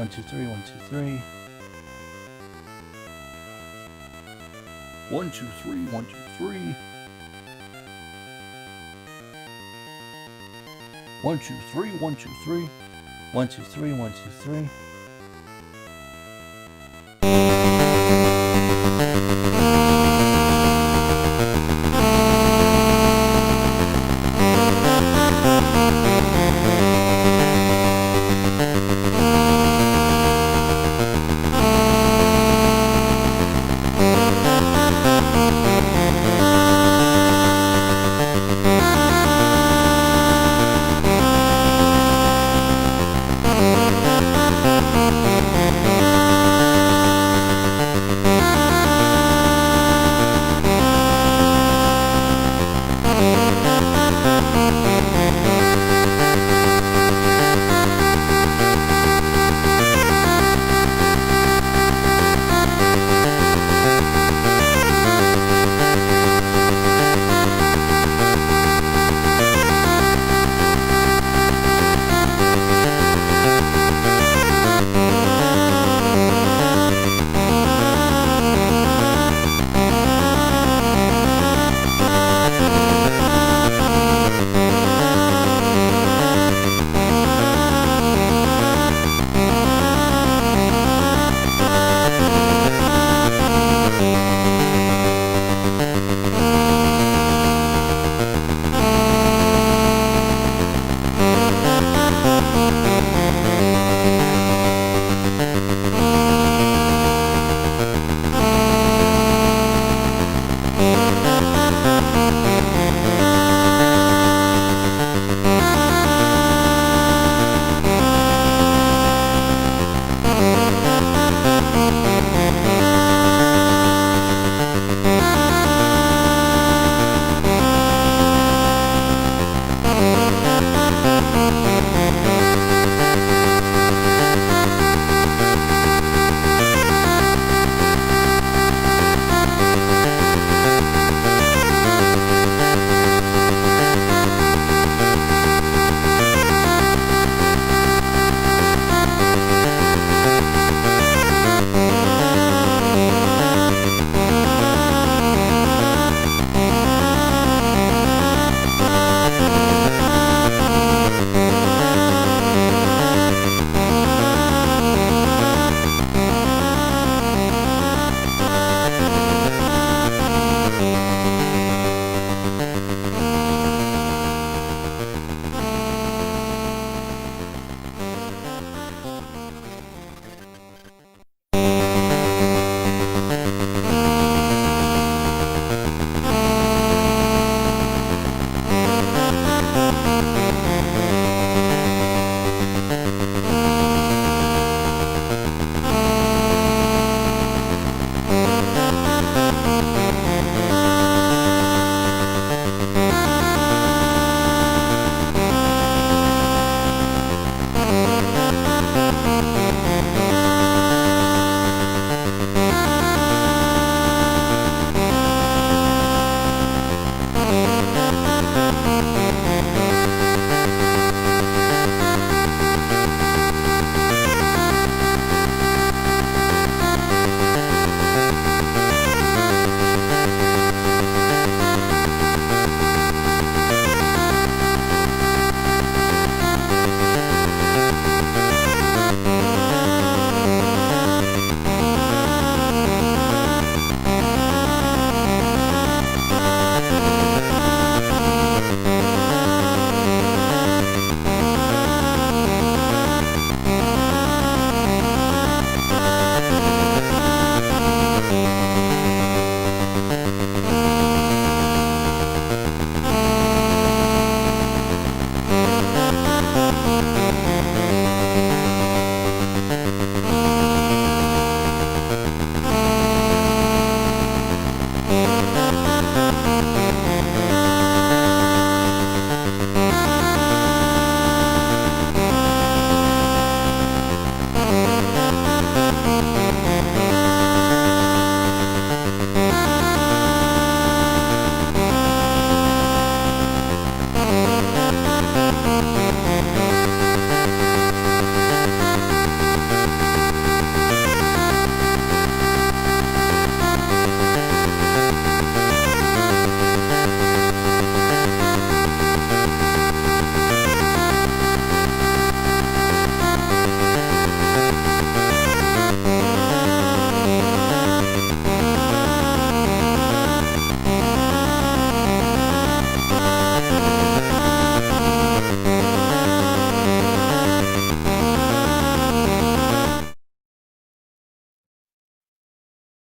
1, 2, 3, 1, 2, 3. 1, 2, 3, 1, 2, 3. 1, 2, 3, 1, 2, 3. 1, 2, 3, 1, 2, 3.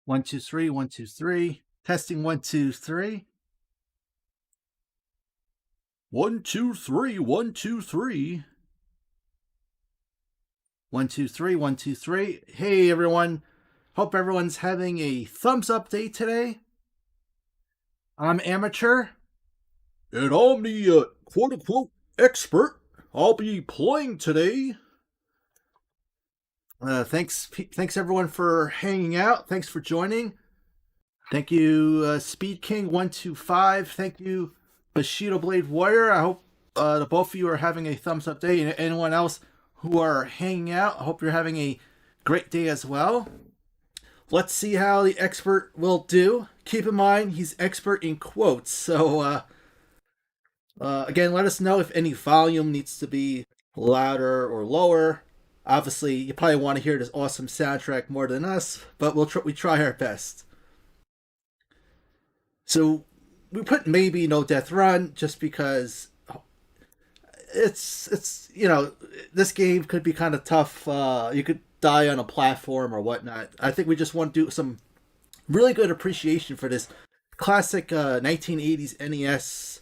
1, 2, 3, 1, 2, 3. Testing 1, 2, 3. 1, 2, 3, 1, 2, 3. 1, 2, 3, 1, 2, 3. Hey everyone. Hope everyone's having a thumbs up day today. I'm Amateur. And I'm the quote-unquote expert. I'll be playing today. Thanks everyone for hanging out. Thanks for joining. Thank you, Speed King 125. Thank you, Bushido Blade Warrior. I hope the both of you are having a thumbs up day. And anyone else who are hanging out, I hope you're having a great day as well. Let's see how the expert will do. Keep in mind, he's expert in quotes. So, again, let us know if any volume needs to be louder or lower. Obviously, you probably want to hear this awesome soundtrack more than us, but we try our best. So, we put maybe no death run just because it's you know, this game could be kind of tough. You could die on a platform or whatnot. I think we just want to do some really good appreciation for this classic 1980s NES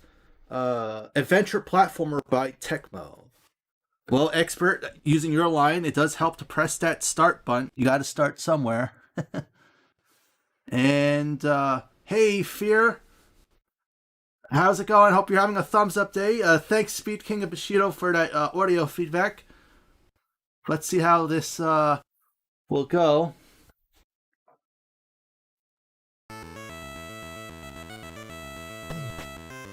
adventure platformer by Tecmo. Well, expert, using your line, it does help to press that start button. You got to start somewhere. And hey, Fear, how's it going? Hope you're having a thumbs up day. Thanks, Speed King of Bushido, for that audio feedback. Let's see how this will go.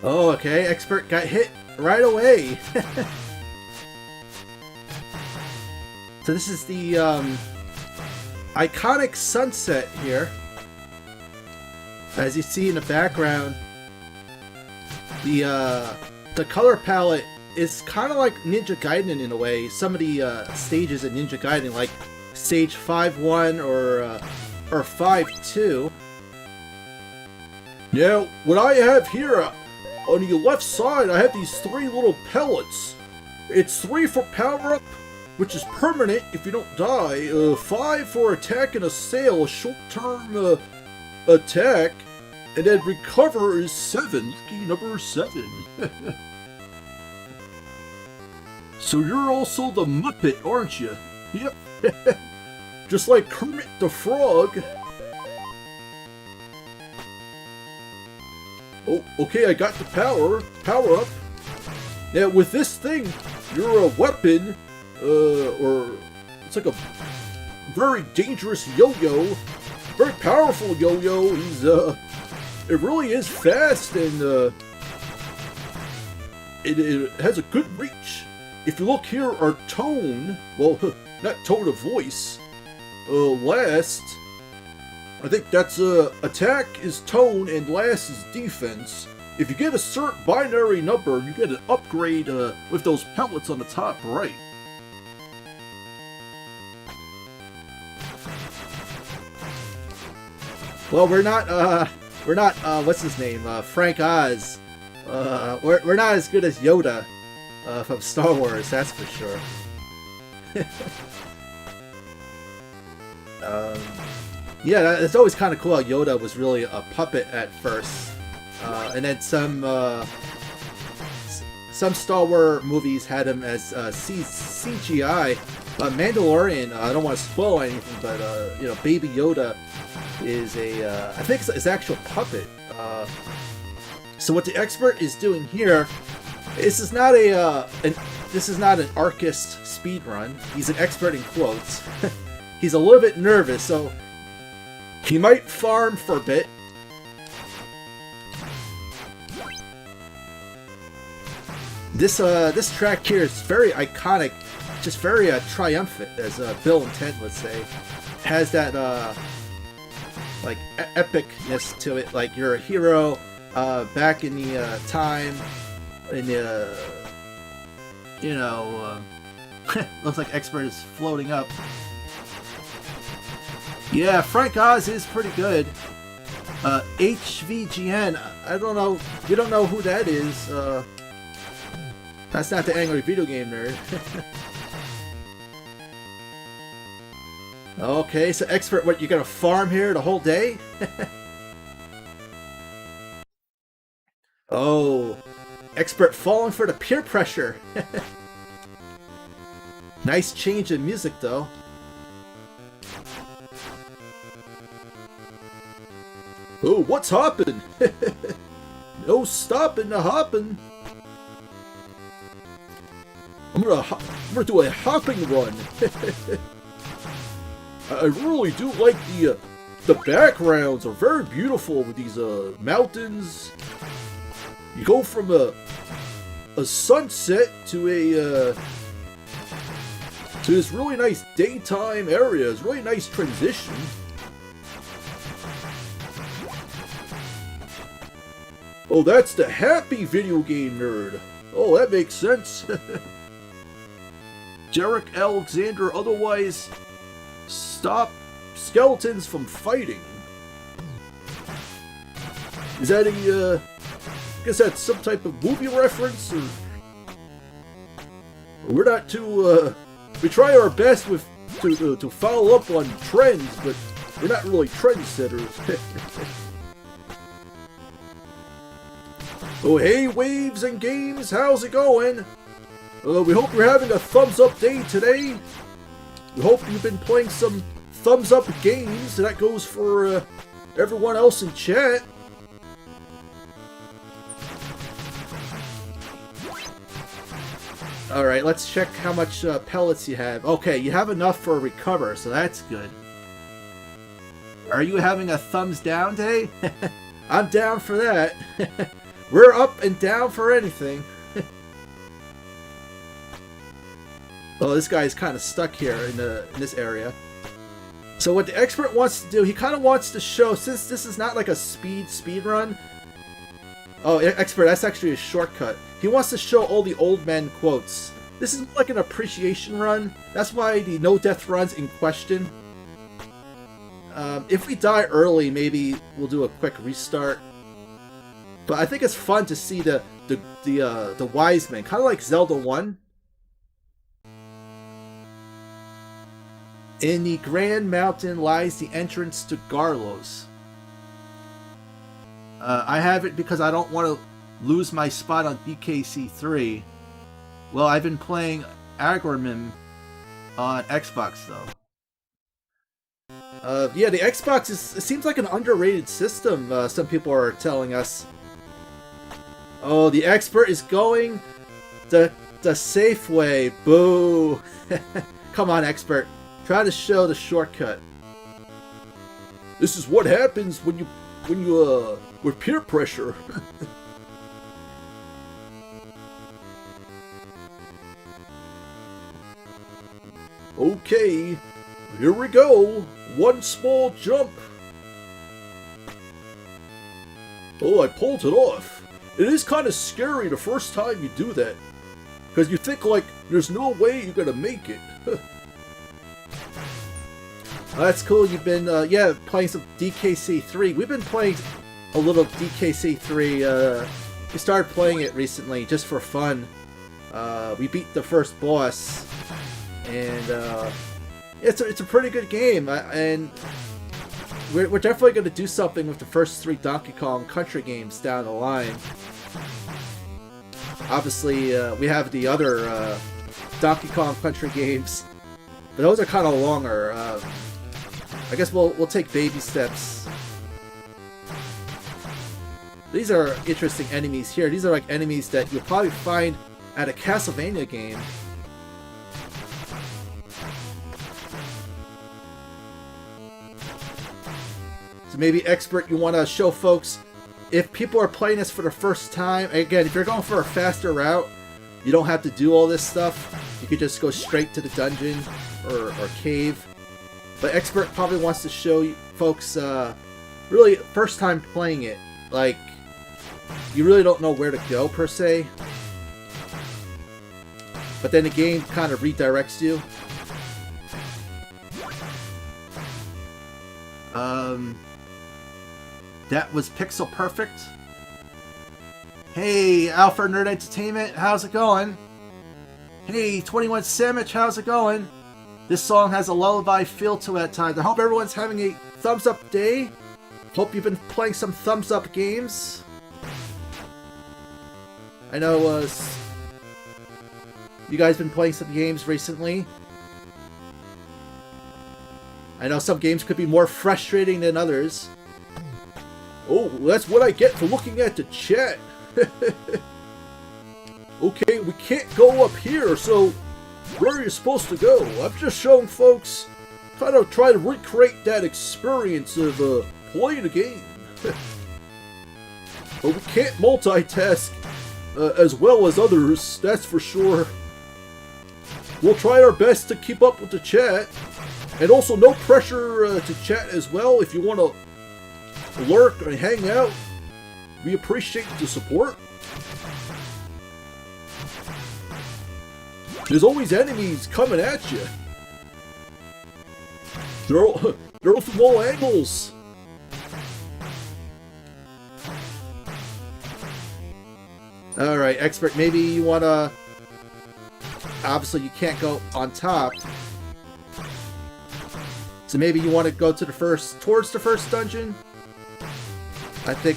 Oh, okay. Expert got hit right away. So this is the iconic sunset here. As you see in the background, the color palette is kind of like Ninja Gaiden in a way. Some of the stages in Ninja Gaiden, like stage 5-1 or 5-2. Now, what I have here on the left side, I have these 3 little pellets. It's 3 for power up, which is permanent if you don't die. 5 for attack and assail, a short-term attack. And then recover is 7, lucky number 7. So you're also the Muppet, aren't you? Yep. Just like Kermit the Frog. Oh, okay, I got the power up. Now with this thing, you're a weapon, or it's like a very dangerous yo-yo, very powerful yo-yo. He's it really is fast, and it has a good reach. If you look here, our tone, well, not tone of voice, last, I think that's attack is tone and last is defense. If you get a certain binary number, you get an upgrade with those pellets on the top right. Well, we're not what's his name, Frank Oz. We're not as good as Yoda from Star Wars, that's for sure. Yeah, it's always kind of cool how Yoda was really a puppet at first, and then some Star Wars movies had him as CGI. Mandalorian, I don't want to spoil anything, but you know, Baby Yoda is I think it's actual puppet. So what the expert is doing here, this is not an Arcist speed run. He's an expert in quotes. He's a little bit nervous, so he might farm for a bit. This track here is very iconic, just very triumphant, as Bill and Ted would say. Has that like epicness to it, like you're a hero back in the time in the you know looks like expert is floating up. Yeah, Frank Oz is pretty good. HVGN, I don't know, you don't know who that is. That's not the angry video game nerd. Okay, so expert, what, you're gonna farm here the whole day? Oh, expert falling for the peer pressure. Nice change in music, though. Oh, what's hoppin'? No stopping the hoppin'. I'm gonna do a hopping run. I really do like the backgrounds are very beautiful with these mountains. You go from a sunset to this really nice daytime area. It's a really nice transition. Oh, that's the happy video game nerd. Oh, that makes sense. Jarek Alexander, otherwise stop skeletons from fighting. Is that a, I guess that's some type of movie reference, or we're not too, we try our best to follow up on trends, but we're not really trendsetters. Oh, hey, Waves and Games, how's it going? We hope you're having a thumbs up day today. We hope you've been playing some thumbs up games. That goes for everyone else in chat. Alright, let's check how much pellets you have. Okay, you have enough for a recover, so that's good. Are you having a thumbs down day? I'm down for that. We're up and down for anything. Oh, this guy's kind of stuck here in this area. So what the expert wants to do, he kind of wants to show, since this is not like a speed run. Oh, expert, that's actually a shortcut. He wants to show all the old man quotes. This is like an appreciation run. That's why the no death run's in question. If we die early, maybe we'll do a quick restart. But I think it's fun to see the wise men, kind of like Zelda 1. In the Grand Mountain lies the entrance to Garlos. I have it because I don't want to lose my spot on DKC3. Well, I've been playing Agrimim on Xbox, though. Yeah, the Xbox it seems like an underrated system, some people are telling us. Oh, the expert is going the safe way. Boo! Come on, expert. Try to show the shortcut. This is what happens when you with peer pressure. Okay, here we go. One small jump. Oh, I pulled it off. It is kind of scary the first time you do that, because you think like there's no way you're gonna make it. That's cool. You've been yeah, playing some DKC3. We've been playing a little DKC3. We started playing it recently just for fun. We beat the first boss, and it's a pretty good game. And we're definitely going to do something with the first 3 Donkey Kong Country games down the line. Obviously, we have the other Donkey Kong Country games, but those are kind of longer. I guess we'll take baby steps. These are interesting enemies here. These are like enemies that you'll probably find at a Castlevania game. So maybe, expert, you want to show folks, if people are playing this for the first time, again, if you're going for a faster route, you don't have to do all this stuff. You could just go straight to the dungeon or cave. But expert probably wants to show you folks, really first time playing it, like you really don't know where to go per se, but then the game kind of redirects you. That was pixel perfect. Hey, Alpha Nerd Entertainment, how's it going? Hey, 21 Sandwich, how's it going? This song has a lullaby feel to it at times. I hope everyone's having a thumbs up day. Hope you've been playing some thumbs up games. I know you guys been playing some games recently. I know some games could be more frustrating than others. Oh, that's what I get for looking at the chat. Okay, we can't go up here, so where are you supposed to go? I'm just showing folks how to try to recreate that experience of playing a game. But we can't multitask as well as others, that's for sure. We'll try our best to keep up with the chat. And also no pressure to chat as well. If you want to lurk and hang out, we appreciate the support. There's always enemies coming at you. They're from all angles. Alright, Expert, maybe you want to... Obviously, you can't go on top. So maybe you want to go to towards the first dungeon? I think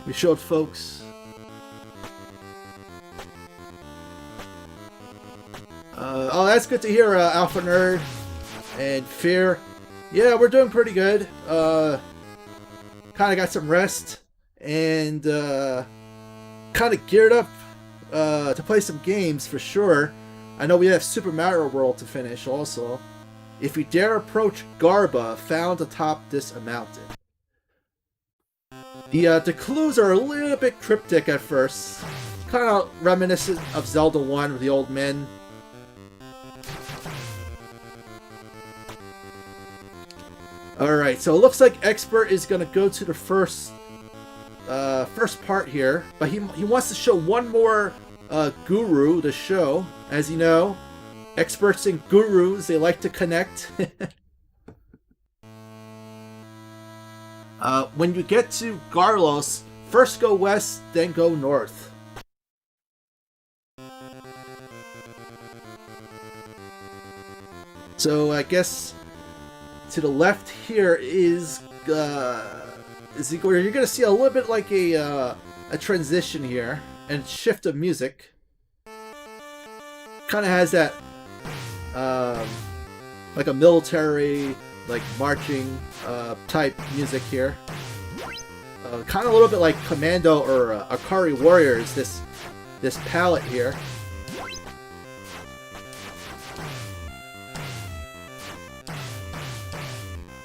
we showed folks. Oh, that's good to hear, Alpha Nerd and Fear. Yeah, we're doing pretty good. Kind of got some rest and kind of geared up to play some games for sure. I know we have Super Mario World to finish also. If you dare approach Garba, found atop this mountain. The clues are a little bit cryptic at first. Kind of reminiscent of Zelda 1 with the old men. Alright, so it looks like Expert is going to go to the first part here. But he wants to show one more guru to show. As you know, experts and gurus, they like to connect. When you get to Garlos, first go west, then go north. So I guess to the left here is where you're gonna see a little bit like a transition here and shift of music. Kind of has that like a military, like marching type music here. Kind of a little bit like Commando or Akari Warriors. This palette here.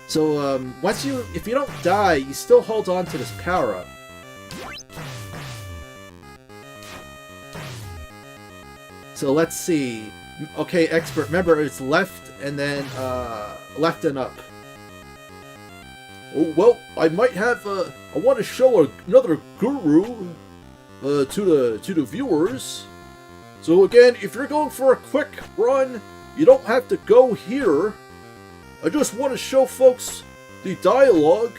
So if you don't die, you still hold on to this power up. So let's see. Okay, Expert. Remember, it's left and then left and up. Oh well, I might have. I want to show another guru to the viewers. So again, if you're going for a quick run, you don't have to go here. I just want to show folks the dialogue.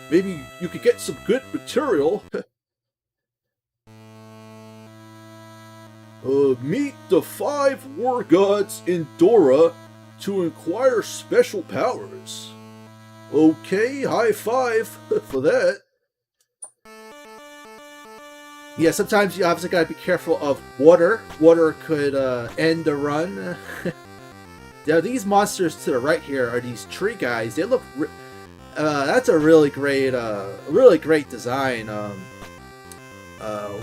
Maybe you could get some good material. Meet the 5 war gods in Dora to acquire special powers. Okay, high five for that. Yeah, sometimes you obviously gotta be careful of water. Water could end a run. Now these monsters to the right here are these tree guys. They look, that's a really great design.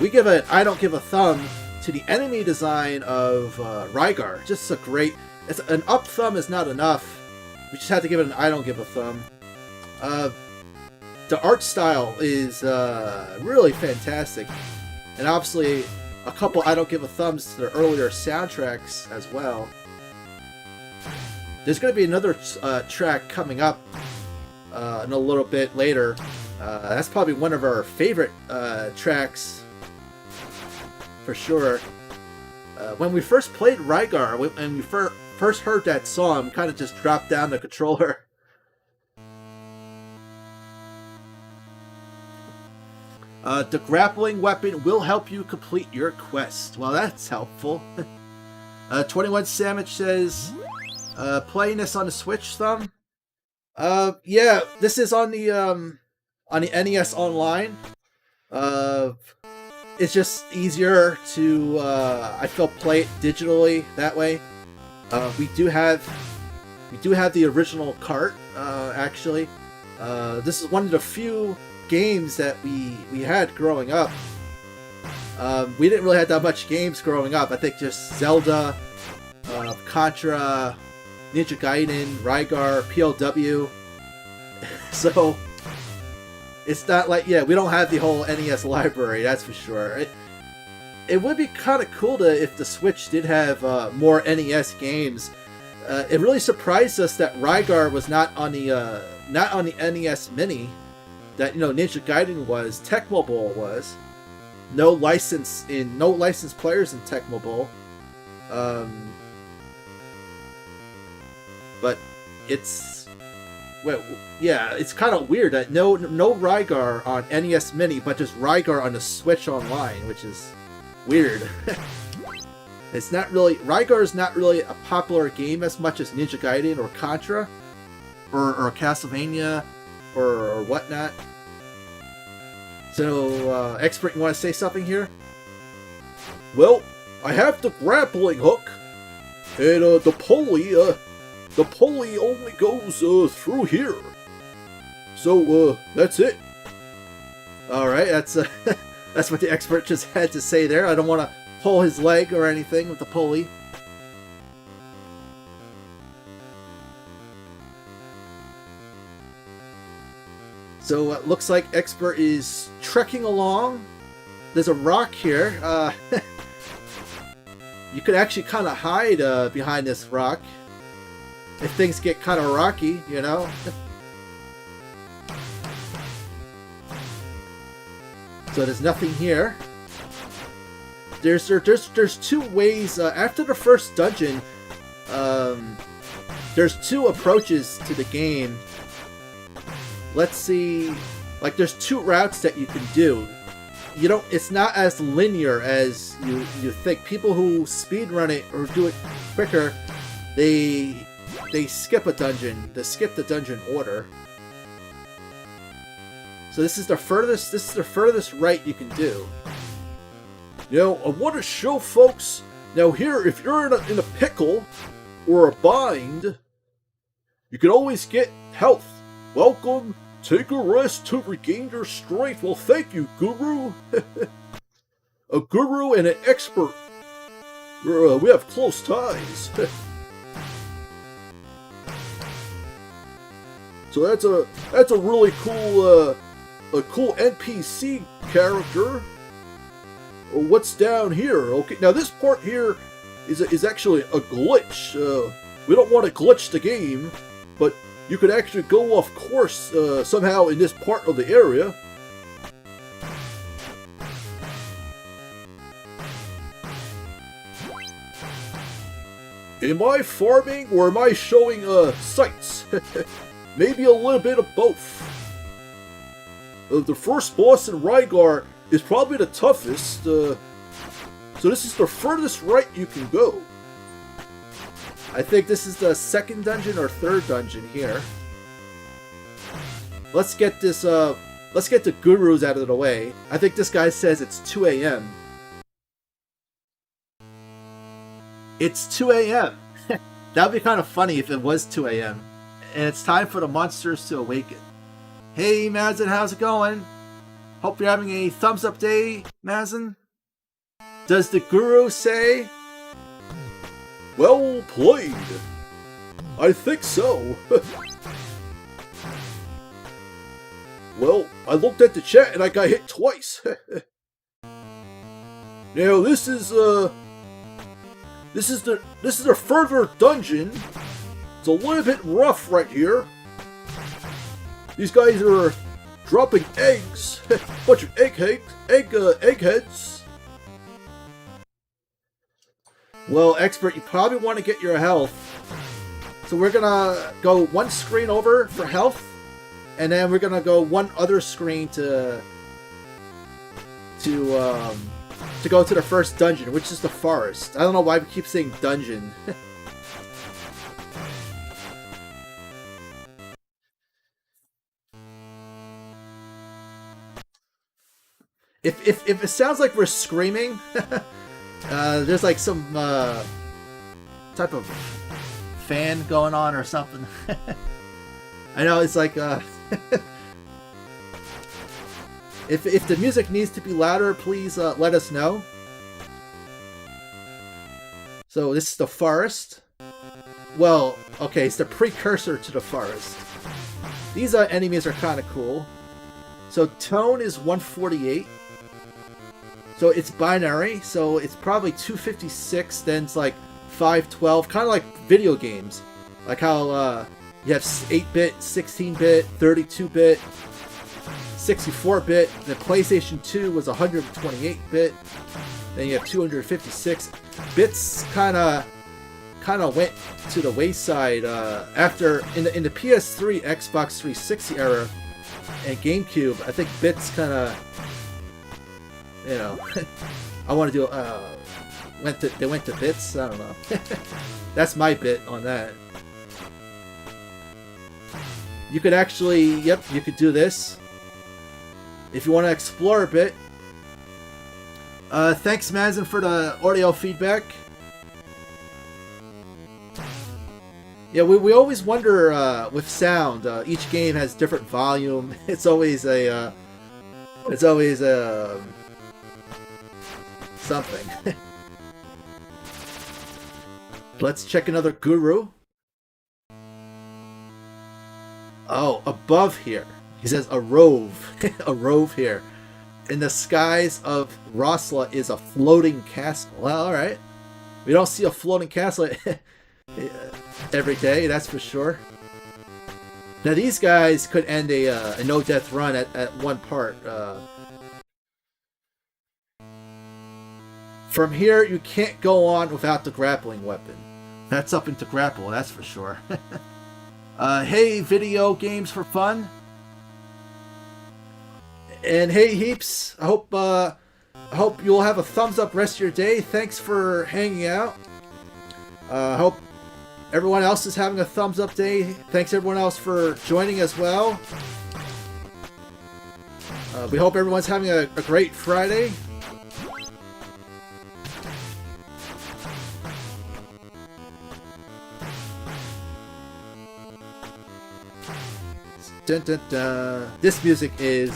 We give it, I don't give a thumb to the enemy design of Rygar. Just a great, an up thumb is not enough. We just have to give it an I don't give a thumb. The art style is really fantastic. And obviously a couple I don't give a thumbs to the earlier soundtracks as well. There's going to be another track coming up in a little bit later. That's probably one of our favorite tracks for sure. When we first played Rygar, and we first heard that song, kind of just dropped down the controller. The grappling weapon will help you complete your quest. Well, that's helpful. 21 Sandwich says, playing this on the Switch thumb. Yeah, this is on the NES Online. It's just easier to, I feel, play it digitally that way. We do have the original cart, actually. This is one of the few games that we had growing up. We didn't really have that much games growing up. I think just Zelda, Contra, Ninja Gaiden, Rygar, PLW. So it's not like, yeah, we don't have the whole NES library, that's for sure. It would be kind of cool if the Switch did have more NES games. It really surprised us that Rygar was not on the NES Mini. That, you know, Ninja Gaiden was, Tecmo-who was. No licensed players in Tecmo-who. But it's, well, yeah, it's kind of weird that no Rygar on NES Mini, but just Rygar on the Switch Online, which is weird. It's not really, Rygar is not really a popular game as much as Ninja Gaiden or Contra or Castlevania or whatnot. So, Expert, you want to say something here? Well, I have the grappling hook, and the pulley only goes through here. So that's it. All right, that's that's what the Expert just had to say there. I don't want to pull his leg or anything with the pulley. So it looks like Expert is trekking along. There's a rock here. You could actually kind of hide behind this rock if things get kind of rocky, you know. So there's nothing here. There's two ways after the first dungeon. There's two approaches to the game. Let's see, like there's two routes that you can do. You don't, it's not as linear as you think. People who speedrun it or do it quicker, they skip a dungeon. They skip the dungeon order. So this is the furthest right you can do. You know, I want to show folks, now here, if you're in a pickle or a bind, you can always get health. Welcome, take a rest to regain your strength. Well, thank you, Guru. A guru and an expert. We have close ties. So that's a really cool cool NPC character. What's down here? Okay, now this part here is actually a glitch. We don't want to glitch the game, but you could actually go off course somehow in this part of the area. Am I farming or am I showing sights? Maybe a little bit of both. The first boss in Rygar is probably the toughest, so this is the furthest right you can go. I think this is the second dungeon or third dungeon here. Let's get this, let's get the gurus out of the way. I think this guy says it's 2 a.m. It's 2 a.m. That would be kind of funny if it was 2 a.m. And it's time for the monsters to awaken. Hey, Mazen, how's it going? Hope you're having a thumbs up day, Mazen. Does the guru say? Well played. I think so. Well, I looked at the chat and I got hit twice. Now this is the further dungeon. It's a little bit rough right here. These guys are dropping eggs. Bunch of eggheads. Well, Expert, you probably want to get your health. So we're gonna go one screen over for health, and then we're gonna go one other screen to to go to the first dungeon, which is the forest. I don't know why we keep saying dungeon. If it sounds like we're screaming, there's like some type of fan going on or something. I know it's like if the music needs to be louder, please let us know. So this is the forest. Well, okay, it's the precursor to the forest. These enemies are kind of cool. So tone is 148. So it's binary, so it's probably 256, then it's like 512, kind of like video games. Like how you have 8-bit, 16-bit, 32-bit, 64-bit. The PlayStation 2 was 128-bit. Then you have 256. Bits kind of went to the wayside after in the PS3, Xbox 360 era, and GameCube. I think bits kind of, you know, I want to do they went to bits. I don't know. That's my bit on that. You could actually, yep, you could do this if you want to explore a bit. Thanks, Mazin, for the audio feedback. Yeah, we always wonder with sound. Each game has different volume. It's always a something. Let's check another guru. Oh, above here. He says a rove. A rove here. In the skies of Rosla is a floating castle. Well, alright. We don't see a floating castle every day, that's for sure. Now these guys could end a no-death run at one part. From here, you can't go on without the grappling weapon. That's up into grapple, that's for sure. Hey, video games for fun. And hey, Heaps, I hope you'll have a thumbs up rest of your day. Thanks for hanging out. I hope everyone else is having a thumbs up day. Thanks everyone else for joining as well. We hope everyone's having a great Friday. Dun, dun, dun. This music is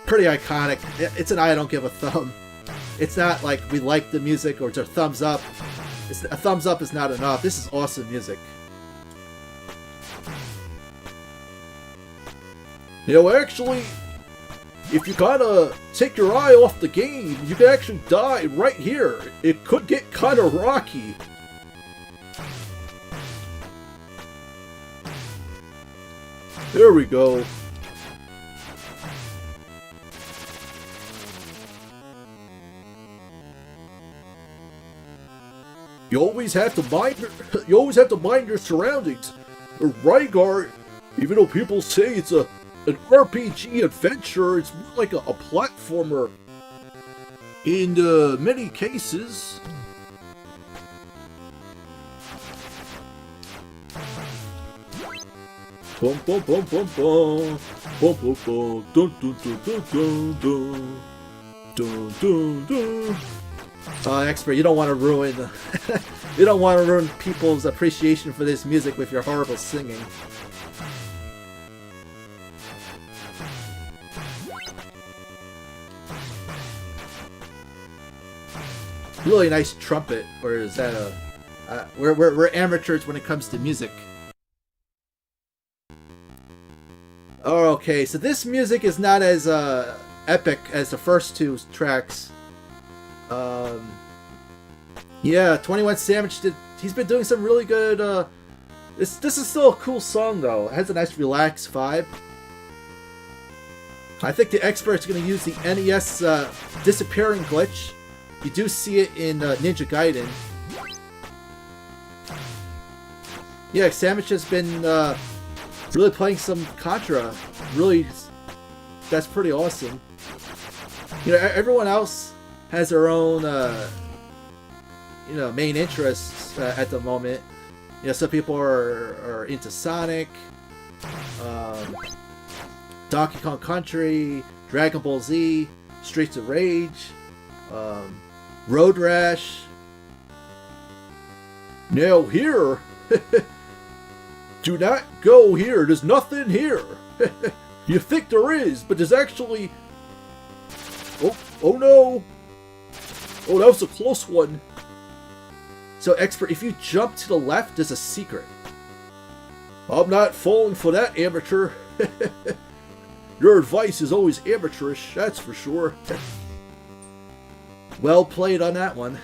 pretty iconic. It's an I don't give a thumb. It's not like we like the music or it's a thumbs up. A thumbs up is not enough. This is awesome music. You know, actually, if you gotta take your eye off the game, you can actually die right here. It could get kind of rocky. There we go. You always have to mind your surroundings. Rygar, even though people say it's an RPG adventure, it's more like a platformer. In many cases. Bum bum bum bum bum bum bum bum dun dun dun dun dun dun dun dun dun. Expert, you don't want to ruin you don't want to ruin people's appreciation for this music with your horrible singing. Really nice trumpet, or is that a? We're amateurs when it comes to music. Oh, okay, so this music is not as epic as the first two tracks. Yeah, 21 Savage he's been doing some really good. This is still a cool song though. It has a nice relaxed vibe. I think the expert's going to use the NES disappearing glitch. You do see it in Ninja Gaiden. Yeah, Savage has been really playing some Contra. Really, that's pretty awesome. You know, everyone else has their own, main interests at the moment. Some people are into Sonic, Donkey Kong Country, Dragon Ball Z, Streets of Rage, Road Rash. Now here, do not go here. There's nothing here. You think there is, but there's actually... Oh no. Oh, that was a close one. So, Expert, if you jump to the left, there's a secret. I'm not falling for that, amateur. Your advice is always amateurish, that's for sure. Well played on that one.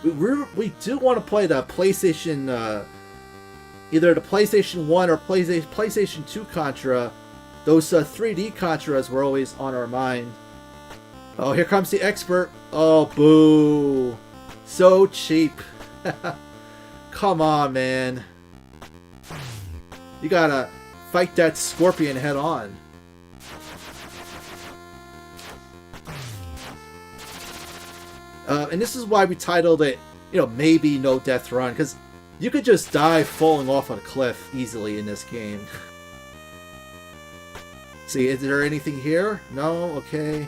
We do want to play the PlayStation, either the PlayStation 1 or PlayStation 2 Contra. Those 3D Contras were always on our mind. Oh, here comes the Expert. Oh, boo. So cheap. Come on, man. You gotta fight that scorpion head on. And this is why we titled it, maybe No Death Run, because you could just die falling off a cliff easily in this game. See, is there anything here? No? Okay.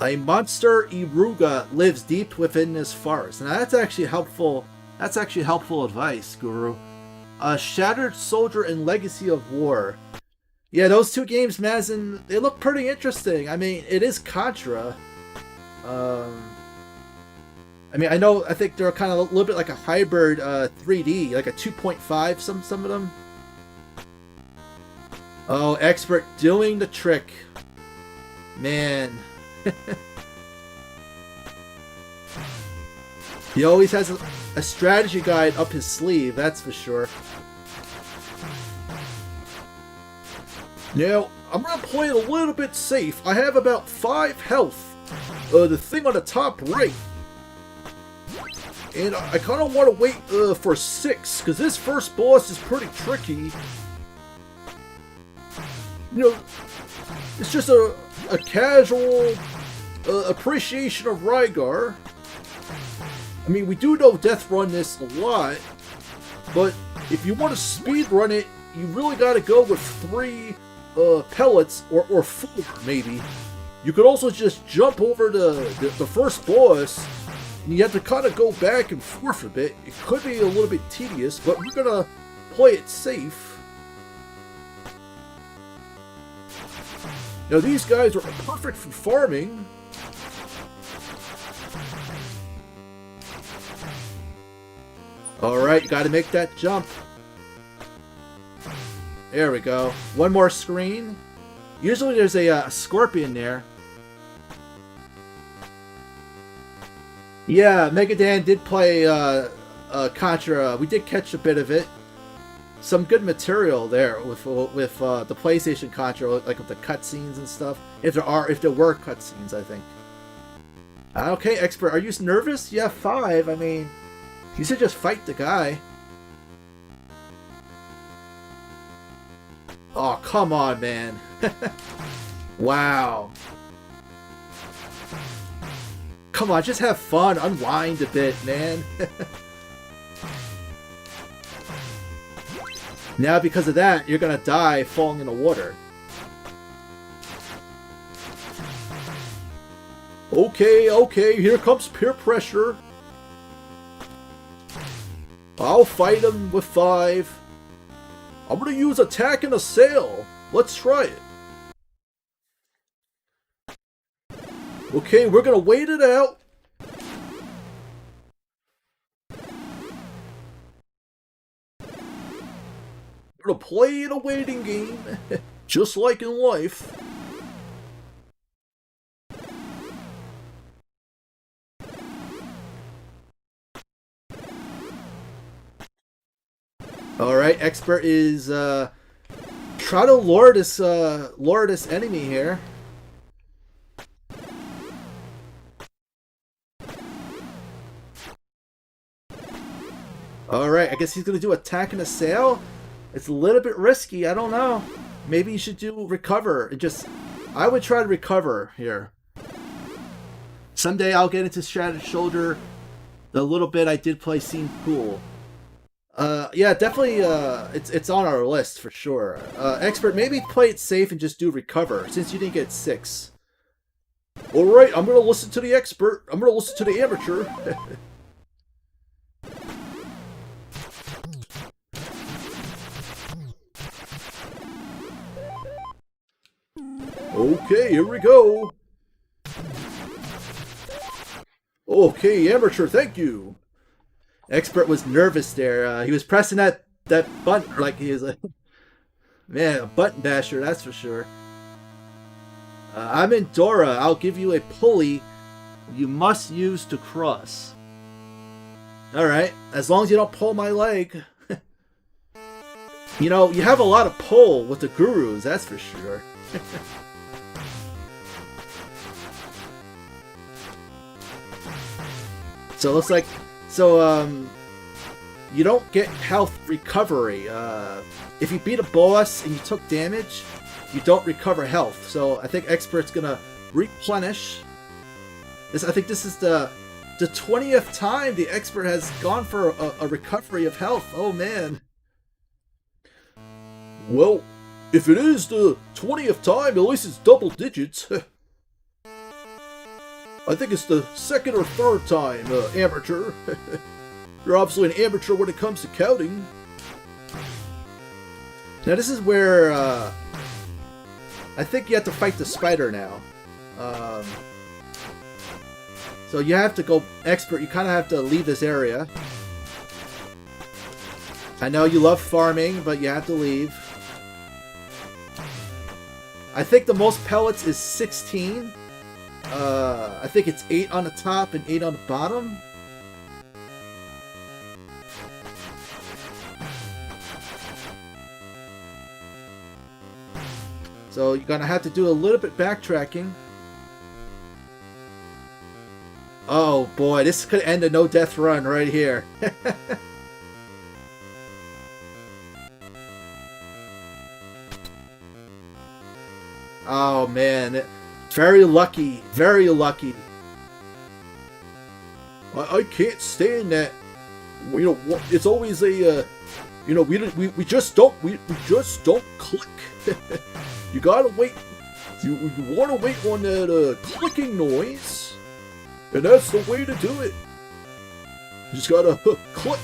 A monster Iruga lives deep within this forest. Now that's actually helpful. That's actually helpful advice, Guru. A Shattered Soldier and Legacy of War. Yeah, those two games, Mazin, they look pretty interesting. I mean, it is Contra. I think they're kind of a little bit like a hybrid 3D, like a 2.5, some of them. Oh, Expert doing the trick. Man. He always has a strategy guide up his sleeve, that's for sure. Now, I'm going to play it a little bit safe. I have about 5 health. The thing on the top right. And I kind of want to wait for 6, because this first boss is pretty tricky. It's just a casual appreciation of Rygar. I mean, we do know Death Run this a lot, but if you want to speed run it, you really got to go with 3 pellets, or 4 maybe. You could also just jump over the first boss, and you have to kind of go back and forth a bit. It could be a little bit tedious, but we're going to play it safe. Now these guys are perfect for farming. Alright, you gotta make that jump. There we go. One more screen. Usually there's a scorpion there. Yeah, Megadan did play Contra. We did catch a bit of it. Some good material there with the PlayStation Contra, like with the cutscenes and stuff. If there were cutscenes, I think. Okay, Expert, are you nervous? Yeah, 5. I mean, you should just fight the guy. Oh, come on, man. Wow. Come on, just have fun. Unwind a bit, man. Now, because of that, you're gonna die falling in the water. Okay, here comes peer pressure. I'll fight him with 5. I'm gonna use attack and assail. Let's try it. Okay, we're gonna wait it out. We're gonna play in a waiting game, just like in life. Alright, Expert is try to lure this enemy here. Alright, I guess he's going to do attack and assail. It's a little bit risky. I don't know. Maybe you should do recover. I would try to recover here. Someday I'll get into Shattered Shoulder. The little bit I did play seemed cool. Yeah, definitely, it's on our list for sure. Expert, maybe play it safe and just do recover, since you didn't get 6. Alright, I'm gonna listen to the expert. I'm gonna listen to the amateur. Okay, here we go. Okay, amateur, thank you. Expert was nervous there. He was pressing that button like he was like, man, a button basher, that's for sure. I'm in Dora. I'll give you a pulley you must use to cross. Alright, as long as you don't pull my leg. You know, you have a lot of pull with the gurus, that's for sure. So it looks like, you don't get health recovery. If you beat a boss and you took damage, you don't recover health. So I think Expert's gonna replenish. I think this is the 20th time the Expert has gone for a recovery of health. Oh man. Well, if it is the 20th time, at least it's double digits. I think it's the 2nd or 3rd time, amateur. You're obviously an amateur when it comes to counting. Now this is where, I think you have to fight the spider now. So you have to go Expert, you kind of have to leave this area. I know you love farming, but you have to leave. I think the most pellets is 16. I think it's 8 on the top and 8 on the bottom. So you're gonna have to do a little bit backtracking. Oh boy, this could end a no-death run right here. Oh man, very lucky, very lucky. I can't stand that. You know, it's always a, you know, we just don't click. You gotta wait. You want to wait on that clicking noise, and that's the way to do it. You just gotta click.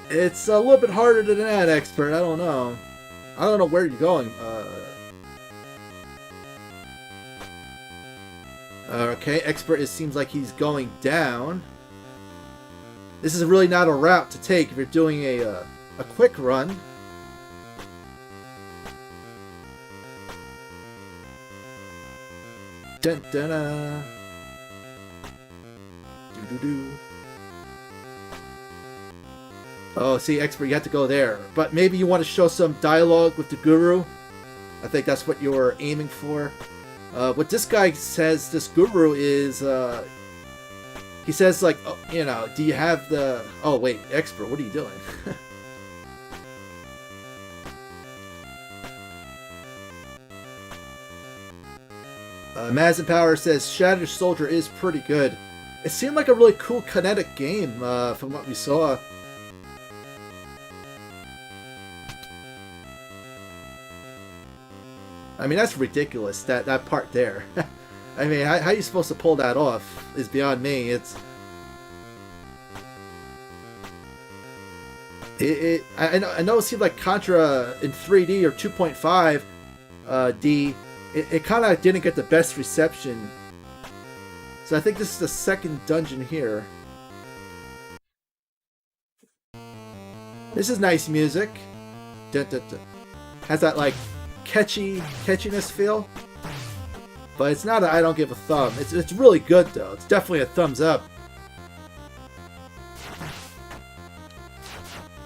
It's a little bit harder than that, Expert. I don't know. I don't know where you're going. Okay, Expert, it seems like he's going down. This is really not a route to take if you're doing a quick run. Dun dun dun. Do do do. Oh, see, Expert, you have to go there. But maybe you want to show some dialogue with the guru. I think that's what you're aiming for. What this guy says, this guru is, he says, like, oh, you know, do you have the... Oh, wait, Expert, what are you doing? Mazin Power says, Shattered Soldier is pretty good. It seemed like a really cool kinetic game, from what we saw. I mean, that's ridiculous, that part there. I mean, how are you supposed to pull that off is beyond me. I know it seemed like Contra in 3D or 2.5D, it kind of didn't get the best reception. So I think this is the second dungeon here. This is nice music. Dun, dun, dun. Has that, like, catchiness feel, but it's not I don't give a thumb. It's really good though. It's definitely a thumbs up.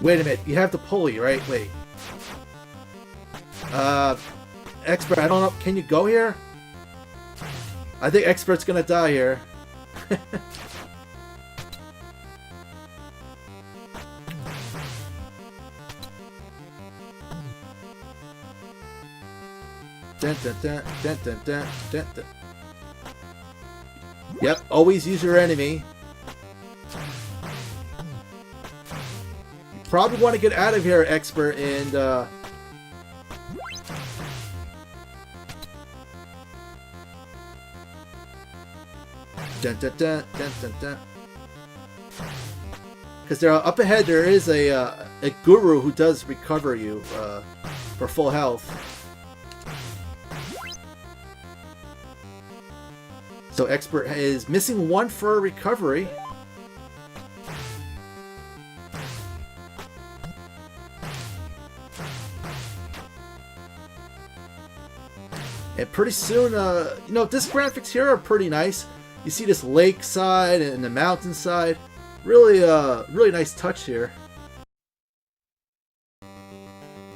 Wait a minute, you have the pulley, right? Wait. Expert, I don't know. Can you go here? I think Expert's gonna die here. Dun, dun, dun, dun, dun, dun, dun, dun. Yep, always use your enemy. You probably want to get out of here, Expert, and dun, dun, dun, dun, dun, dun. Because up ahead there is a guru who does recover you for full health. So Expert is missing one for recovery. And pretty soon, you know, this graphics here are pretty nice. You see this lakeside and the mountainside. Really, really nice touch here.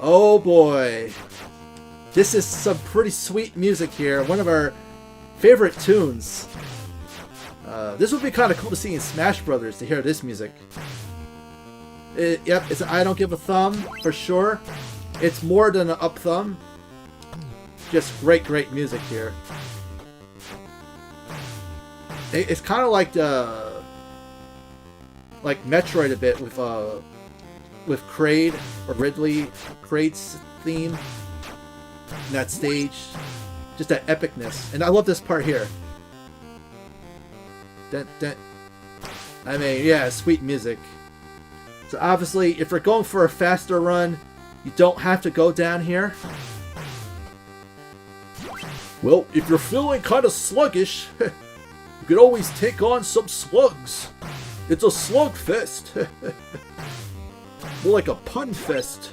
Oh boy. This is some pretty sweet music here. One of our favorite tunes. This would be kind of cool to see in Smash Brothers to hear this music. Yep, it's an I don't give a thumb for sure. It's more than an up thumb. Just great, great music here. It's kind of like Metroid a bit with Kraid or Ridley. Kraid's theme in that stage. Just that epicness. And I love this part here. Dun, dun. I mean, yeah, sweet music. So obviously, if you're going for a faster run, you don't have to go down here. Well, if you're feeling kind of sluggish, you can always take on some slugs. It's a slug fest. More like a pun fest.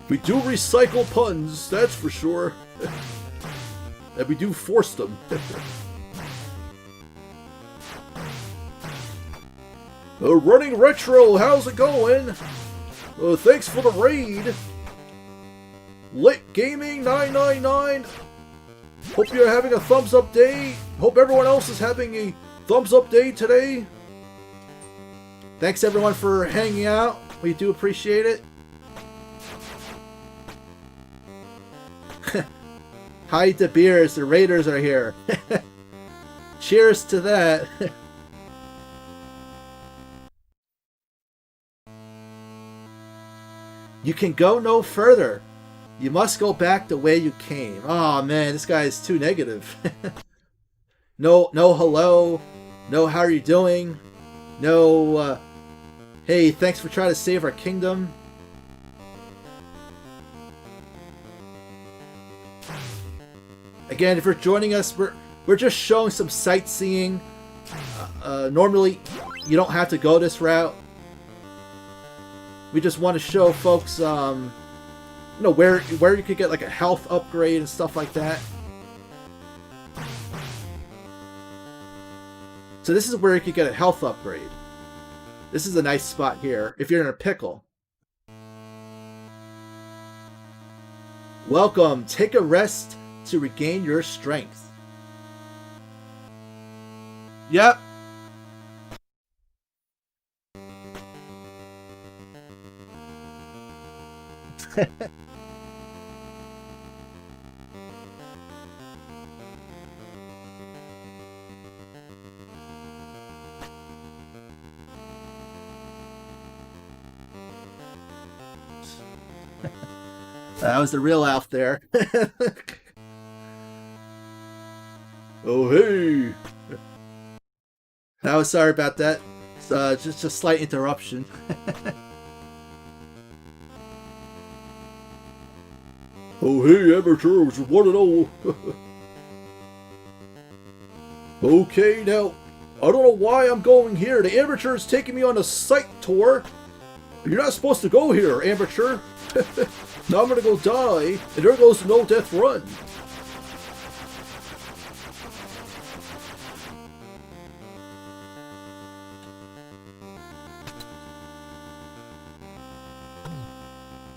We do recycle puns, that's for sure. And we do force them. Running Retro, how's it going? Thanks for the raid. Lit Gaming 999. Hope you're having a thumbs up day. Hope everyone else is having a thumbs up day today. Thanks everyone for hanging out. We do appreciate it. Hi to beers, the Raiders are here. Cheers to that. You can go no further. You must go back the way you came. Oh man, this guy is too negative. No hello. No how are you doing. No hey, thanks for trying to save our kingdom. Again, if you're joining us, we're just showing some sightseeing. Normally, you don't have to go this route. We just want to show folks, you know, where you could get like a health upgrade and stuff like that. So this is where you could get a health upgrade. This is a nice spot here if you're in a pickle. Welcome. Take a rest to regain your strength. Yep. That was the real Alf there. Oh hey! I was sorry about that. Just a slight interruption. Oh hey, amateurs, want to know? Okay, now I don't know why I'm going here. The amateur is taking me on a site tour. You're not supposed to go here, amateur. Now I'm gonna go die, and there goes the no death run.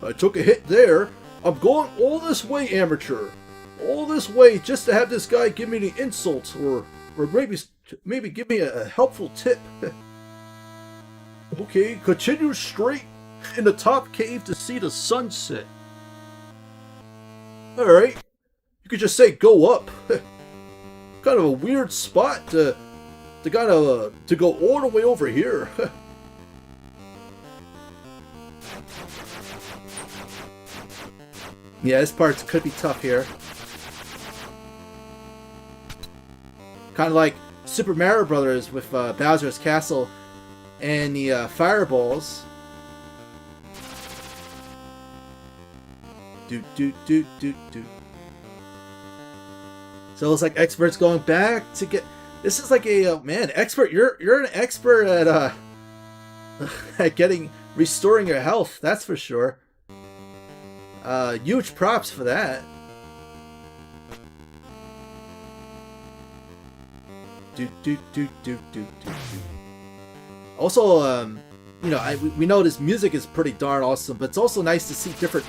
I took a hit there. I'm going all this way, amateur. All this way just to have this guy give me the insult, or maybe give me a helpful tip. Okay, continue straight in the top cave to see the sunset. Alright. You could just say go up. Kind of a weird spot to go all the way over here. Yeah, this part could be tough here. Kind of like Super Mario Brothers with Bowser's Castle and the fireballs. Do do do do do. So it looks like Expert's going back to get. This is like a man, Expert. You're an expert at at restoring your health. That's for sure. Huge props for that. Do do do do do do do. Also, you know, we know this music is pretty darn awesome, but it's also nice to see different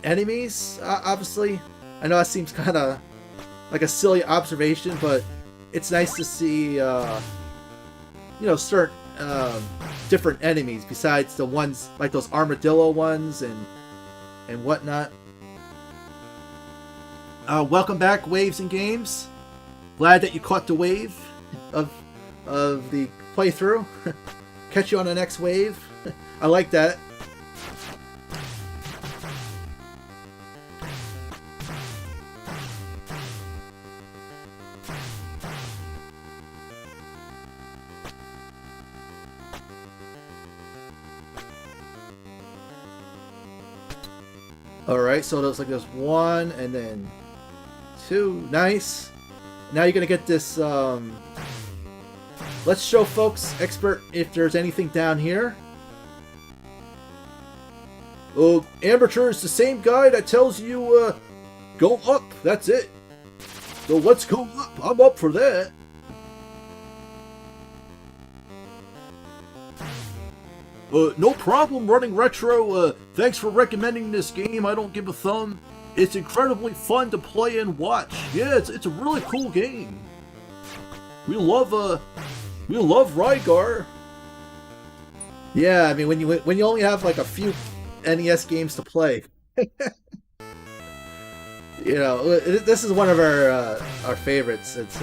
enemies. Obviously, I know that seems kind of like a silly observation, but it's nice to see, you know, certain different enemies besides the ones like those armadillo ones and whatnot. Welcome back, Waves and Games. Glad that you caught the wave of the playthrough. Catch you on the next wave. I like that. Alright, so it looks like there's one and then two. Nice. Now you're gonna get this, let's show folks, Expert, if there's anything down here. Oh, Amateur is the same guy that tells you, go up. That's it. So let's go up. I'm up for that. No problem, Running Retro. Thanks for recommending this game. I don't give a thumb. It's incredibly fun to play and watch. Yeah, it's a really cool game. We love Rygar. Yeah, I mean when you only have like a few NES games to play, you know, this is one of our favorites. It's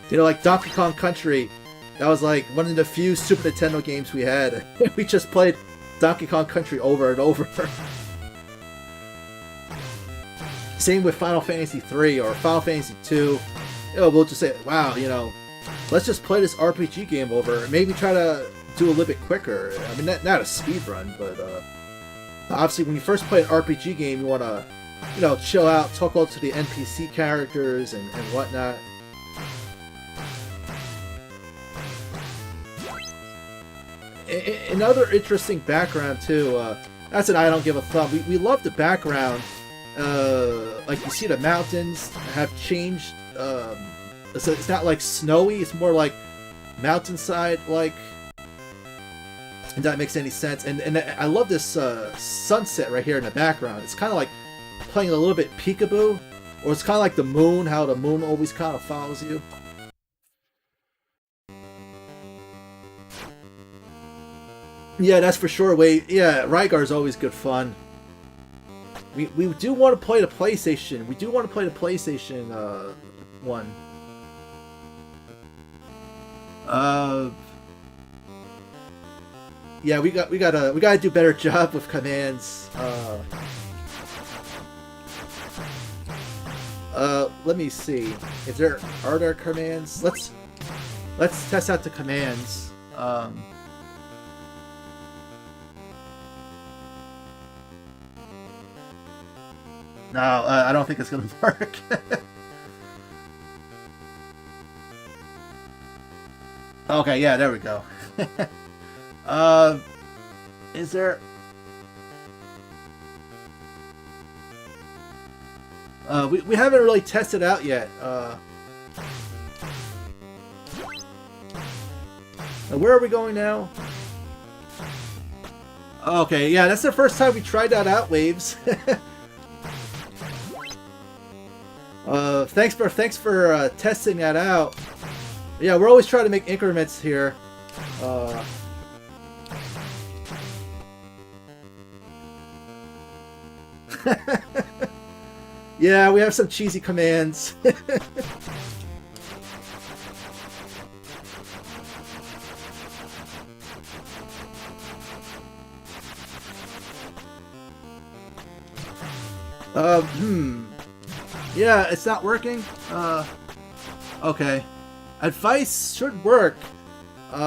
you know, like Donkey Kong Country. That was like one of the few Super Nintendo games we had. We just played Donkey Kong Country over and over. Same with Final Fantasy 3 or Final Fantasy 2. You know, we'll just say, wow, you know, let's just play this RPG game over. Maybe try to do a little bit quicker. I mean, not a speed run, but obviously when you first play an RPG game, you want to, you know, chill out, talk all to the NPC characters and whatnot. Another interesting background too. That's an I don't give a thumb. We love the background. Like you see the mountains have changed. So it's not like snowy. It's more like mountainside like. And that makes any sense. And I love this sunset right here in the background. It's kind of like playing a little bit peekaboo, or it's kind of like the moon. How the moon always kind of follows you. Yeah, that's for sure. Yeah, Rygar is always good fun. We do want to play the PlayStation. We do want to play the PlayStation one. Yeah, we gotta do a better job with commands. Let me see. Are there commands? Let's test out the commands. No, I don't think it's gonna work. Okay, yeah, there we go. Is there... we haven't really tested out yet. Where are we going now? Okay, yeah, that's the first time we tried that out, Waves. Thanks for testing that out. Yeah, we're always trying to make increments here. Yeah, we have some cheesy commands. Yeah, it's not working. Okay. Advice should work. We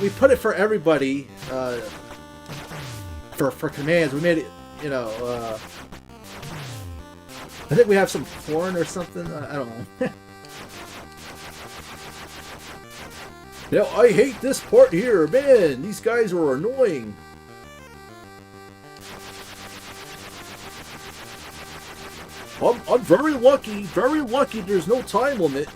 put it for everybody. For commands, we made it. You know. I think we have some porn or something. I don't know. Now I hate this part here, man. These guys are annoying. I'm very lucky there's no time limit.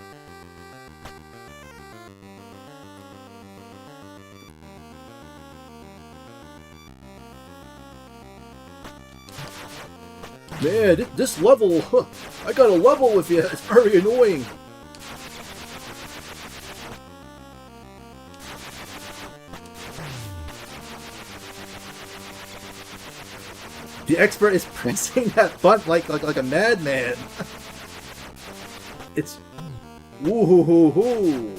Man, this level, I got a level with you. It's very annoying. The expert is pressing that button like a madman. It's woo-hoo-hoo-hoo.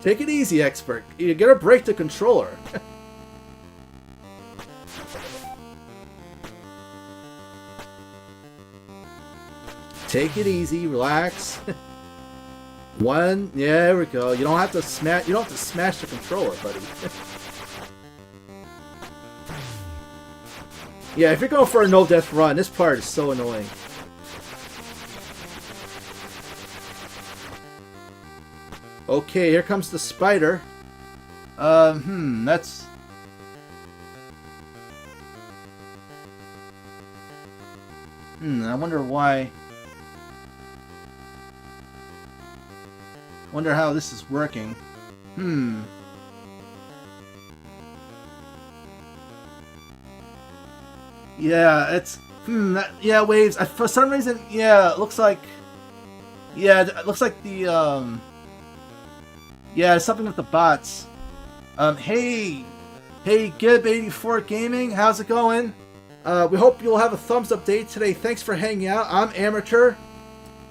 Take it easy, expert. You gotta break the controller. Take it easy, relax. One, yeah, there we go. You don't have to smash. You don't have to smash the controller, buddy. Yeah, if you're going for a no-death run, this part is so annoying. Okay, here comes the spider. That's... I wonder why... Wonder how this is working. Yeah, it's... yeah, waves. For some reason, yeah, it looks like... Yeah, it looks like the, yeah, something with the bots. Hey, Gib84 Gaming, how's it going? We hope you'll have a thumbs up day today. Thanks for hanging out. I'm Amateur.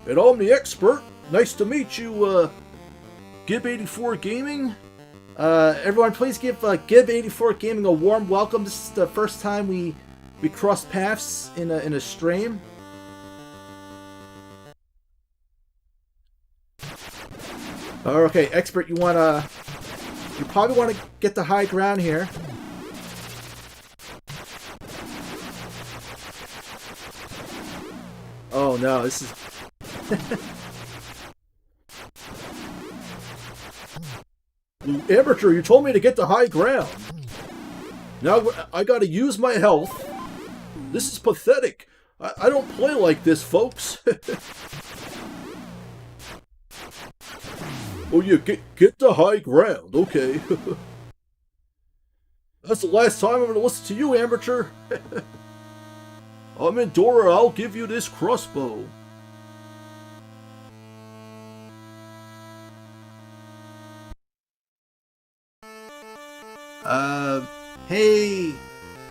And I'm the expert. Nice to meet you, Gib84 Gaming. Everyone, please give Gib84 Gaming a warm welcome. This is the first time we crossed paths in a stream. Okay, expert, you probably wanna get the high ground here. Oh no, this is... Amateur, you told me to get the high ground. Now I gotta use my health. This is pathetic. I don't play like this, folks. Oh yeah, get the high ground, okay. That's the last time I'm gonna listen to you, Amateur. I'm Endora, I'll give you this crossbow. Hey,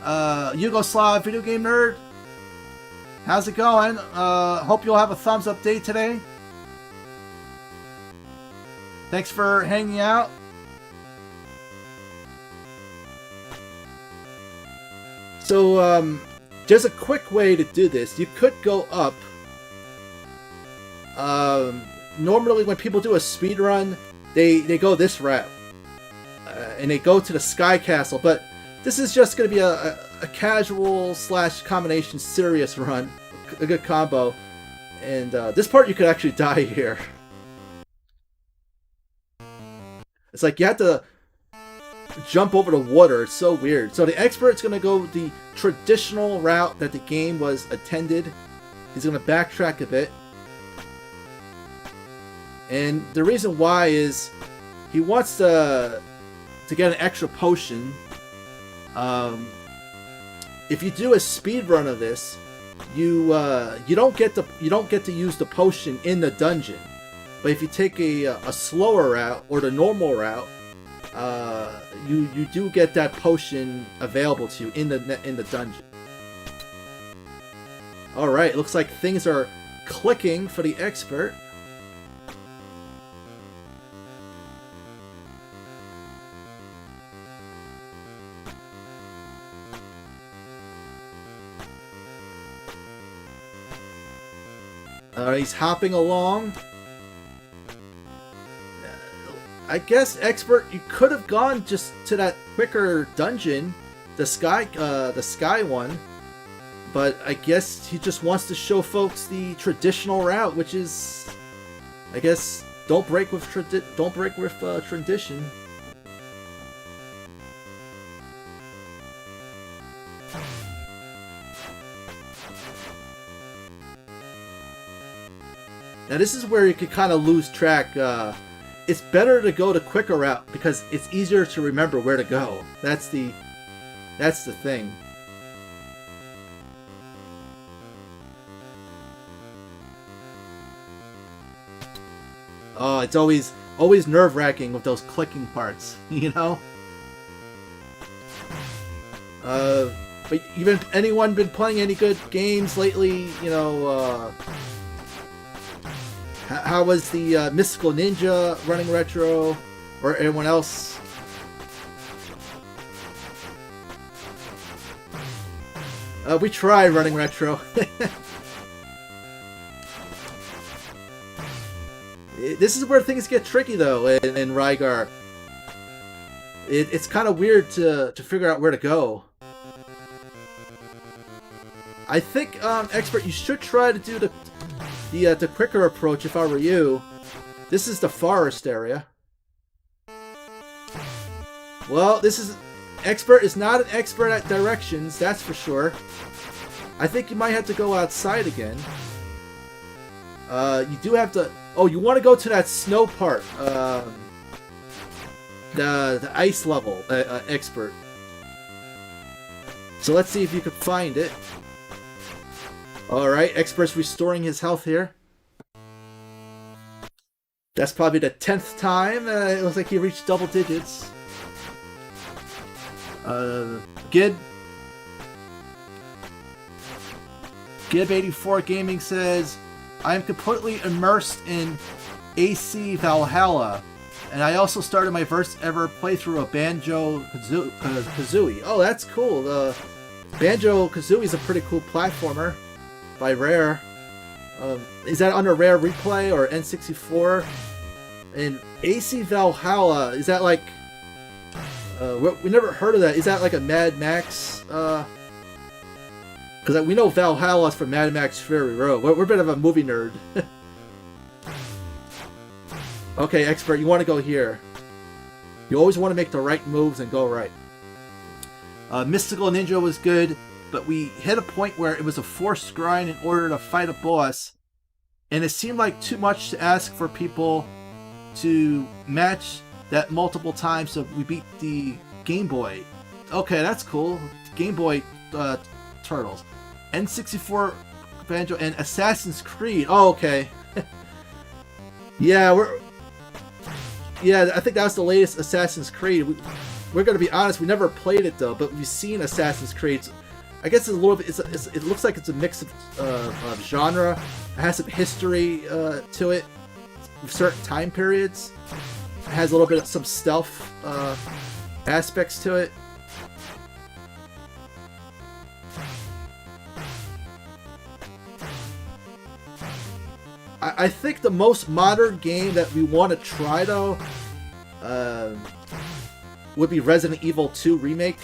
Yugoslav video game nerd. How's it going? Hope you'll have a thumbs up day today. Thanks for hanging out. So, there's a quick way to do this. You could go up. Normally when people do a speed run, they go this route. And they go to the Sky Castle, but this is just going to be a casual / combination serious run. A good combo. And this part you could actually die here. It's like you have to jump over the water. It's so weird. So the expert's going to go the traditional route that the game was intended. He's going to backtrack a bit. And the reason why is he wants to get an extra potion. If you do a speed run of this, you don't get to use the potion in the dungeon. But if you take a slower route or the normal route, you do get that potion available to you in the dungeon. All right, it looks like things are clicking for the expert. He's hopping along. I guess, expert, you could have gone just to that quicker dungeon, the sky one, but I guess he just wants to show folks the traditional route, which is, I guess, don't break with tradition. Now this is where you could kind of lose track. It's better to go the quicker route because it's easier to remember where to go. That's the thing. Oh, it's always nerve-wracking with those clicking parts, you know? But anyone been playing any good games lately, you know, how was the Mystical Ninja running retro, or anyone else? We tried running retro. This is where things get tricky, though, in Rygar. It's kind of weird to figure out where to go. I think, expert, you should try to do the quicker approach if I were you. This is the forest area. Well, expert is not an expert at directions, that's for sure. I think you might have to go outside again. You do have to... Oh, you want to go to that snow part. The ice level, expert. So let's see if you can find it. Alright, expert's restoring his health here. That's probably the 10th time. It looks like he reached double digits. Gib84 Gaming says, I am completely immersed in AC Valhalla, and I also started my first ever playthrough of Banjo-Kazooie. Oh, that's cool. Banjo-Kazooie is a pretty cool platformer by Rare. Is that under Rare Replay or N64? And AC Valhalla, is that like... we never heard of that. Is that like a Mad Max? Because we know Valhalla's from Mad Max Fury Road. We're a bit of a movie nerd. Okay, expert, you want to go here. You always want to make the right moves and go right. Mystical Ninja was good, but we hit a point where it was a forced grind in order to fight a boss, and it seemed like too much to ask for people to match that multiple times, so we beat the Game Boy. Okay, that's cool. Game Boy Turtles. N64 Banjo and Assassin's Creed. Oh, okay. Yeah, I think that was the latest Assassin's Creed. We're gonna be honest, we never played it though, but we've seen Assassin's Creed. I guess it's a little bit. It looks like it's a mix of genre. It has some history to it, certain time periods. It has a little bit of some stealth aspects to it. I think the most modern game that we want to try though would be Resident Evil 2 Remake.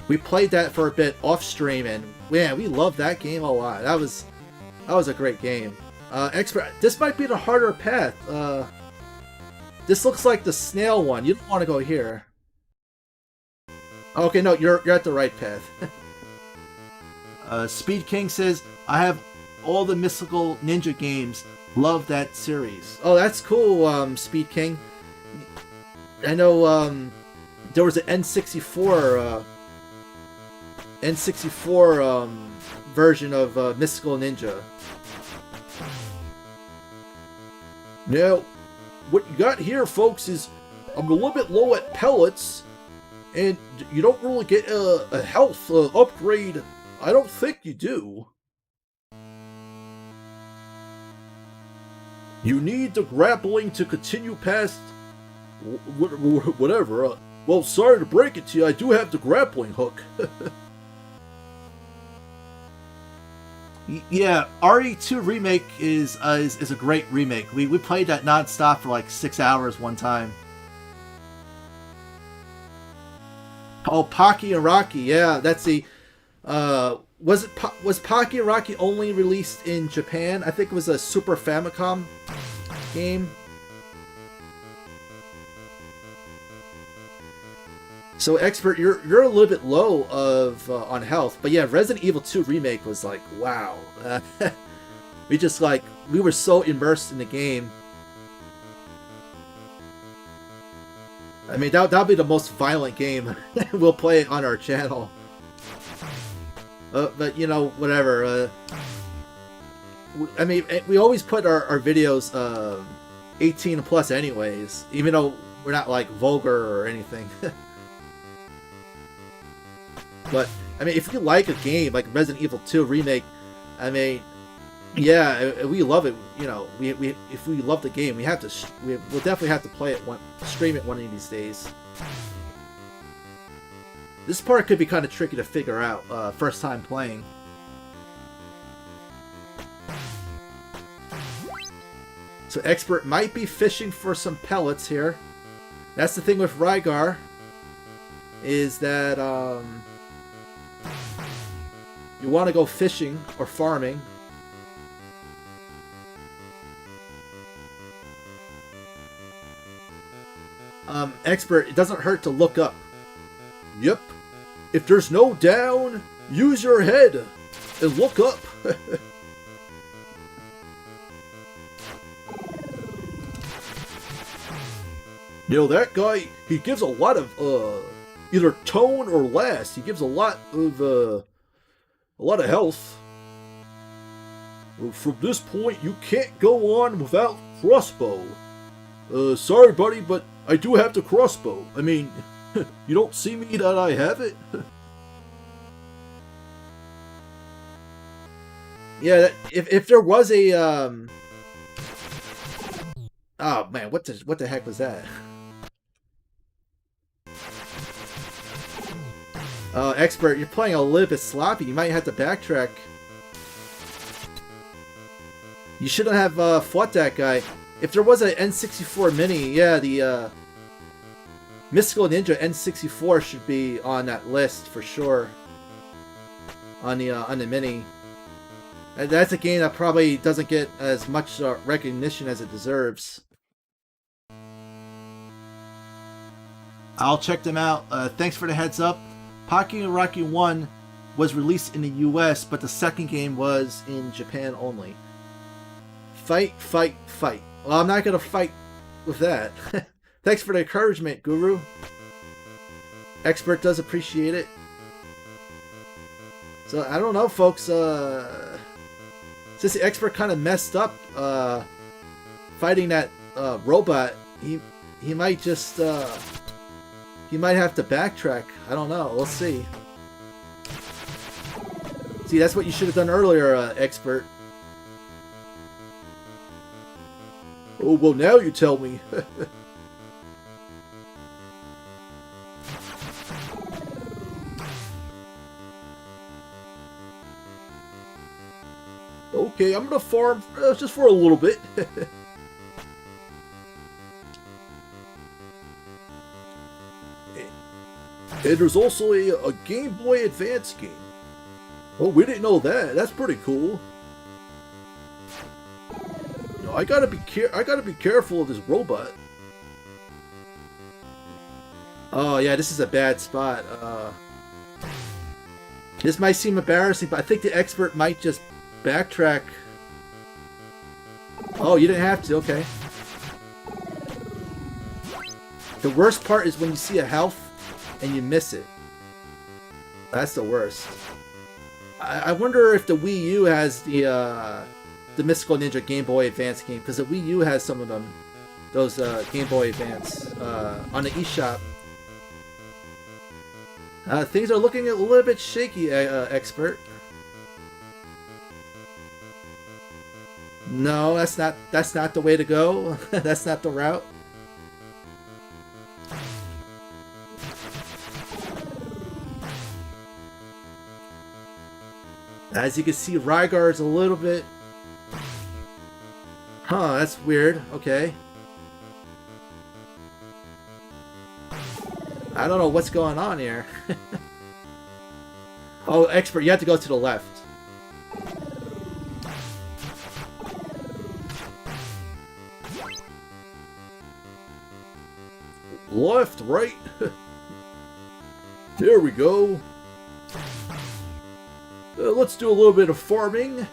We played that for a bit off stream, and man, we loved that game a lot. That was a great game. Expert, this might be the harder path. This looks like the snail one. You don't want to go here. Okay, no, you're at the right path. Speed King says, I have all the Mystical Ninja games. Love that series. Oh, that's cool, Speed King. I know there was an N64 version of Mystical Ninja. Now, what you got here, folks, is I'm a little bit low at pellets, and you don't really get a health upgrade. I don't think you do. You need the grappling to continue past whatever. Well, sorry to break it to you, I do have the grappling hook. Yeah, RE2 Remake is a great remake. We played that non-stop for like 6 hours one time. Oh, Pocky and Rocky, yeah, that's the was Pocky and Rocky only released in Japan? I think it was a Super Famicom game. So Expert, you're a little bit low of on health, but yeah, Resident Evil 2 Remake was like, wow. We were so immersed in the game. I mean, that'll be the most violent game we'll play on our channel. But you know, whatever. I mean, we always put our videos 18 plus anyways, even though we're not like vulgar or anything. But I mean, if you like a game like Resident Evil 2 Remake, I mean, yeah, we love it. You know, if we love the game, we'll definitely have to play it, stream it one of these days. This part could be kind of tricky to figure out first time playing. So Expert might be fishing for some pellets here. That's the thing with Rygar, is that you want to go fishing or farming. Expert, it doesn't hurt to look up. Yep. If there's no down, use your head and look up. You know, that guy, he gives a lot of either tone or last. He gives a lot of health. From this point, you can't go on without crossbow. Sorry, buddy, but I do have the crossbow. I mean, you don't see me that I have it? Yeah, if there was a oh man, what the heck was that? Expert, you're playing a little bit sloppy. You might have to backtrack. You shouldn't have fought that guy. If there was an N64 Mini, yeah, the Mystical Ninja N64 should be on that list for sure. On the Mini. And that's a game that probably doesn't get as much recognition as it deserves. I'll check them out. Thanks for the heads up. Pocky and Rocky 1 was released in the US, but the second game was in Japan only. Fight, fight, fight. Well, I'm not going to fight with that. Thanks for the encouragement, Guru. Expert does appreciate it. So, I don't know, folks. Since the Expert kind of messed up fighting that robot, he might just... he might have to backtrack. I don't know. We'll see. See, that's what you should have done earlier, Expert. Oh, well, now you tell me. Okay, I'm gonna farm just for a little bit. And there's also a Game Boy Advance game. Oh, we didn't know that. That's pretty cool. No, I gotta be careful of this robot. Oh yeah, this is a bad spot. This might seem embarrassing, but I think the Expert might just backtrack. Oh, you didn't have to. Okay. The worst part is when you see a health and you miss it. That's the worst. I wonder if the Wii U has the Mystical Ninja Game Boy Advance game, because the Wii U has some of them. those Game Boy Advance on the eShop. Things are looking a little bit shaky, expert. No, that's not the way to go. That's not the route. As you can see, Rygar is a little bit... Huh, that's weird. Okay. I don't know what's going on here. Oh, expert, you have to go to the left. Left, right. There we go. Let's do a little bit of farming.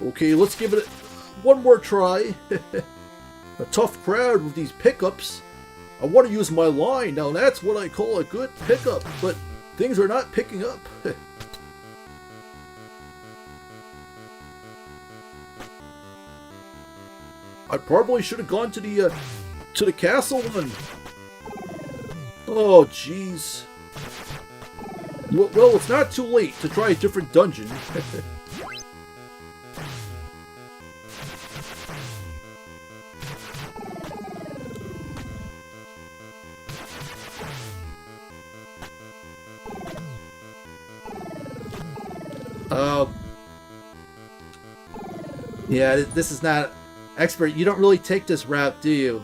Okay, let's give it one more try. A tough crowd with these pickups. I want to use my line. Now that's what I call a good pickup, but things are not picking up. I probably should have gone to the castle one. Oh, jeez. Well, it's not too late to try a different dungeon. Yeah, this is not... Expert, you don't really take this route, do you?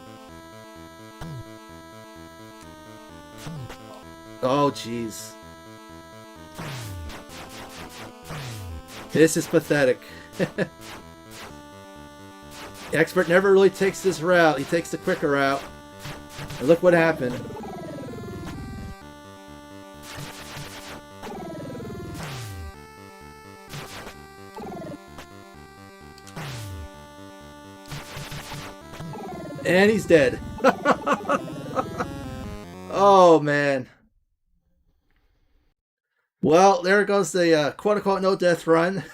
Oh, jeez. This is pathetic. Expert never really takes this route. He takes the quicker route. And look what happened. And he's dead. Oh, man. Well, there goes the quote-unquote no-death run.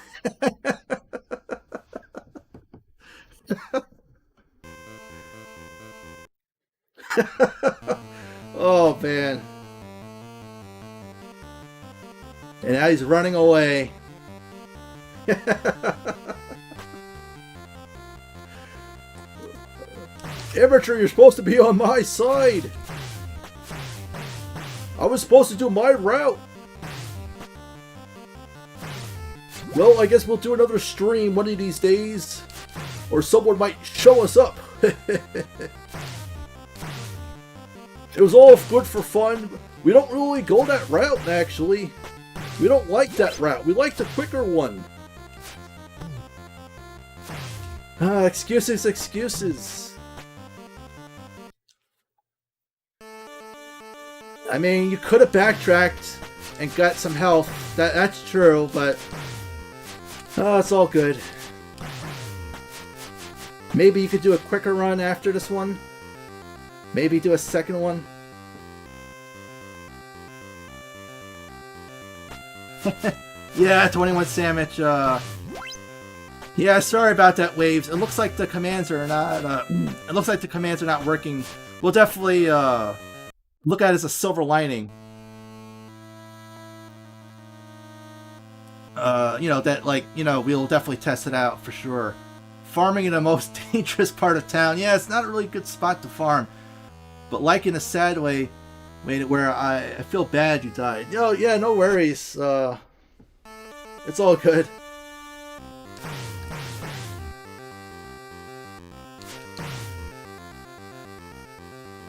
Oh, man. And now he's running away. Amateur, you're supposed to be on my side. I was supposed to do my route. Well, I guess we'll do another stream one of these days. Or someone might show us up. It was all good for fun. We don't really go that route, actually. We don't like that route. We like the quicker one. Excuses, excuses. I mean, you could have backtracked and got some health. That's true, but... Oh, it's all good. Maybe you could do a quicker run after this one. Maybe do a second one. Yeah, 21 Sandwich. Yeah, sorry about that, Waves. It looks like the commands are not. It looks like the commands are not working. We'll definitely look at it as a silver lining. You know that, like, you know, we'll definitely test it out for sure. Farming in the most dangerous part of town. Yeah, it's not a really good spot to farm. But like in a sad way, where I feel bad you died. Yo, yeah, no worries. It's all good.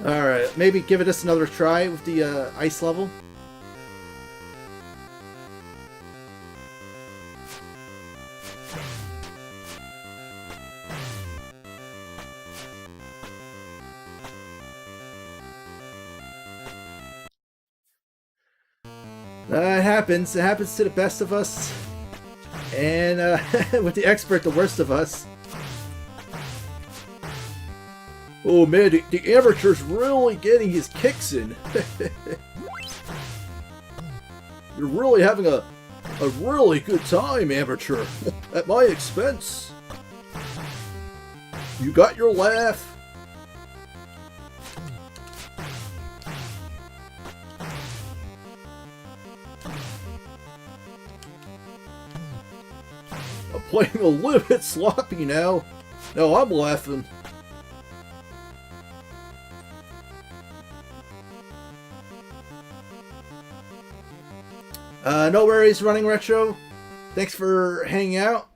Alright, maybe give it another try with the ice level. It happens. It happens to the best of us. And with the expert, the worst of us. Oh man, the amateur's really getting his kicks in. You're really having a a really good time, amateur. At my expense. You got your laugh. I'm playing a little bit sloppy now. No, I'm laughing. No worries, Running Retro. Thanks for hanging out.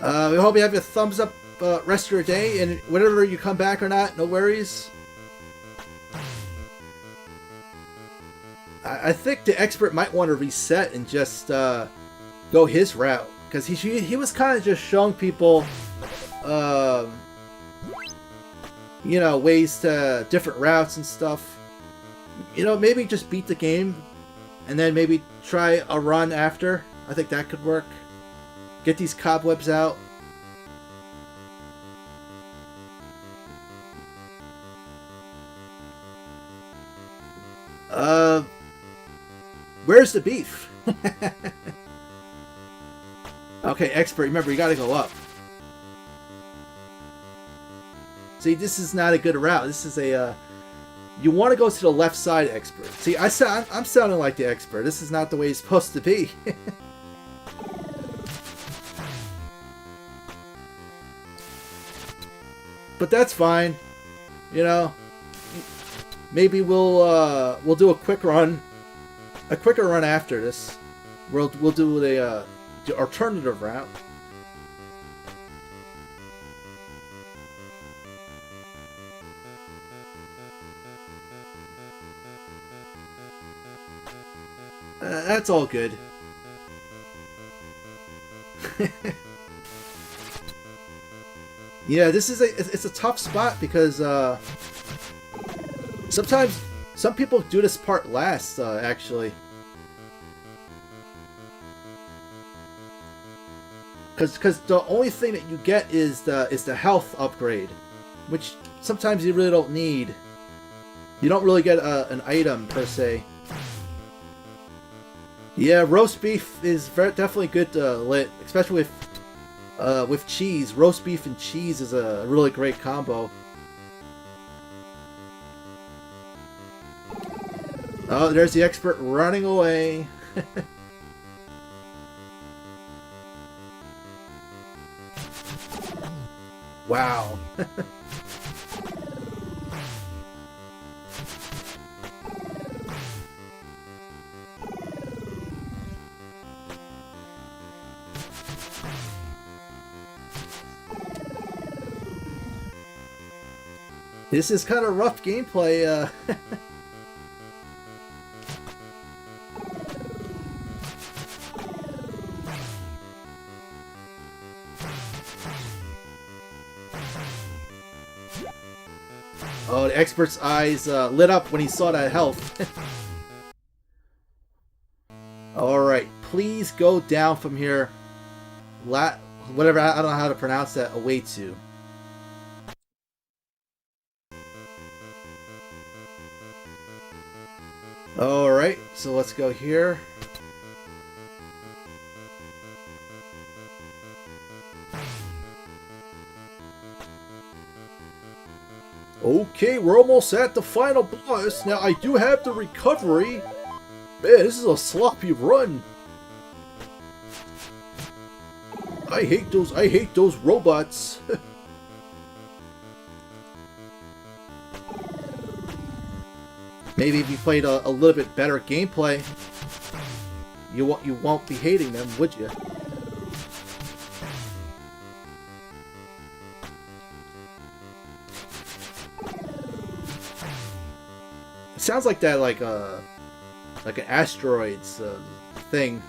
We hope you have your thumbs up rest of your day, and whenever you come back or not, no worries. I think the expert might want to reset and just go his route, because he was kind of just showing people, you know, ways to different routes and stuff. You know, maybe just beat the game, and then maybe try a run after. I think that could work. Get these cobwebs out. Where's the beef? Okay, expert, remember, you gotta go up. See, this is not a good route. This is a, you want to go to the left side, expert. See, I'm sounding like the expert. This is not the way it's supposed to be. But that's fine. You know, maybe we'll do a quick run. A quicker run after this. We'll do the alternative route. That's all good. Yeah, this is it's a tough spot because sometimes some people do this part last, actually. Because the only thing that you get is the health upgrade, which sometimes you really don't need. You don't really get an item per se. Yeah, roast beef is definitely good lit, especially with cheese. Roast beef and cheese is a really great combo. Oh, there's the expert running away. Wow. This is kind of rough gameplay. Oh, the expert's eyes lit up when he saw that health. Alright, please go down from here. Whatever, I don't know how to pronounce that, away to. Alright, so let's go here. Okay, we're almost at the final boss. Now, I do have the recovery. Man, this is a sloppy run. I hate those robots. Maybe if you played a little bit better gameplay, you won't be hating them, would you? It sounds like that, like an asteroids thing.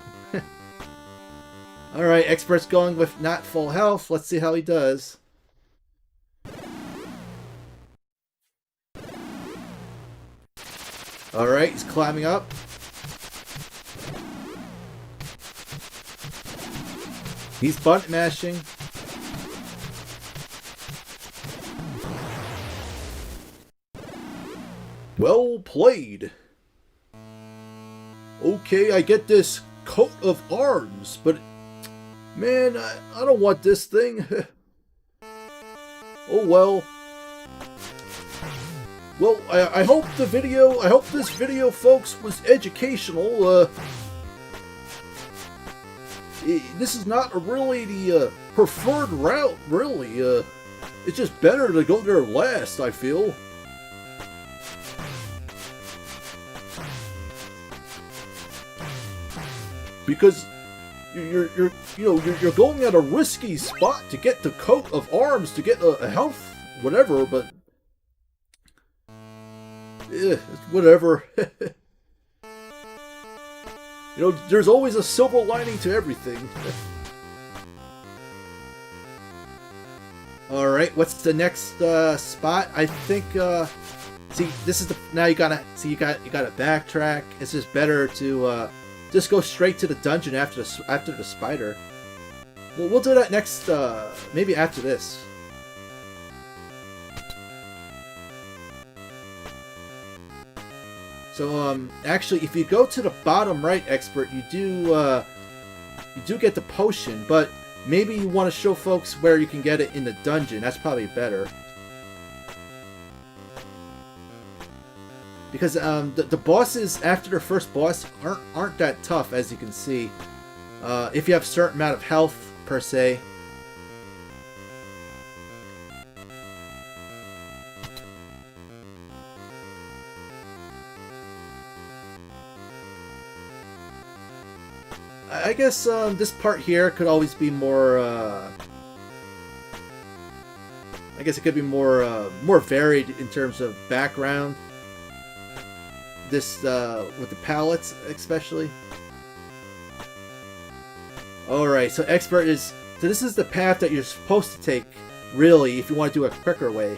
All right, expert's going with not full health. Let's see how he does. Alright, he's climbing up. He's button mashing. Well played. Okay, I get this coat of arms, but man, I don't want this thing. Oh well. Well, I hope this video, folks, was educational. This is not really the preferred route, really. It's just better to go there last, I feel. Because you're going at a risky spot to get the coat of arms, to get a health, whatever, but whatever. There's always a silver lining to everything. All right, what's the next spot? I think. See, this is now you gotta backtrack. It's just better to just go straight to the dungeon after the spider. Well, we'll do that next. Maybe after this. So actually, if you go to the bottom right, expert, you do get the potion, but maybe you want to show folks where you can get it in the dungeon. That's probably better. Because the bosses after the first boss aren't that tough, as you can see. If you have a certain amount of health per se. I guess this part here could always be more. I guess it could be more varied in terms of background. This with the palettes, especially. All right, so expert is. So this is the path that you're supposed to take, really, if you want to do a quicker way.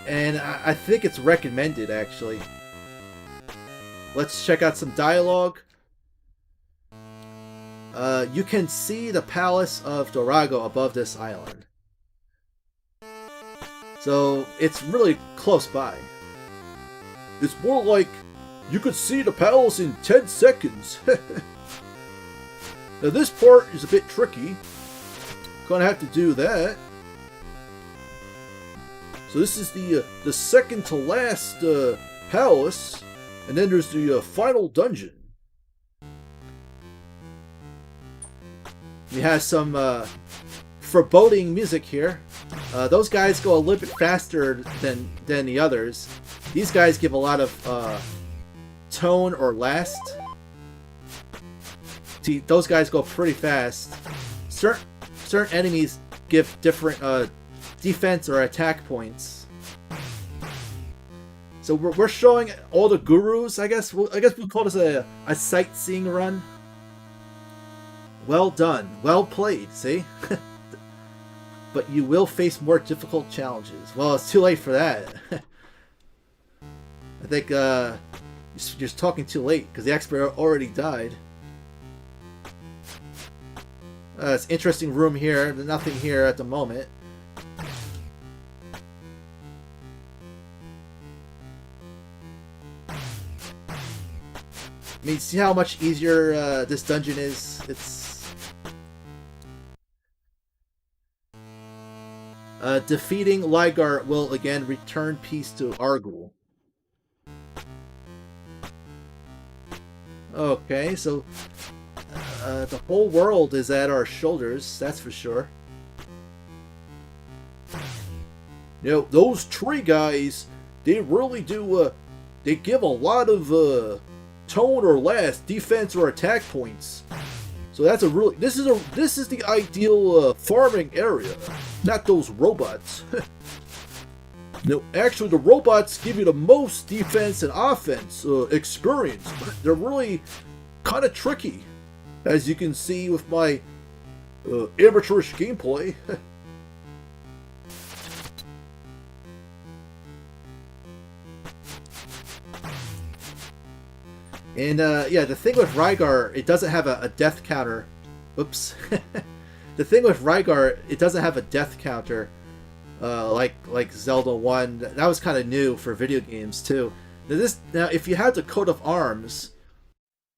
And I think it's recommended, actually. Let's check out some dialogue. You can see the palace of Dorago above this island. So, it's really close by. It's more like you could see the palace in 10 seconds. Now this part is a bit tricky. Gonna have to do that. So this is the second to last palace, and then there's the final dungeon. We have some foreboding music here. Those guys go a little bit faster than the others. These guys give a lot of tone or last. See, those guys go pretty fast. Certain enemies give different defense or attack points. So we're showing all the gurus. I guess we'll call this a sightseeing run. Well done. Well played, see? But you will face more difficult challenges. Well, it's too late for that. I think you're just talking too late, because the expert already died. It's an interesting room here. There's nothing here at the moment. I mean, see how much easier this dungeon is? It's... defeating Rygar will again return peace to Argul. Okay, so the whole world is at our shoulders, that's for sure. You know, those tree guys, they really do, they give a lot of tone or last, defense or attack points. So that's a really, this is the ideal farming area, not those robots. No, actually the robots give you the most defense and offense experience, but they're really kind of tricky, as you can see with my amateurish gameplay. And yeah, the thing with Rygar, it doesn't have a death counter. Oops. The thing with Rygar, it doesn't have a death counter like Zelda 1. That was kind of new for video games too. Now if you have the coat of arms,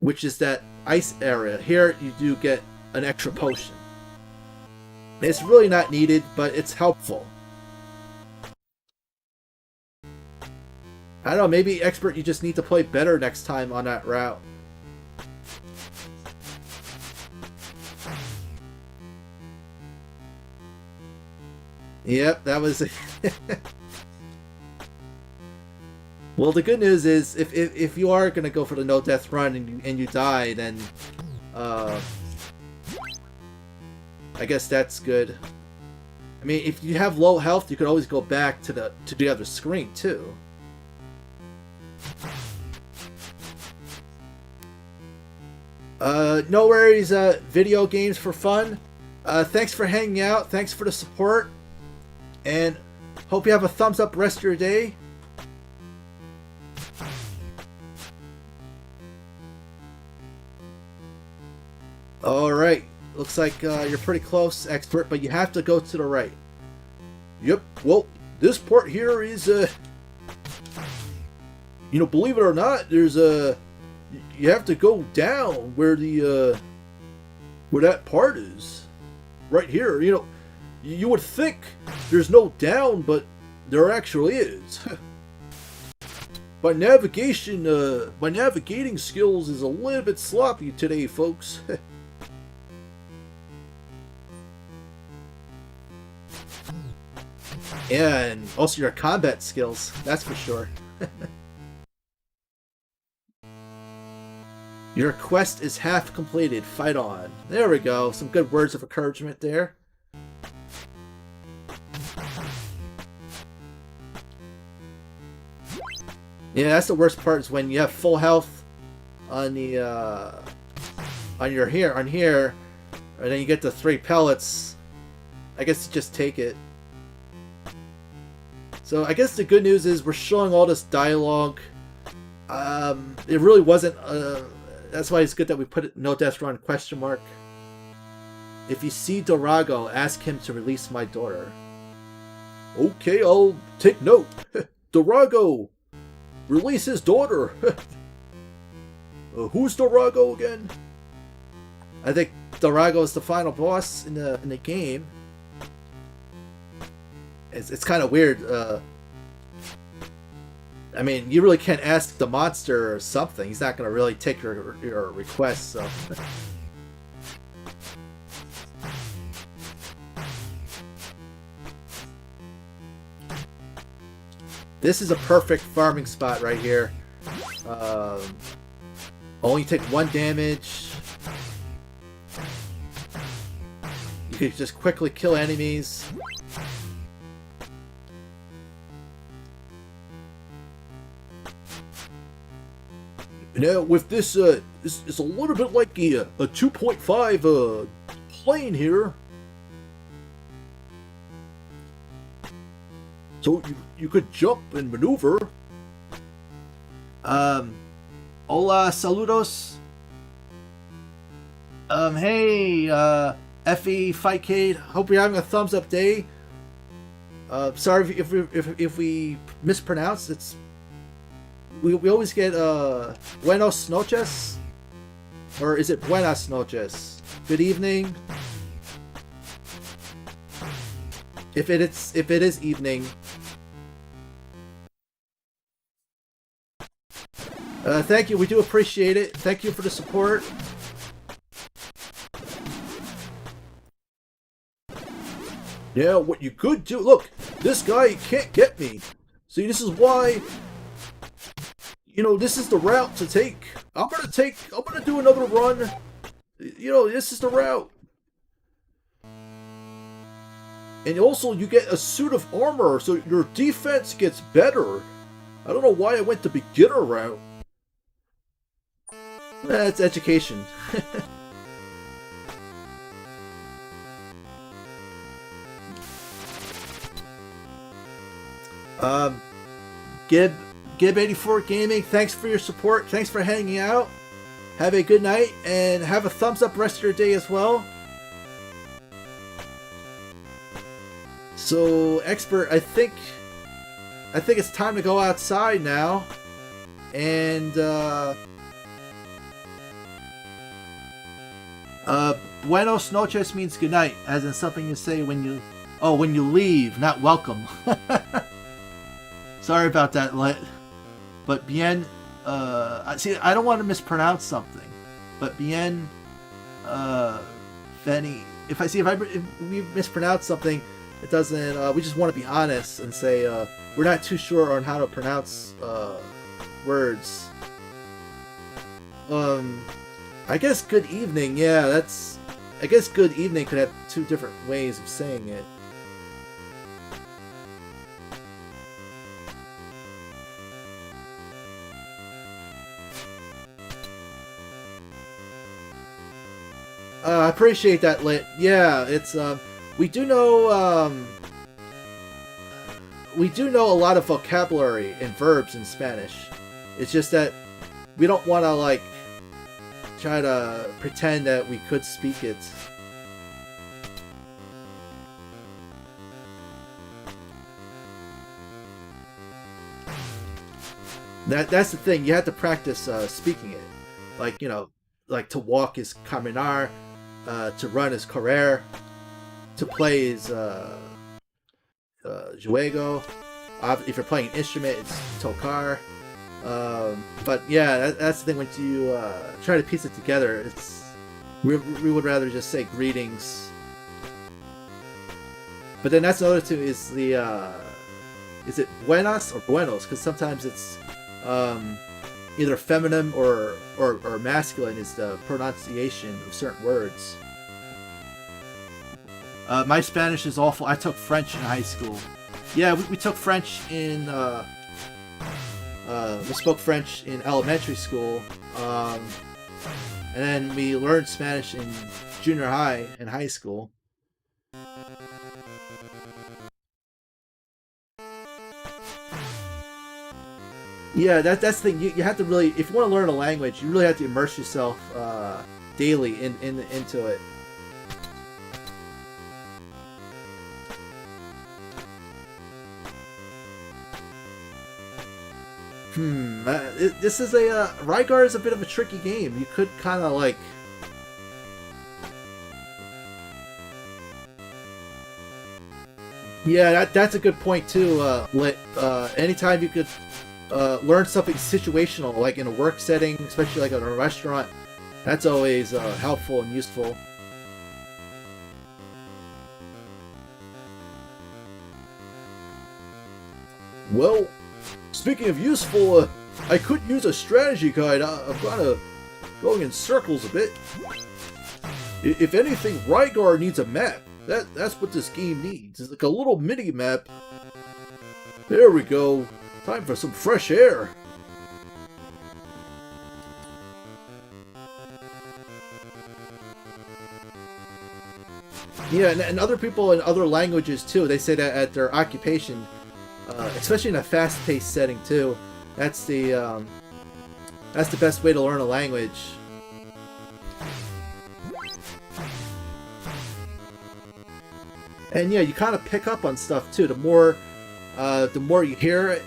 which is that ice area. Here you do get an extra potion. It's really not needed, but it's helpful. I don't know, maybe Expert, you just need to play better next time on that route. Yep, that was it. Well, the good news is, if you are gonna go for the no death run and you die, then I guess that's good. I mean, if you have low health, you could always go back to the other screen too. No worries. Video games for fun. Thanks for hanging out. Thanks for the support, and hope you have a thumbs up rest of your day. Alright, looks like you're pretty close, Expert, but you have to go to the right. Yep, well, this part here is, you know, believe it or not, there's you have to go down where where that part is. Right here, you know, you would think there's no down, but there actually is. My navigating skills is a little bit sloppy today, folks. Yeah, and also your combat skills, that's for sure. Your quest is half completed, fight on. There we go, some good words of encouragement there. Yeah, that's the worst part, is when you have full health on the on here, and then you get the 3 pellets. I guess you just take it. So I guess the good news is we're showing all this dialogue. It really wasn't. That's why it's good that we put it no death run ? If you see Dorago, ask him to release my daughter. Okay, I'll take note. Dorago, release his daughter. Who's Dorago again? I think Dorago is the final boss in the game. It's kind of weird. I mean, you really can't ask the monster or something. He's not going to really take your request, so. This is a perfect farming spot right here. Only take 1 damage. You can just quickly kill enemies. Now, with this, it's a little bit like a 2.5 plane here. So you could jump and maneuver. Hola, saludos. Hey, Effie, Fightcade. Hope you're having a thumbs up day. Sorry if we mispronounce. It's we always get buenos noches, or is it buenas noches? Good evening. If it is evening. Thank you. We do appreciate it. Thank you for the support. Yeah, what you could do... Look, this guy can't get me. See, this is why... You know, this is the route to take. I'm gonna do another run. You know, this is the route. And also, you get a suit of armor, so your defense gets better. I don't know why I went the beginner route. That's education. Gib84 Gaming, thanks for your support. Thanks for hanging out. Have a good night, and have a thumbs up rest of your day as well. So, Expert, I think it's time to go outside now. And Buenos noches means good night, as in something you say when you leave, not welcome. Sorry about that, but bien, see, I don't want to mispronounce something, but bien, Benny, if we mispronounce something, it doesn't, we just want to be honest and say, we're not too sure on how to pronounce, words. I guess good evening, yeah, I guess good evening could have two different ways of saying it. I appreciate that, Lit. Yeah, it's, we do know a lot of vocabulary and verbs in Spanish. It's just that we don't want to, like, try to pretend that we could speak it. That's the thing. You have to practice speaking it. Like, you know, like to walk is caminar, to run is correr, to play is juego. If you're playing an instrument, it's tocar. But yeah, that's the thing. When you try to piece it together, we would rather just say greetings. But then that's another too, is the is it buenas or buenos? Because sometimes it's either feminine or masculine is the pronunciation of certain words. My Spanish is awful. I took French in high school. Yeah, we took French in we spoke French in elementary school, and then we learned Spanish in junior high and high school. Yeah, that's the thing. You have to really, if you want to learn a language, you really have to immerse yourself daily into it. This is a Rygar is a bit of a tricky game. You could kind of like. Yeah, that's a good point too. Anytime you could learn something situational, like in a work setting, especially like in a restaurant, that's always helpful and useful. Well, speaking of useful, I could use a strategy guide. I'm kind of going in circles a bit. If anything, Rygar needs a map. That's what this game needs. It's like a little mini map. There we go. Time for some fresh air. Yeah, and other people in other languages too, they say that at their occupation, especially in a fast-paced setting too, that's the best way to learn a language. And yeah, you kind of pick up on stuff too. The more you hear it.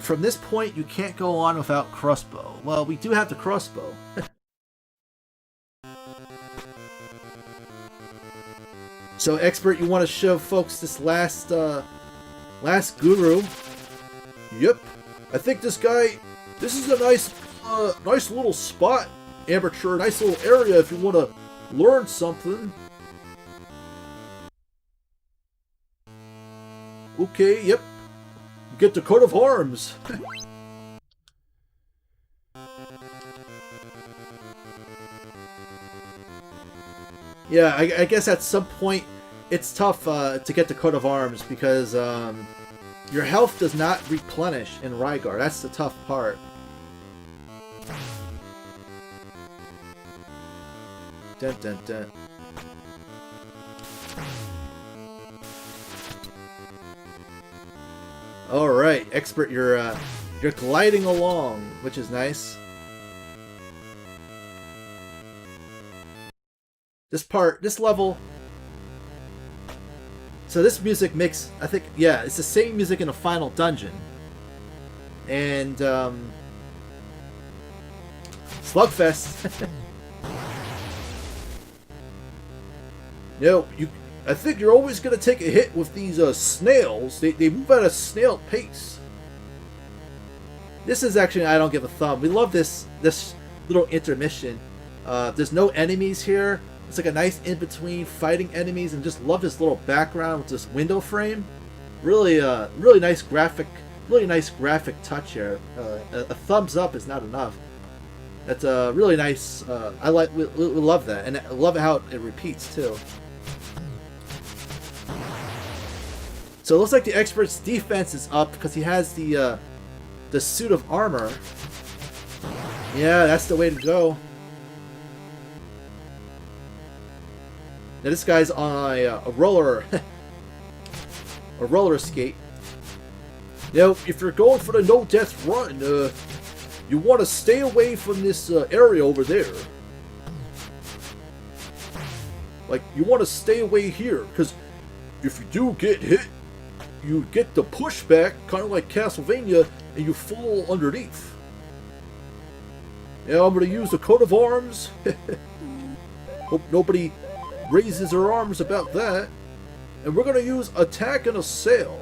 From this point, you can't go on without crossbow. Well, we do have the crossbow. So, Expert, you want to show folks this last guru? Yep. I think this is a nice little spot, amateur, nice little area if you want to learn something. Okay, yep. Get the coat of arms. Yeah, I guess at some point it's tough to get the coat of arms because your health does not replenish in Rygar. That's the tough part. Dun dun dun. All right, Expert, you're gliding along, which is nice. This level. So this music makes, I think, yeah, it's the same music in the final dungeon, and Slugfest. I think you're always going to take a hit with these snails. They move at a snail pace. This is actually I Don't Give a Thumb. We love this little intermission. There's no enemies here. It's like a nice in-between fighting enemies, and just love this little background with this window frame. Really nice graphic touch here. A thumbs up is not enough. That's a really nice. We love that, and I love how it repeats too. So it looks like the expert's defense is up because he has the suit of armor. Yeah, that's the way to go. Now this guy's on a roller skate. If you're going for the no-death run, you want to stay away from this area over there. Like, you want to stay away here, because if you do get hit, you get the pushback, kind of like Castlevania, and you fall underneath. I'm going to use the coat of arms. Hope nobody raises their arms about that. And we're going to use attack and assail.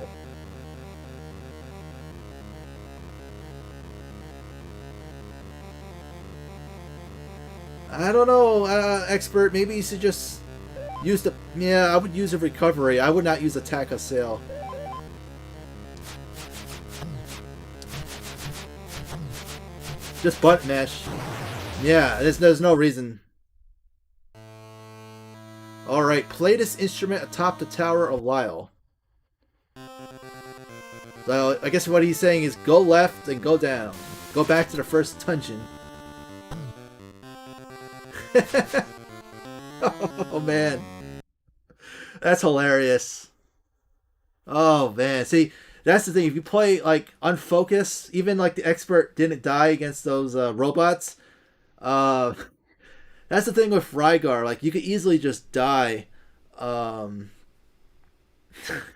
I don't know, expert. Maybe you should just use the... Yeah, I would use a recovery. I would not use attack assail. Just button mash. Yeah, there's no reason. Alright, play this instrument atop the Tower of Lyle. So, I guess what he's saying is go left and go down. Go back to the first dungeon. Oh, man. That's hilarious. Oh, man. See, that's the thing. If you play, like, unfocused, even, like, the expert didn't die against those robots, that's the thing with Rygar. Like, you could easily just die.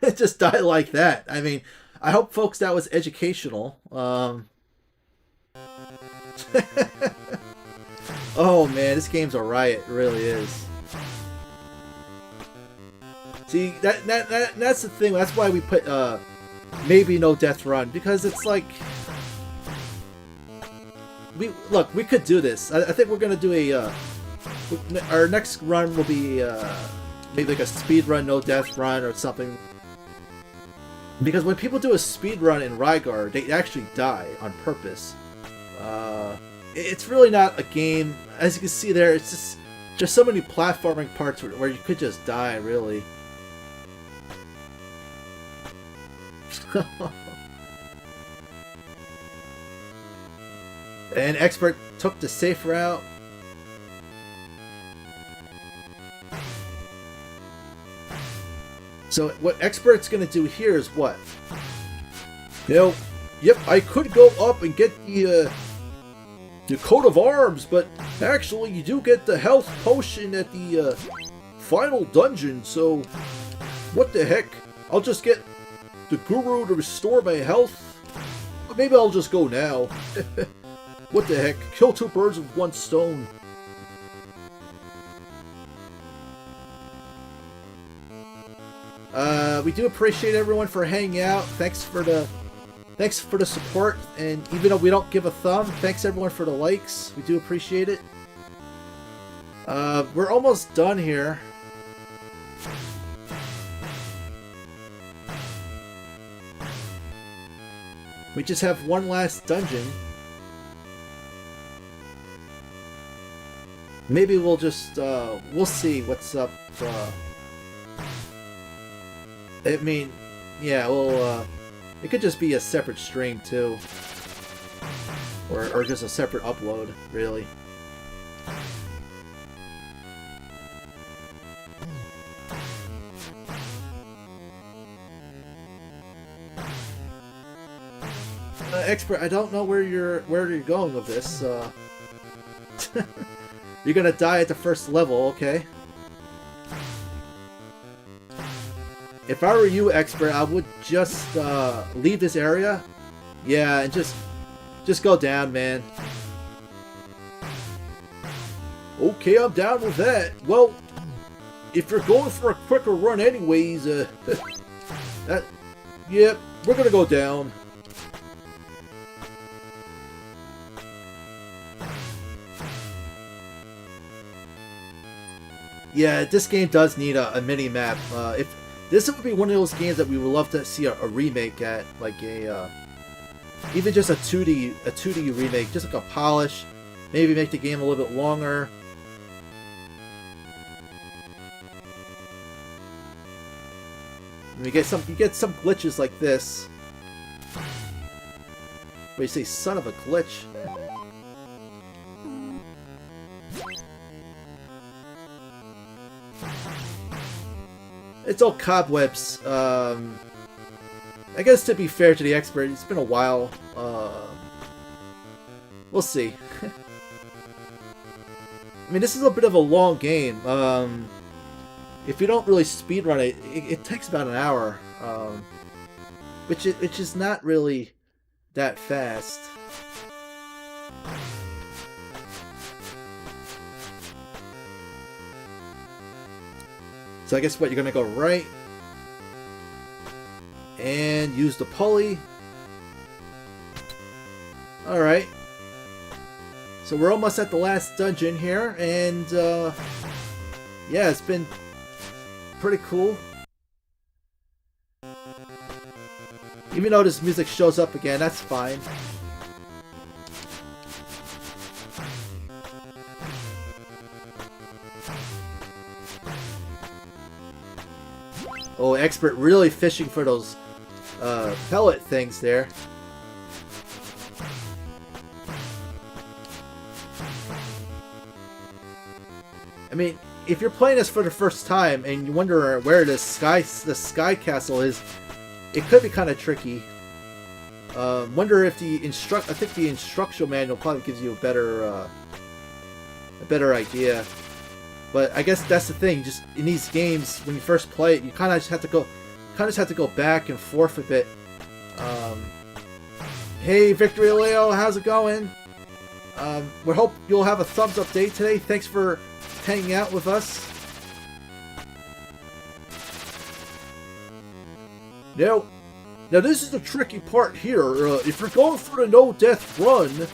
Just die like that. I mean, I hope, folks, that was educational. Oh, man, this game's a riot. It really is. See, that's the thing. That's why we put, maybe no death run. Because it's like... Look, we could do this. I think we're going to do a... our next run will be maybe like a speed run, no death run or something. Because when people do a speed run in Rygar, they actually die on purpose. It's really not a game. As you can see there, it's just there's so many platforming parts where you could just die, really. And expert took the safe route. So what expert's gonna do here is what? Yep, I could go up and get the coat of arms, but actually you do get the health potion at the final dungeon, so what the heck? I'll just get the guru to restore my health. Or maybe I'll just go now. What the heck? Kill two birds with one stone. We do appreciate everyone for hanging out. Thanks for the support, and even though we don't give a thumb, thanks everyone for the likes. We do appreciate it. We're almost done here. We just have one last dungeon. Maybe we'll just we'll see what's up. I mean, yeah, we'll it could just be a separate stream too, or just a separate upload, really. Expert, I don't know where you're going with this. You're gonna die at the first level, okay? If I were you, expert, I would just leave this area. Yeah, and just go down, man. Okay, I'm down with that. Well, if you're going for a quicker run anyways, yep, we're gonna go down. Yeah, this game does need a mini-map. If this would be one of those games that we would love to see a remake at, like even just a 2D remake, just like a polish, maybe make the game a little bit longer. And you get some glitches like this, where you say "son of a glitch." It's all cobwebs. I guess to be fair to the expert, it's been a while. We'll see. I mean, this is a bit of a long game. If you don't really speedrun it, it takes about an hour, which is not really that fast. So I guess what, you're gonna go right and use the pulley. Alright. So we're almost at the last dungeon here, and yeah, it's been pretty cool. Even though this music shows up again, that's fine. Oh, expert really fishing for those pellet things there. I mean, if you're playing this for the first time and you wonder where the sky castle is, it could be kind of tricky. Wonder if I think the instructional manual probably gives you a better idea. But I guess that's the thing. Just in these games, when you first play it, you kind of just have to go back and forth a bit. Hey, Victory Leo, how's it going? We hope you'll have a thumbs up day today. Thanks for hanging out with us. Now this is the tricky part here. If you're going for the no-death run,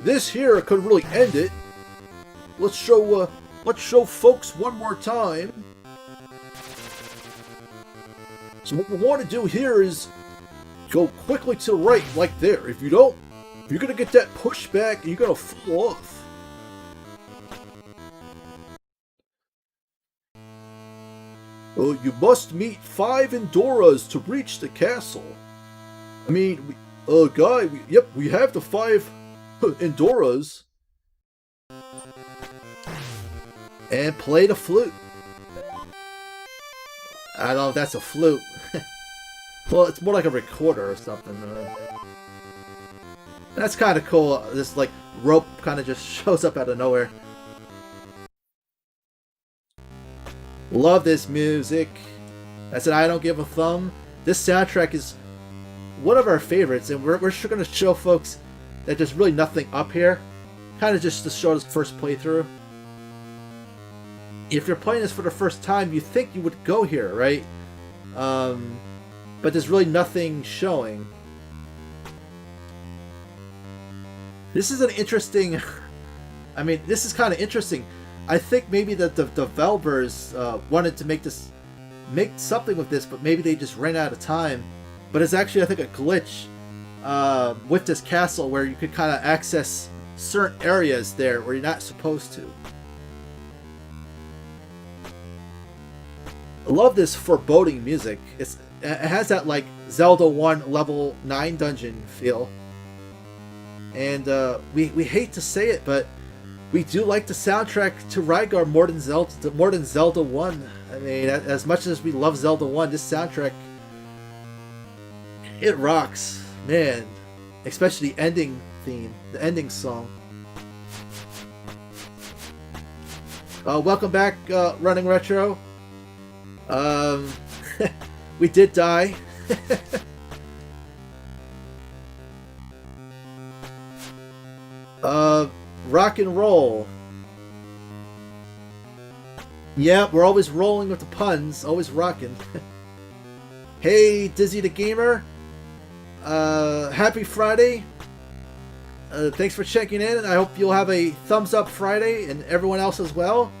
this here could really end it. Let's show folks one more time. So what we want to do here is go quickly to the right, like there. If you don't, you're gonna get that pushback and you're gonna fall off. You must meet 5 Endoras to reach the castle. I mean, guy, we have the 5 Endoras. And play the flute. I don't know if that's a flute. Well, it's more like a recorder or something. That's kind of cool. This like rope kind of just shows up out of nowhere. Love this music. I said I don't give a thumb. This soundtrack is one of our favorites, and we're sure going to show folks that there's really nothing up here. Kind of just to show this first playthrough. If you're playing this for the first time, you think you would go here, right? But there's really nothing showing. This is an interesting... I mean, this is kind of interesting. I think maybe that the developers wanted to make something with this, but maybe they just ran out of time. But it's actually, I think, a glitch with this castle where you could kind of access certain areas there where you're not supposed to. I love this foreboding music. It has that like Zelda 1 level 9 dungeon feel. And we hate to say it, but we do like the soundtrack to Rygar more than Zelda 1. I mean, as much as we love Zelda 1, this soundtrack, it rocks, man. Especially the ending theme, the ending song. Welcome back, Running Retro. We did die. rock and roll. Yeah, we're always rolling with the puns, always rocking. Hey, Dizzy the Gamer. Happy Friday. Thanks for checking in. I hope you'll have a thumbs up Friday and everyone else as well.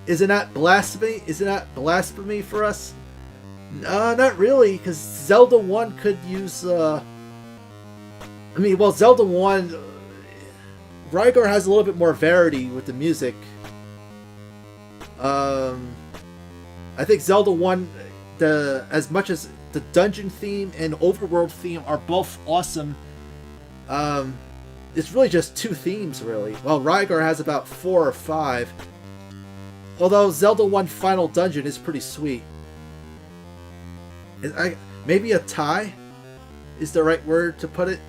Isn't that blasphemy? Isn't that blasphemy for us? Not really, because Zelda 1 could use, well, Zelda 1, Rygar has a little bit more variety with the music. I think Zelda 1, as much as the dungeon theme and overworld theme are both awesome, it's really just 2 themes, really. Well, Rygar has about 4 or 5. Although Zelda 1 Final Dungeon is pretty sweet. Maybe a tie is the right word to put it.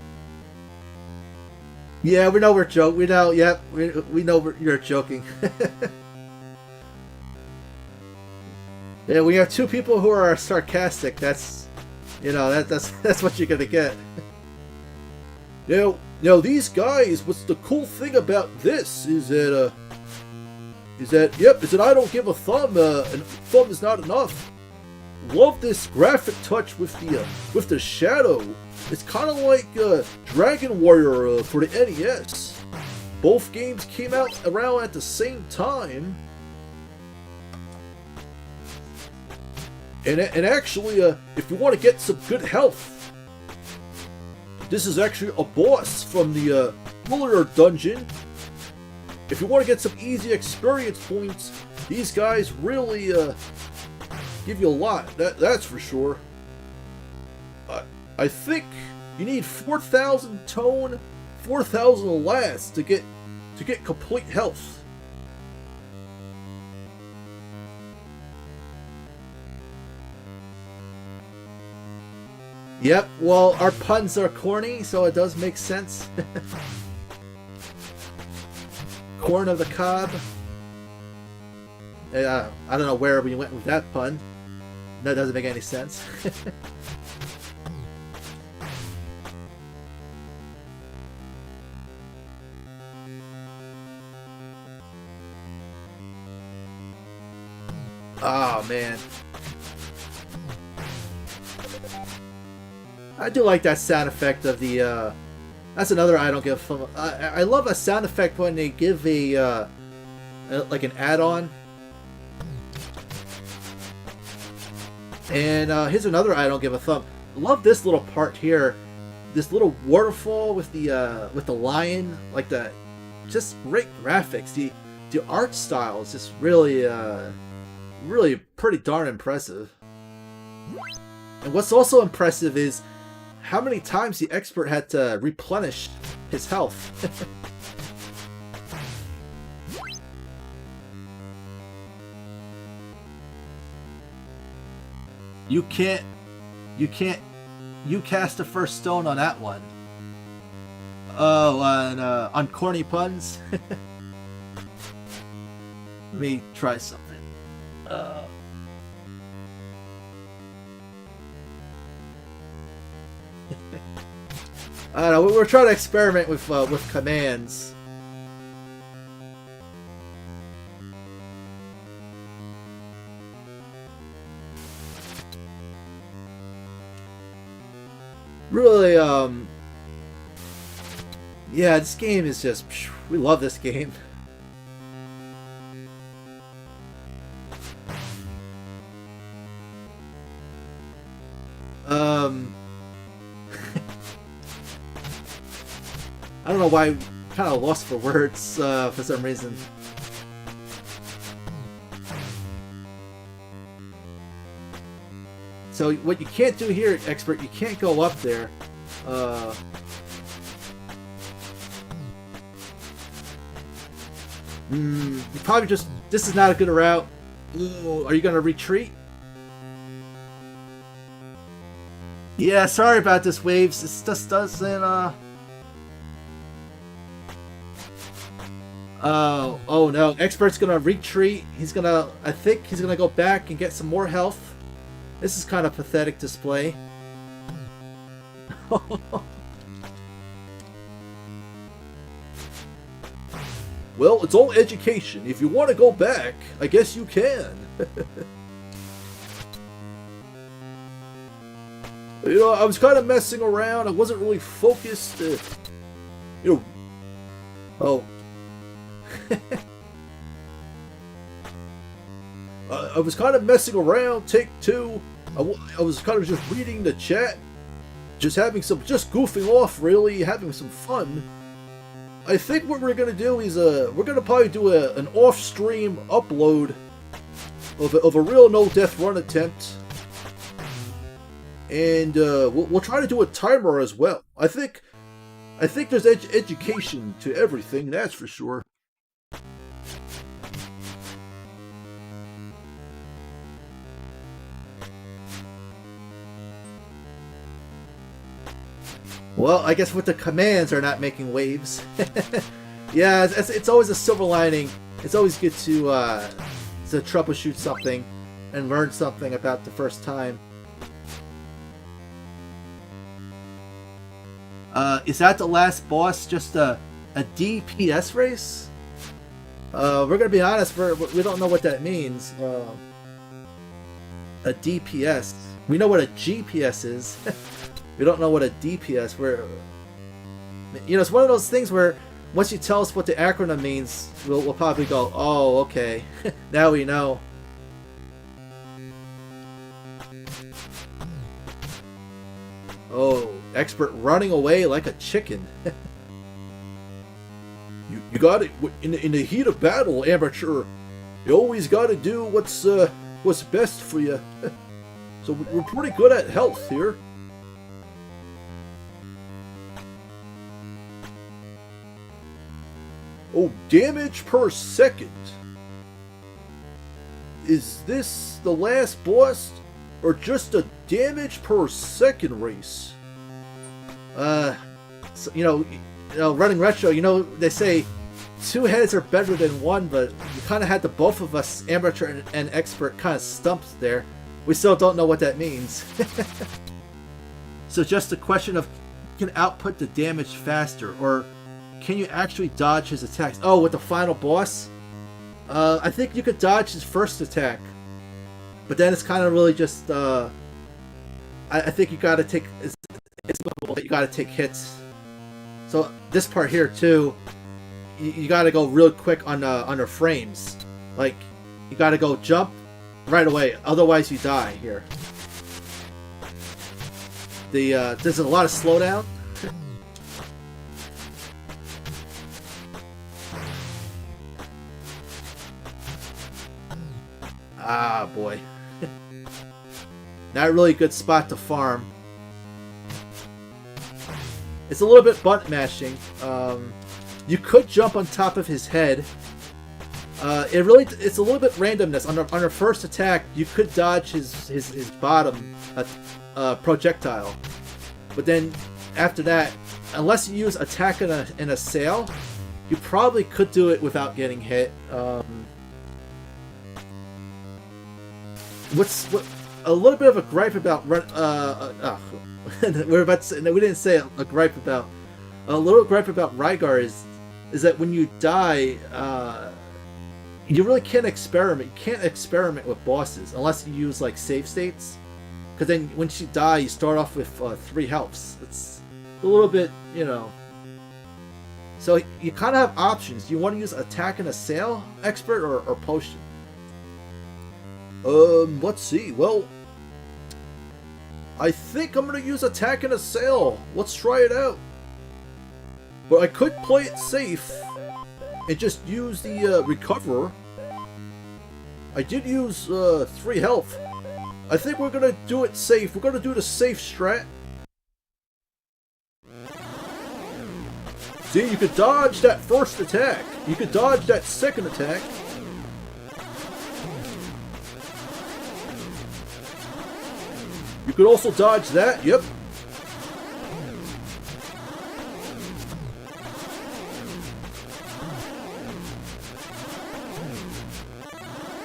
Yeah, we know we're joking. We know, yep, we know you're joking. Yeah, when you have 2 people who are sarcastic, that's, that's what you're gonna get. Now these guys, what's the cool thing about this is that I don't give a thumb, and thumb is not enough. Love this graphic touch with the shadow. It's kind of like Dragon Warrior for the NES. Both games came out around at the same time. And actually, if you want to get some good health, this is actually a boss from the earlier dungeon. If you want to get some easy experience points, these guys really give you a lot. That's for sure. I think you need 4,000 tone, 4,000 last to get complete health. Yep. Well, our puns are corny, so it does make sense. Corn of the cob. I don't know where we went with that pun. That doesn't make any sense. Oh man, I do like that sound effect of the. That's another I don't give a fuck. I love a sound effect when they give a like an add-on. And here's another I don't give a thumb. Love this little part here, this little waterfall with the lion, like the just great graphics. The art style is just really really pretty darn impressive. And what's also impressive is how many times the expert had to replenish his health. You cast the first stone on that one. Oh, on corny puns. Let me try something. I don't know. We're trying to experiment with commands. Really, yeah, this game is just, we love this game. I don't know why I'm kind of lost for words for some reason. So what you can't do here, expert, you can't go up there. You probably just, this is not a good route. Ooh, are you going to retreat? Yeah, sorry about this, Waves. This just doesn't, oh no, Expert's gonna retreat. I think he's gonna go back and get some more health. This is kind of pathetic display. Well, it's all education. If you want to go back, I guess you can. You know, I was kind of messing around. I wasn't really focused. You know, oh. I was kind of messing around. Take two. I was kind of just reading the chat, just goofing off, really having some fun. I think what we're gonna do is we're gonna probably do an off-stream upload of a real no-death run attempt, and we'll try to do a timer as well. I think there's education to everything, that's for sure. Well, I guess with the commands are not making waves. Yeah, it's always a silver lining. It's always good to troubleshoot something and learn something about the first time. Is that the last boss? Just a DPS race? We're gonna be honest. We don't know what that means. A DPS. We know what a GPS is. We don't know what a DPS. It's one of those things where once you tell us what the acronym means, we'll probably go, oh, okay, now we know. Oh, expert running away like a chicken. You got it in the heat of battle, amateur. You always got to do what's best for you. So we're pretty good at health here. Oh, damage per second. Is this the last boss, or just a damage per second race? So, running retro. They say two heads are better than one, but you kind of had the both of us, amateur and expert, kind of stumped there. We still don't know what that means. So just a question of, can output the damage faster, or can you actually dodge his attacks? Oh, with the final boss? I think you could dodge his first attack. But then it's kind of really just, I think you gotta take, you gotta take hits. So this part here too, you gotta go real quick on her frames. Like, you gotta go jump right away, otherwise you die here. There's a lot of slowdown. Ah, boy. Not really a good spot to farm. It's a little bit butt mashing. You could jump on top of his head. It's a little bit randomness. On her first attack, you could dodge his bottom projectile. But then after that, unless you use attack and a sail, you probably could do it without getting hit. What a little bit of a gripe about we didn't say a gripe about a little gripe about Rygar is that when you die, you really can't experiment. You can't experiment with bosses unless you use like save states, because then once you die, you start off with 3 healths. It's a little bit, So you kind of have options. You want to use attack and assail, expert, or potion. Let's see. Well, I think I'm gonna use attack and assail. Let's try it out. But I could play it safe and just use the recover. I did use 3 health. I think we're gonna do it safe. We're gonna do the safe strat. See, you could dodge that first attack. You could dodge that second attack. You could also dodge that, yep.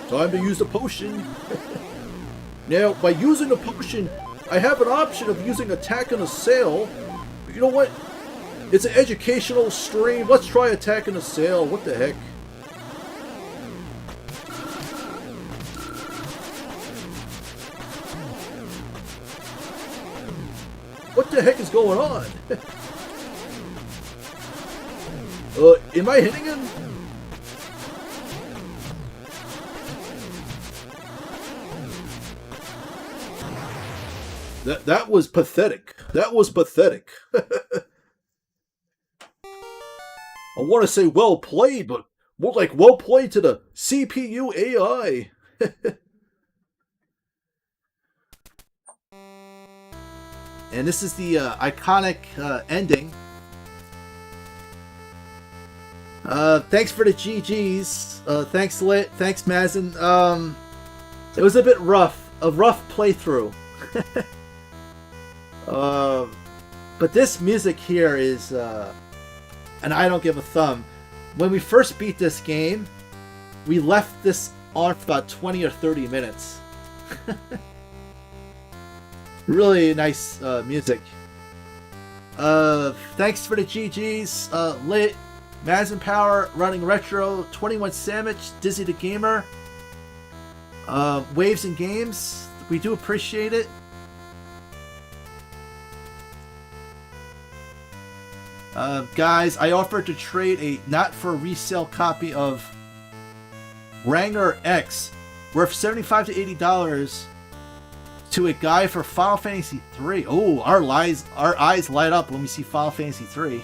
Time to use the potion. Now, by using the potion, I have an option of using attack and assail. You know what? It's an educational stream. Let's try attack and assail. What the heck? What the heck is going on? Am I hitting him? That was pathetic. That was pathetic. I want to say well played, but more like well played to the CPU AI. And this is the iconic ending. Thanks for the GGs. Thanks Lit. Thanks Mazin. It was a bit rough. A rough playthrough. But this music here is, and I don't give a thumb. When we first beat this game, we left this on for about 20 or 30 minutes. Really nice music. Thanks for the GGs. Lit, Mazin Power, Running Retro, 21 Sandwich, Dizzy the Gamer, Waves and Games. We do appreciate it. Guys, I offered to trade a not for resale copy of Rygar X worth $75 to $80 to a guy for Final Fantasy 3. Oh, our eyes light up when we see Final Fantasy 3.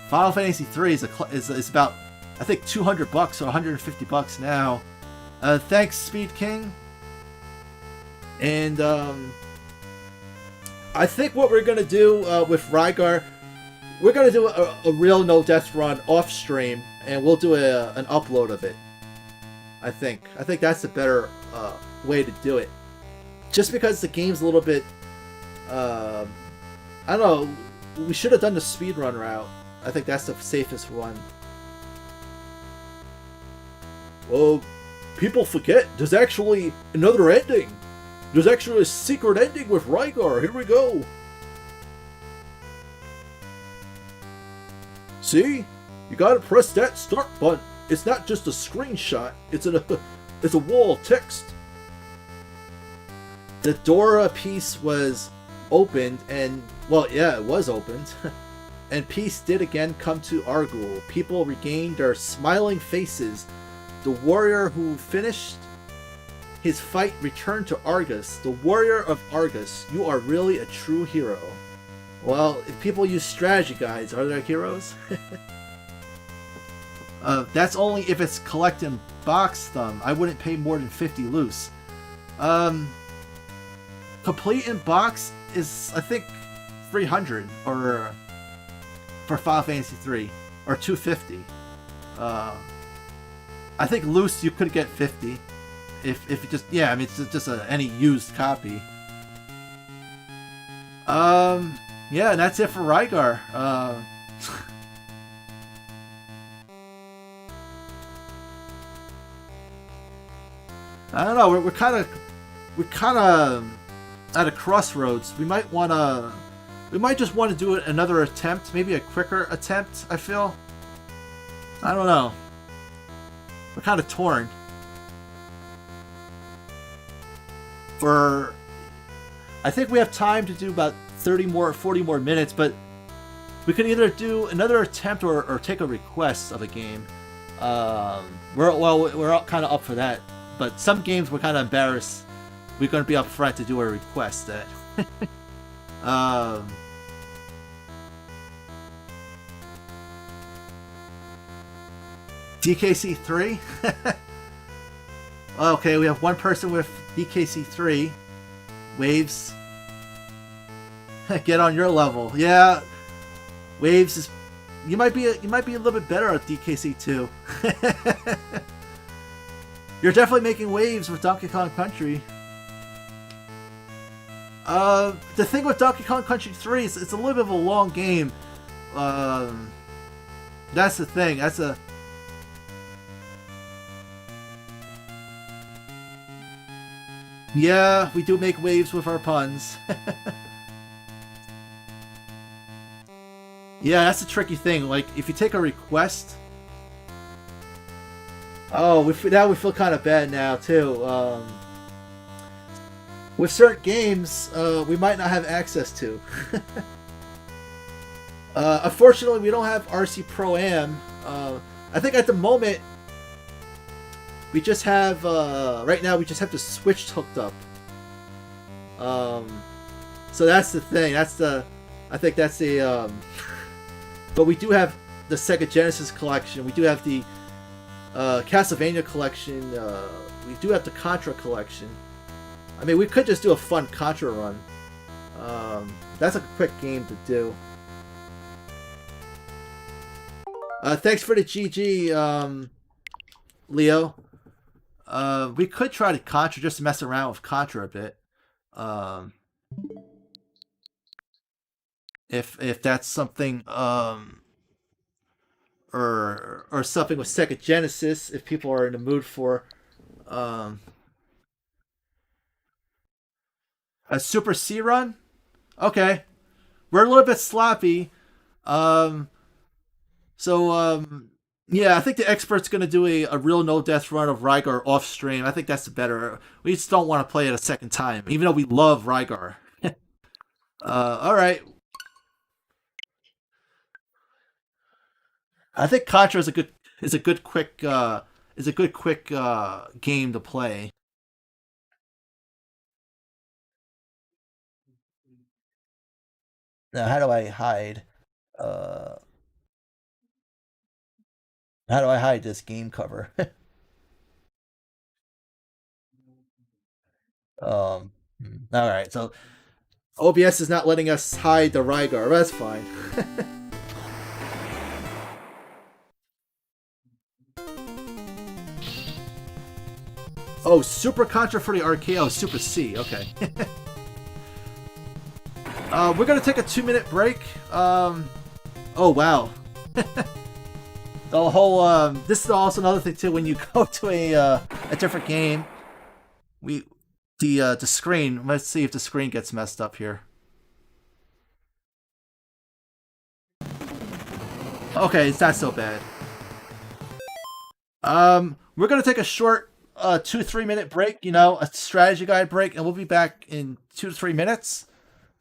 Final Fantasy 3 is about, I think, $200 or $150 now. Thanks, Speed King. And I think what we're gonna do with Rygar, we're gonna do a real no death run off stream, and we'll do an upload of it. I think that's a better way to do it. Just because the game's a little bit, I don't know. We should have done the speedrun route. I think that's the safest one. Well, people forget there's actually another ending. There's actually a secret ending with Rygar. Here we go. See? You gotta press that start button. It's not just a screenshot. It's a wall of text. The Dora piece was opened and, well, yeah, it was opened. And peace did again come to Argul. People regained their smiling faces. The warrior who finished his fight returned to Argus. The warrior of Argus, you are really a true hero. Well, if people use strategy guides, are there heroes? That's only if it's collecting box thumb. I wouldn't pay more than 50 loose. Complete in box is, I think, 300 or for Final Fantasy 3 or 250. I think loose you could get 50 if it just, yeah, I mean it's just any used copy. Yeah, and that's it for Rygar. I don't know. We're kind of at a crossroads. We might just want to do another attempt, maybe a quicker attempt. I feel. I don't know. We're kind of torn. I think we have time to do about 40 more minutes, but we could either do another attempt or take a request of a game. We're all kind of up for that, but some games we're kind of embarrassed. We're going to be up front to do a request. DKC3? Okay, we have one person with DKC3. Waves. Get on your level. Yeah. Waves is... You might be a little bit better at DKC2. You're definitely making waves with Donkey Kong Country. The thing with Donkey Kong Country 3 is it's a little bit of a long game. That's the thing. Yeah, we do make waves with our puns. Yeah, that's a tricky thing. Like, if you take a request... Oh, now we feel kind of bad now, too. With certain games, we might not have access to. Unfortunately, we don't have RC Pro-Am. I think at the moment, we just have... right now, we just have the Switch hooked up. So that's the thing. I think that's the... But we do have the Sega Genesis collection. We do have the Castlevania collection. We do have the Contra collection. I mean, we could just do a fun Contra run. That's a quick game to do. Thanks for the GG, Leo. We could try the Contra just to mess around with Contra a bit. If that's something, or something with Sega Genesis, if people are in the mood for a Super C run. Okay, we're a little bit sloppy. Yeah, I think the expert's going to do a real no-death run of Rygar off-stream. I think that's the better. We just don't want to play it a second time, even though we love Rygar. All right. I think Contra is a good quick game to play. Now, how do I hide? How do I hide this game cover? All right. So OBS is not letting us hide the Rygar. That's fine. Oh, Super Contra for the arcade. Oh, Super C. Okay. We're gonna take a 2-minute break. Oh wow. The whole this is also another thing too. When you go to a different game, the screen. Let's see if the screen gets messed up here. Okay, it's not so bad. We're gonna take a short 2-3 minute break. You know, a strategy guide break, and we'll be back in 2 to 3 minutes.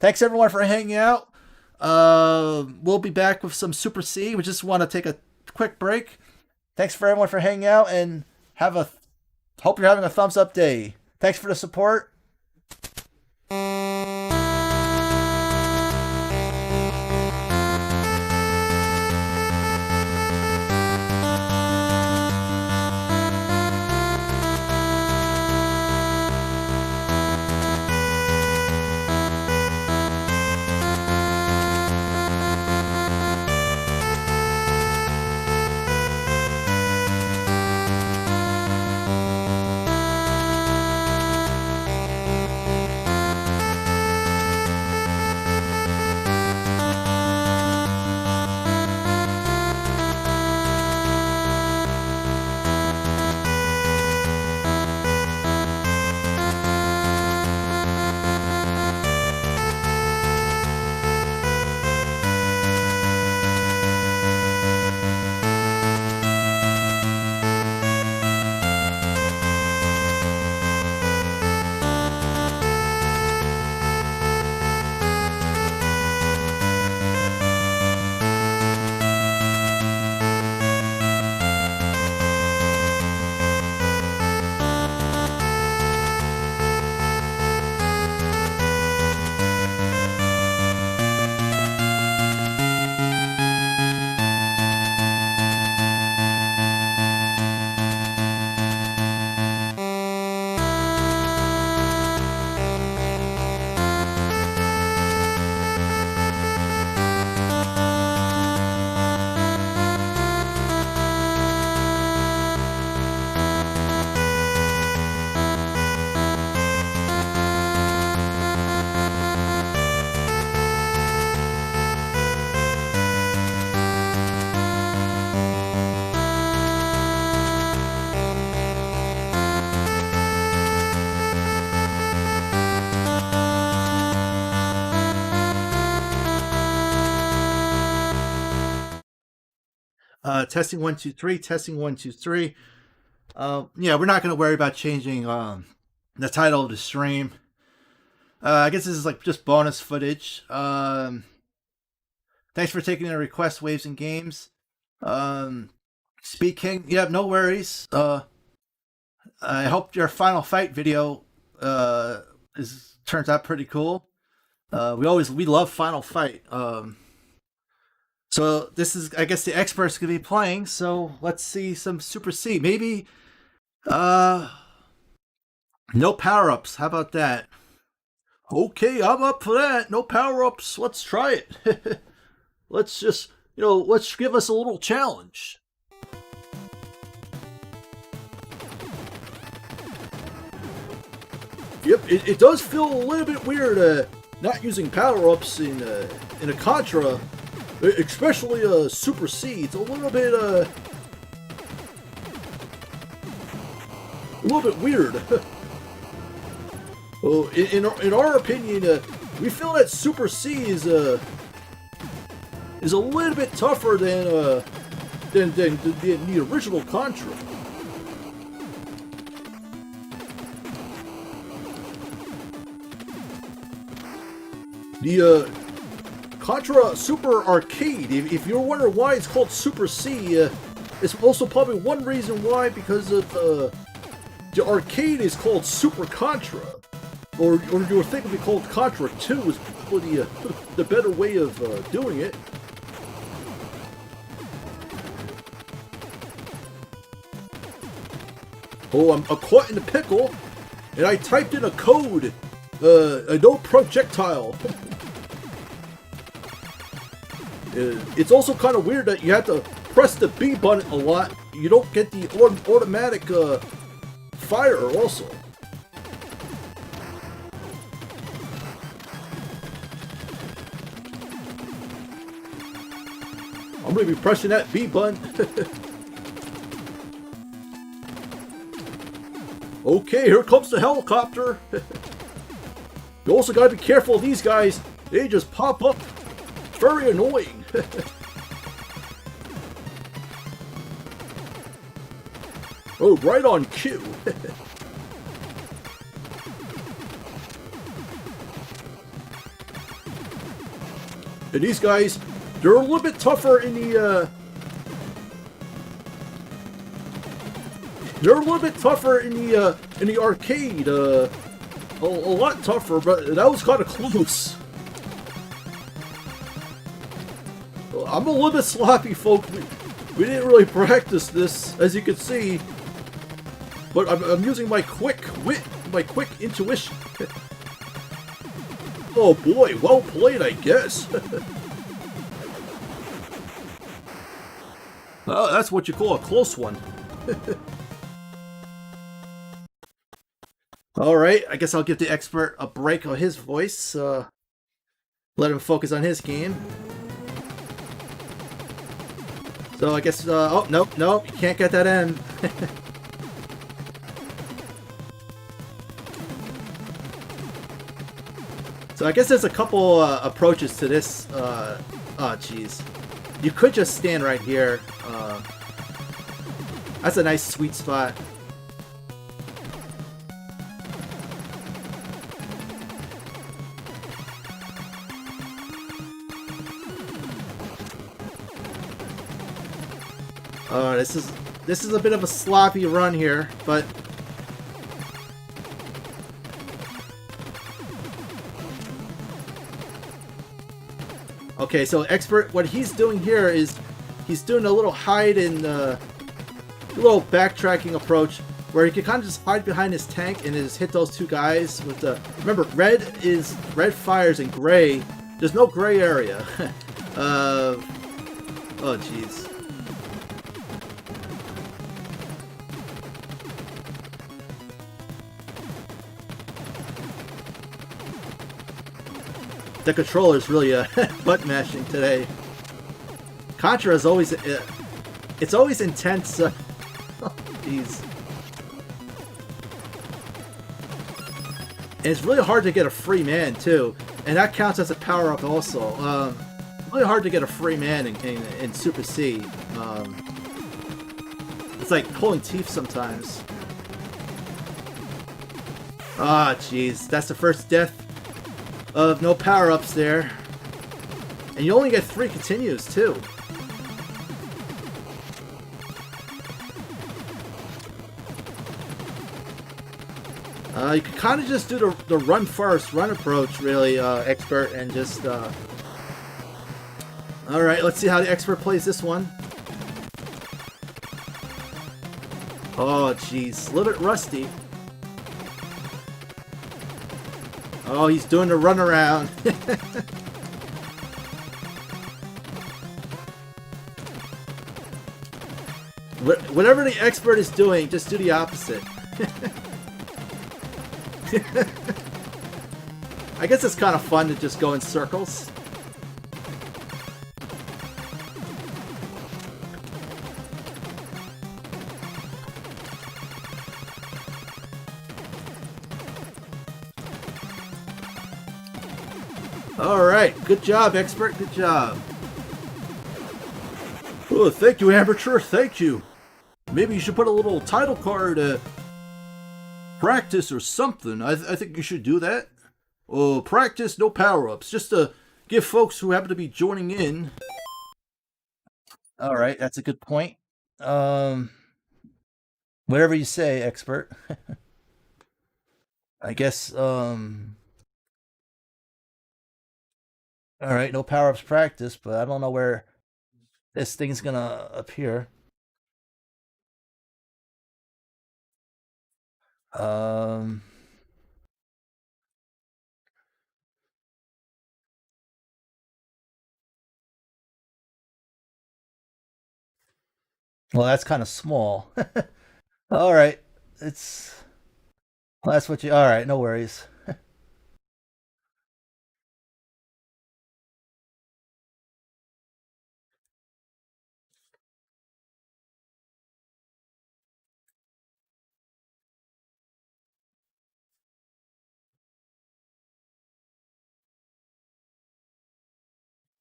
Thanks everyone for hanging out. We'll be back with some Super C. We just want to take a quick break. Thanks for everyone for hanging out, and hope you're having a thumbs up day. Thanks for the support. Testing 1 2 3. Testing 1 2 3. Yeah, we're not going to worry about changing the title of the stream. I guess this is like just bonus footage. Thanks for taking the request, Waves and Games. Speed King, yeah, no worries. I hope your Final Fight video turns out pretty cool. We love Final Fight. So this is, I guess, the experts gonna be playing. So let's see some Super C. Maybe, no power ups. How about that? Okay, I'm up for that. No power ups. Let's try it. Let's just, let's give us a little challenge. Yep, it does feel a little bit weird not using power ups in a Contra. Especially Super C, it's a little bit weird. Well, in our opinion, we feel that Super C is a little bit tougher than the original Contra. The Contra Super Arcade, if you're wondering why it's called Super C, it's also probably one reason why, because of the arcade is called Super Contra, or you were thinking of it called Contra 2 is probably the better way of doing it. Oh, I'm caught in the pickle, and I typed in a code, a no projectile. It's also kind of weird that you have to press the B button a lot. You don't get the automatic fire also. I'm going to be pressing that B button. Okay, here comes the helicopter. You also got to be careful of these guys. They just pop up. Very annoying. Oh, right on cue. And these guys, they're a little bit tougher in the arcade. A lot tougher, but that was kind of close. I'm a little bit sloppy, folks. We didn't really practice this, as you can see. But I'm using my quick wit, my quick intuition. Oh boy, well played, I guess. Oh, that's what you call a close one. Alright, I guess I'll give the expert a break on his voice. Let him focus on his game. So I guess, oh, nope, you can't get that end. So I guess there's a couple approaches to this, oh jeez. You could just stand right here. That's a nice sweet spot. This is a bit of a sloppy run here, but okay. So expert, what he's doing here is he's doing a little hide and little backtracking approach where he can kind of just hide behind his tank and just hit those two guys with the. Remember, red fires and gray. There's no gray area. Oh jeez. The controller's really butt mashing today. Contra is always it's always intense. Jeez. And it's really hard to get a free man too, and that counts as a power up also. really hard to get a free man in Super C. It's like pulling teeth sometimes. Ah, jeez. That's the first death of no power-ups there. And you only get 3 continues, too. You can kind of just do the run first, run approach, really, Expert, and just, Alright, let's see how the Expert plays this one. Oh, jeez. A little bit rusty. Oh, he's doing the runaround. Whatever the Expert is doing, just do the opposite. I guess it's kind of fun to just go in circles. Alright, good job, Expert, good job. Oh, thank you, Amateur, thank you. Maybe you should put a little title card, practice or something. I think you should do that. Practice, no power-ups. Just to give folks who happen to be joining in. Alright, that's a good point. Whatever you say, Expert. I guess, Alright, no power-ups practice, but I don't know where this thing's gonna appear. Well, that's kind of small. Alright, it's... Well, that's what you... Alright, no worries.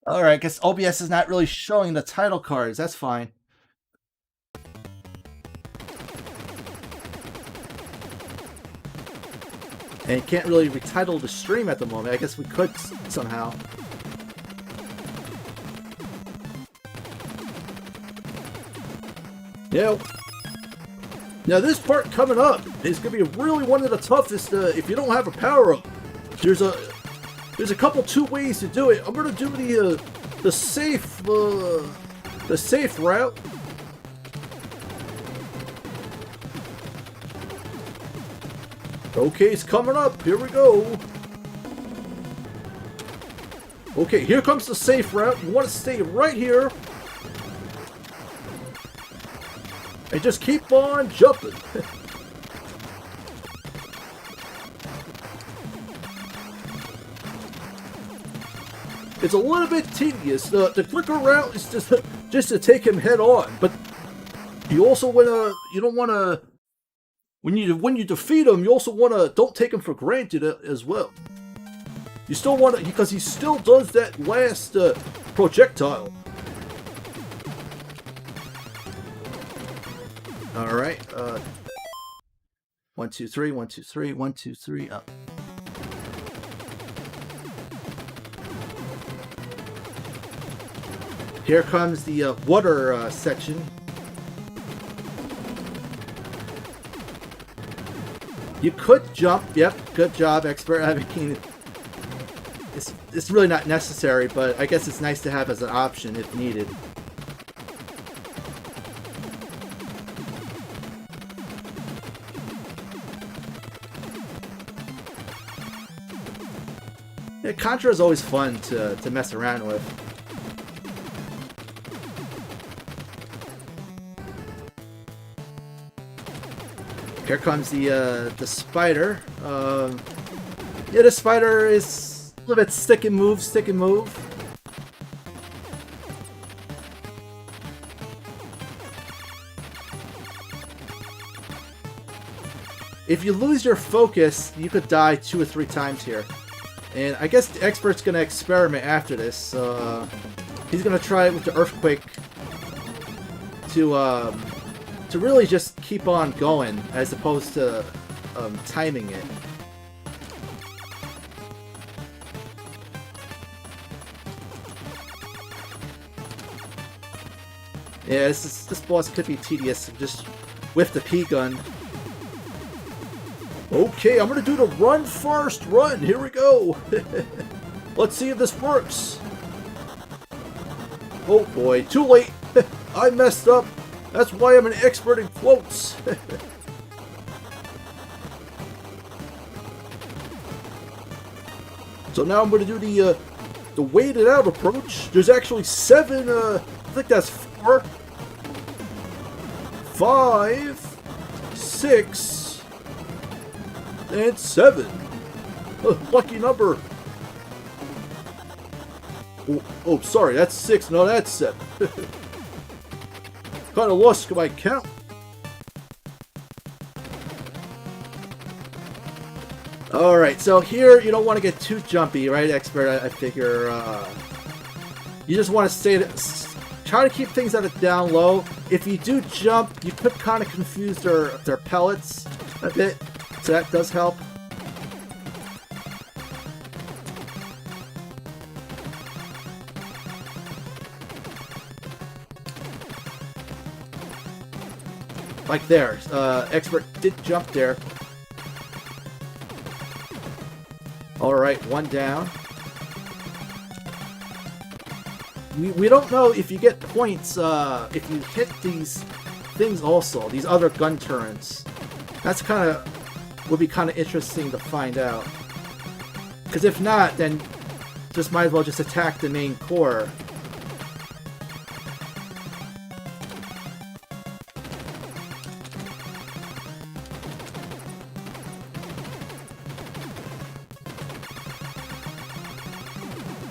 Alright, I guess OBS is not really showing the title cards. That's fine. And you can't really retitle the stream at the moment. I guess we could somehow. Yeah. Now this part coming up is going to be really one of the toughest if you don't have a power-up. There's a couple 2 ways to do it. I'm going to do the safe route. Okay, it's coming up. Here we go. Okay, here comes the safe route. You want to stay right here. And just keep on jumping. It's a little bit tedious. The quicker route is just to take him head on, but you also you don't wanna when you defeat him, you also don't take him for granted as well. You still want to, because he still does that last projectile. All right. 1, 2, 3. 1, 2, 3. 1, 2, 3. Up. Here comes the water section. You could jump. Yep, good job, Expert. I mean, it's really not necessary, but I guess it's nice to have as an option if needed. Yeah, Contra is always fun to mess around with. Here comes the spider. Yeah, the spider is a little bit stick and move. If you lose your focus, you could die 2 or 3 times here. And I guess the Expert's gonna experiment after this. He's gonna try it with the earthquake to really just keep on going as opposed to timing it. Yeah, this boss could be tedious. Just with the P gun. Okay, I'm gonna do the run first. Run. Here we go. Let's see if this works. Oh boy, too late. I messed up. That's why I'm an expert in quotes. So now I'm gonna do the weighted out approach. There's actually 7. I think that's 4, 5, 6, and 7. Lucky number. Oh, sorry, that's 6. No, that's 7. Kind of lost my count. Alright, so here you don't want to get too jumpy, right, Expert? I figure you just want to try to keep things at a down low. If you do jump, you could kind of confuse their pellets a bit, so that does help. Like there, Expert did jump there. Alright, 1 down. We don't know if you get points if you hit these things also, these other gun turrets. That's would be kind of interesting to find out. Because if not, then just might as well just attack the main core.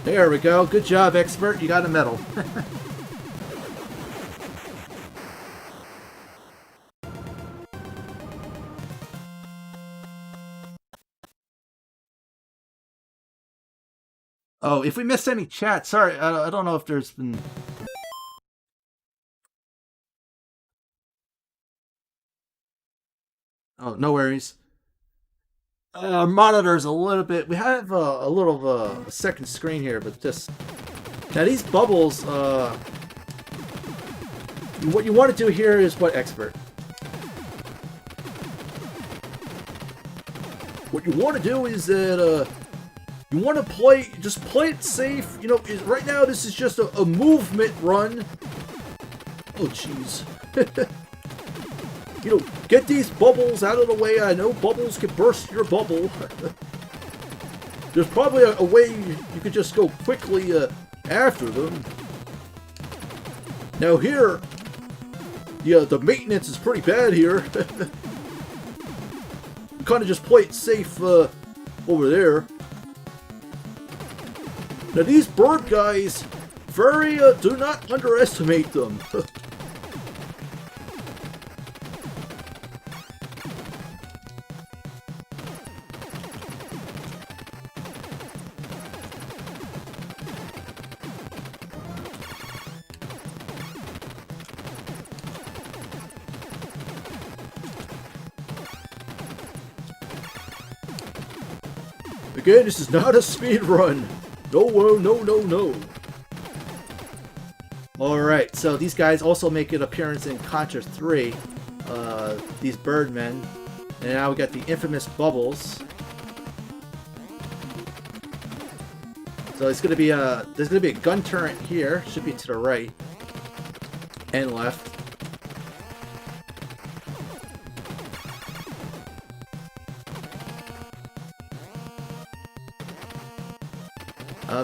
There we go. Good job, Expert. You got a medal. Oh, if we missed any chat, sorry. I don't know if there's been... Oh, no worries. Monitor's a little bit... We have a little of a second screen here, but just... Now these bubbles, what you want to do here is what, Expert? What you want to do is that, you want to just play it safe. You know, right now this is just a movement run. Oh, jeez. You know, get these bubbles out of the way. I know bubbles can burst your bubble. There's probably a way you could just go quickly after them. Now here, yeah, the maintenance is pretty bad here. Kind of just play it safe over there. Now these bird guys, do not underestimate them. Again, this is not a speed run. No, no, no, no. Alright, so these guys also make an appearance in Contra 3. These birdmen. And now we got the infamous bubbles. So it's gonna be there's gonna be a gun turret here. Should be to the right. And left.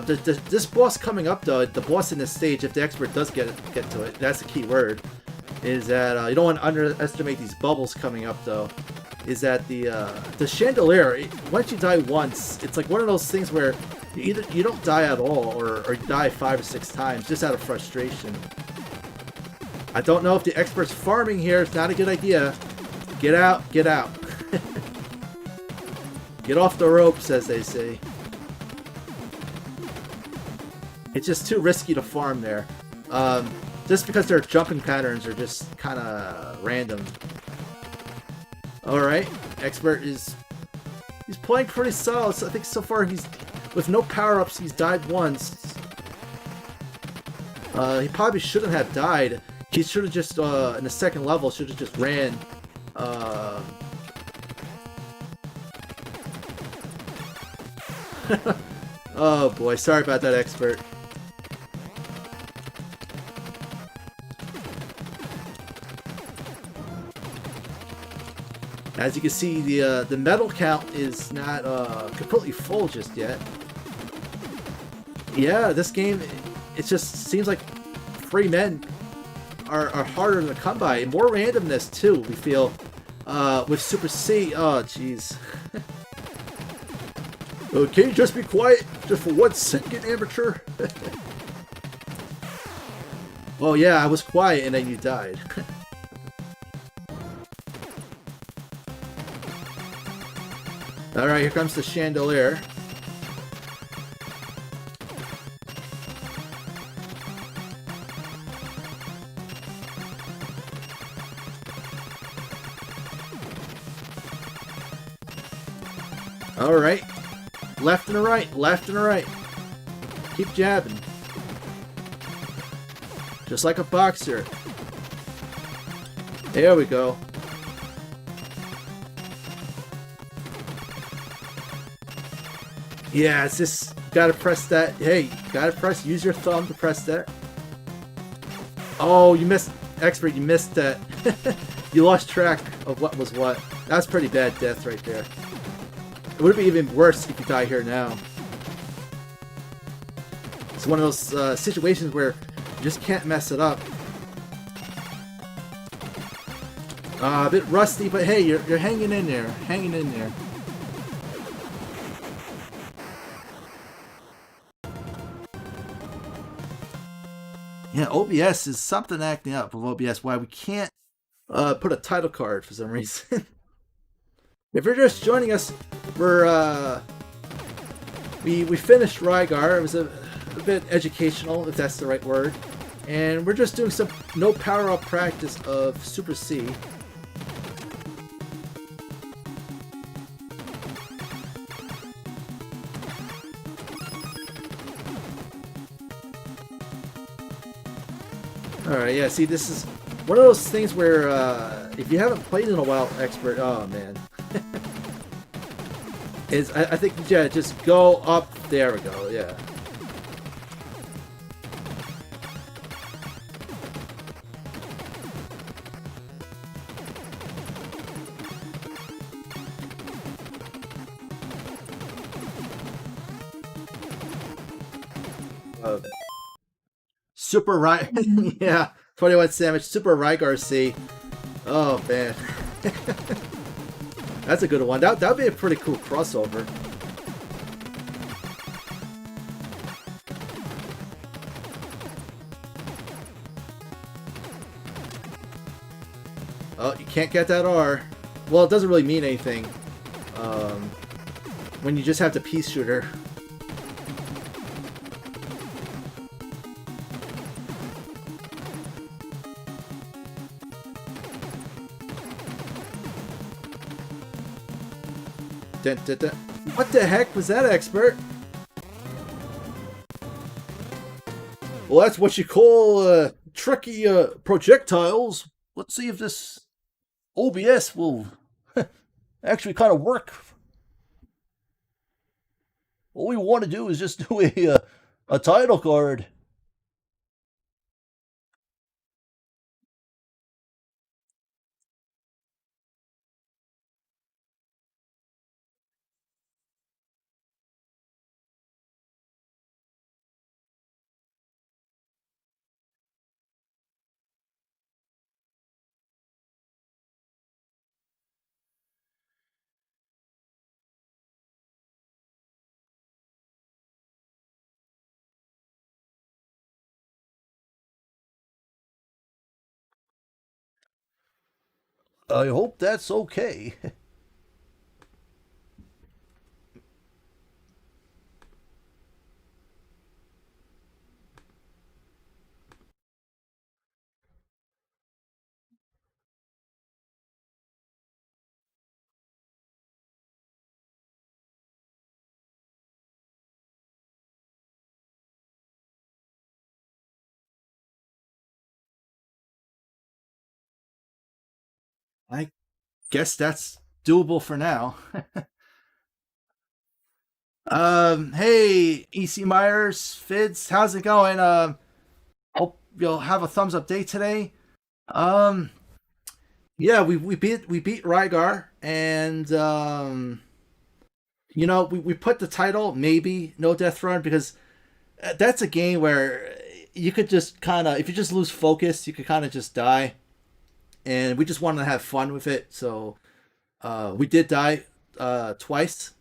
This boss coming up, though, the boss in this stage, if the Expert does get to it, that's the key word, is that you don't want to underestimate these bubbles coming up, though. Is that the chandelier, once you die once, it's like one of those things where you don't die at all, or you die 5 or 6 times just out of frustration. I don't know if the Expert's farming here. It's not a good idea. Get out, get out. Get off the ropes, as they say. It's just too risky to farm there. Just because their jumping patterns are just kind of random. Alright, Expert he's playing pretty solid. So I think so far with no power-ups, he's died once. He probably shouldn't have died. He should have just, in the second level, should have just ran. Oh boy, sorry about that, Expert. As you can see, the medal count is not completely full just yet. Yeah, this game, it just seems like free men are harder to come by. More randomness too, we feel, with Super C. Oh, jeez. Can you just be quiet just for 1 second, amateur? Oh yeah, I was quiet and then you died. Alright, here comes the chandelier. Alright. Left and a right, left and a right. Keep jabbing. Just like a boxer. There we go. Yeah, it's just gotta press that. Hey, use your thumb to press that. Oh, you missed, Expert, you missed that. You lost track of what was what. That's pretty bad death right there. It would be even worse if you die here now. It's one of those situations where you just can't mess it up. A bit rusty, but hey, you're hanging in there, hanging in there. Yeah, OBS is something acting up with OBS. Why we can't put a title card for some reason. If you're just joining us, we finished Rygar. It was a bit educational, if that's the right word, and we're just doing some no power up practice of Super C. Alright, yeah, see, this is one of those things where, if you haven't played in a while, Expert, oh man. I think, yeah, just go up, there we go, yeah. Super Rygar, yeah, 21 Sandwich, Super Rygar C. Oh man. That's a good one. That'd be a pretty cool crossover. Oh, you can't get that R. Well, it doesn't really mean anything when you just have the peace shooter. Dun, dun, dun. What the heck was that, Expert? Well, that's what you call tricky projectiles. Let's see if this OBS will actually kind of work. All we want to do is just do a title card. I hope that's okay. I guess that's doable for now. Hey, EC Myers, Vids, how's it going? Hope you'll have a thumbs up day today. Um, yeah, we beat Rygar, and we put the title maybe No Death Run because that's a game where you could just kind of, if you just lose focus, you could kind of just die, and we just wanted to have fun with it, so we did die twice.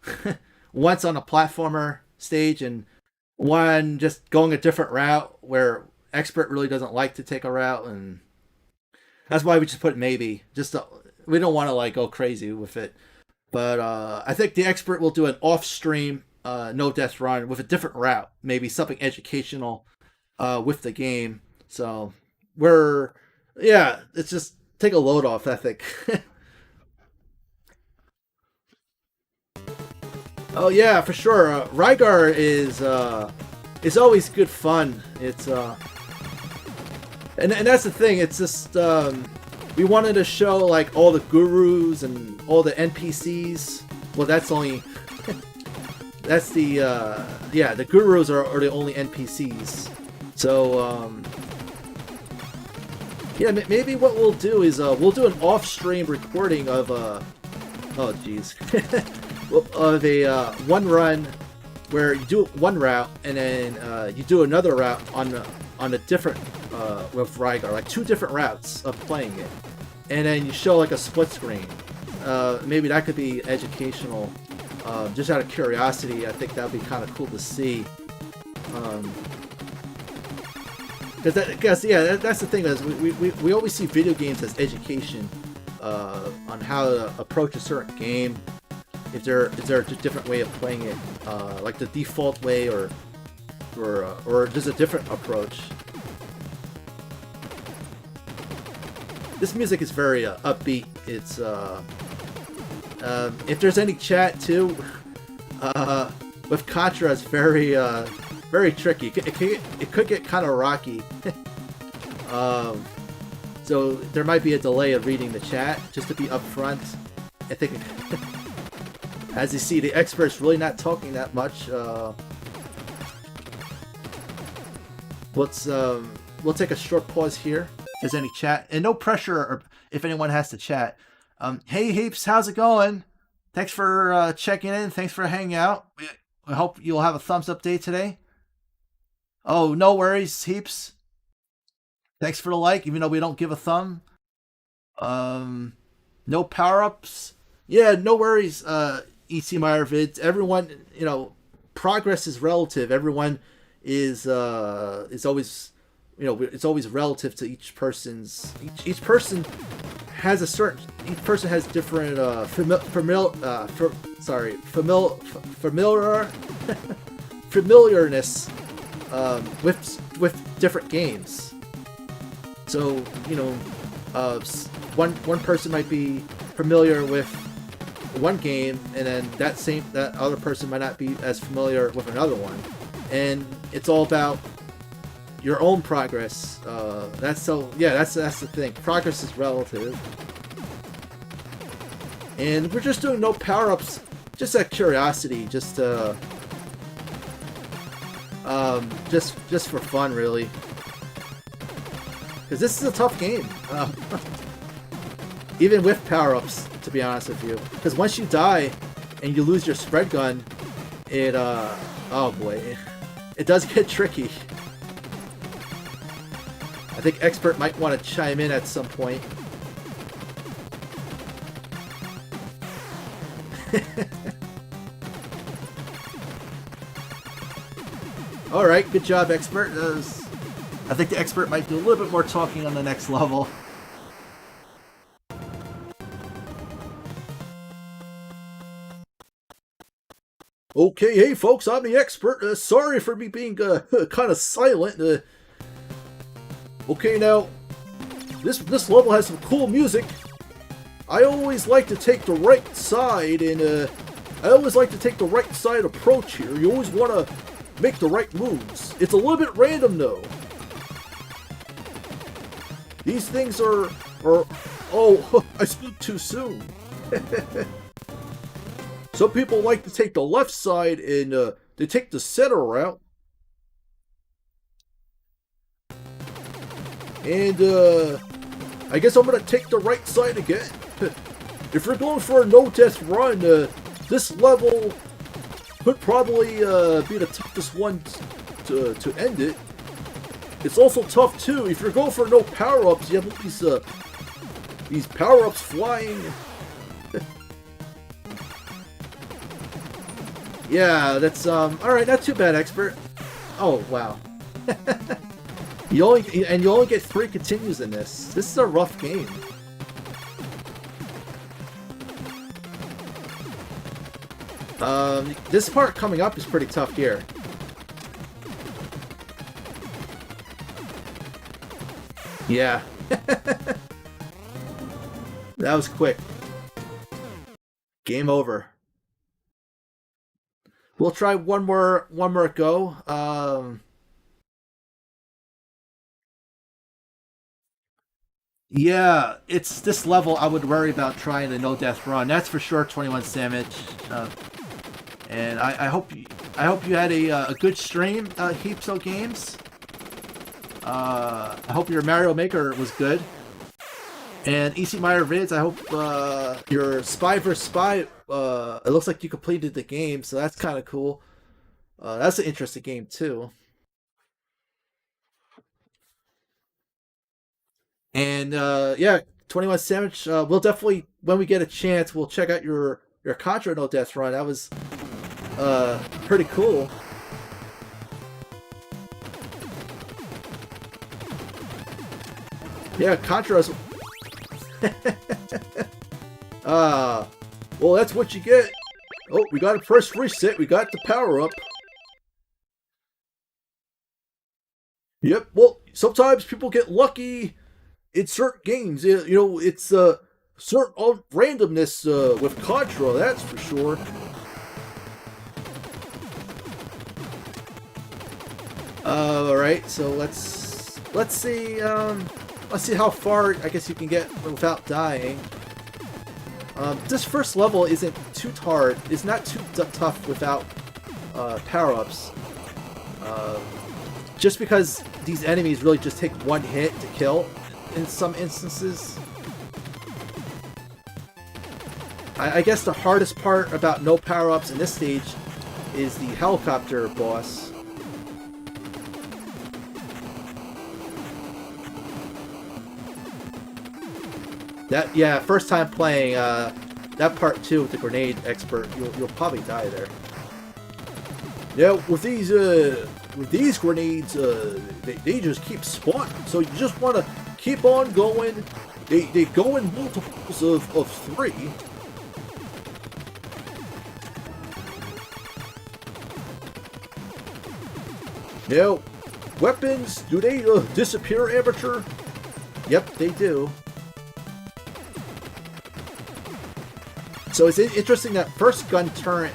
Once on a platformer stage, and one just going a different route where expert really doesn't like to take a route, and that's why we just put maybe. We don't want to like go crazy with it, but I think the expert will do an off-stream no death run with a different route, maybe something educational with the game. So it's just take a load off, I think. Oh yeah, for sure. Rygar is always good fun. It's and that's the thing. It's just we wanted to show like all the gurus and all the NPCs. Well, that's only that's the gurus are the only NPCs. So maybe what we'll do is we'll do an off-stream recording of oh jeez. Of a one run where you do one route and then you do another route on a different with Rygar, like two different routes of playing it, and then you show like a split screen. Maybe that could be educational. Just out of curiosity, I think that would be kind of cool to see. That's the thing is we always see video games as education on how to approach a certain game. Is there a different way of playing it, like the default way, or just a different approach? This music is very upbeat. It's if there's any chat too, with Contra, it's very tricky. It could get kind of rocky. So there might be a delay of reading the chat, just to be upfront. I think. As you see, the expert's really not talking that much. We'll take a short pause here. If there's any chat, and no pressure, or if anyone has to chat. Hey Heaps, how's it going? Thanks for checking in. Thanks for hanging out. I hope you'll have a thumbs up day today. Oh, no worries, Heaps. Thanks for the like, even though we don't give a thumb. No power-ups. Yeah, no worries. EC Meyer vids. Everyone, progress is relative. Everyone is always, it's always relative to each person's. Each person has a certain. Each person has different familiarness with different games. So one person might be familiar with one game, and then that other person might not be as familiar with another one, and it's all about your own progress. That's the thing. Progress is relative, and we're just doing no power-ups, just out of curiosity, just for fun, really, because this is a tough game. Even with power-ups, to be honest with you. Because once you die and you lose your spread gun, it, oh boy, it does get tricky. I think Expert might want to chime in at some point. Alright, good job, Expert. I think the Expert might do a little bit more talking on the next level. Okay, hey folks, I'm the Expert. Sorry for me being kind of silent. Okay, now, this level has some cool music. I always like to take the right side, and I always like to take the right side approach here. You always want to make the right moves. It's a little bit random, though. These things are Oh, I spoke too soon. Some people like to take the left side and they take the center route. And I guess I'm gonna take the right side again. If you're going for a no-death run, this level could probably be the toughest one to end it. It's also tough too. If you're going for no power-ups, you have all these power-ups flying. Yeah, that's alright, not too bad, expert. Oh wow. you only get 3 continues in this. This is a rough game. This part coming up is pretty tough here. Yeah. That was quick. Game over. We'll try one more go. Yeah, it's this level I would worry about trying the no death run. That's for sure. 21 Sandwich. And I hope you had a good stream, Heapso Games. I hope your Mario Maker was good. And EC Meyer Vids, I hope your Spy vs. Spy, it looks like you completed the game, so that's kind of cool. That's an interesting game, too. And, yeah, 21 Sandwich, we'll definitely, when we get a chance, we'll check out your Contra No Death run. That was pretty cool. Yeah, Contra's... well, that's what you get. Oh, we got a first reset. We got the power up. Yep. Well, sometimes people get lucky in certain games. You know, it's certain randomness with Contra. That's for sure. All right. So let's see. Let's see how far I guess you can get without dying. This first level isn't too hard. It's not too tough without power-ups. Just because these enemies really just take one hit to kill in some instances. I guess the hardest part about no power-ups in this stage is the helicopter boss. Yeah, first time playing that part 2 with the grenade expert, you'll probably die there. Yeah, with these grenades, they just keep spawning. So you just want to keep on going. They go in multiples of 3. Now, weapons, do they disappear, Amateur? Yep, they do. So it's interesting that first gun turret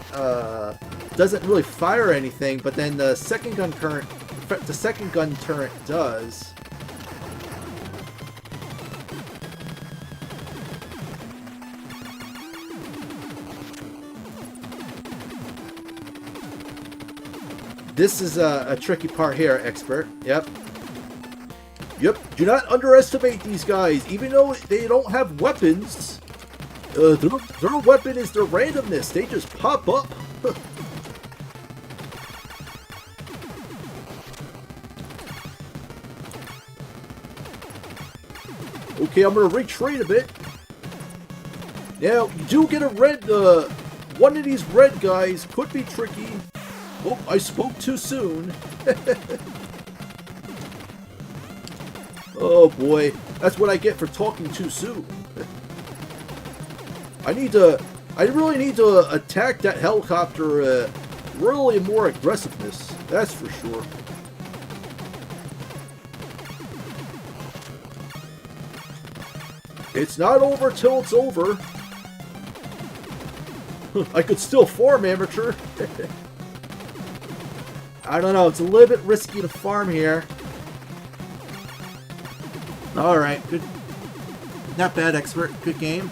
doesn't really fire anything, but then the second gun turret does. This is a tricky part here, expert. Yep. Do not underestimate these guys, even though they don't have weapons. Their weapon is their randomness. They just pop up. Okay, I'm gonna retreat a bit. Now, you do get a red, one of these red guys could be tricky. Oh, I spoke too soon. Oh boy, that's what I get for talking too soon. I really need to attack that helicopter, really more aggressiveness, that's for sure. It's not over till it's over. I could still farm, Amateur. I don't know, it's a little bit risky to farm here. Alright, good. Not bad, Expert. Good game.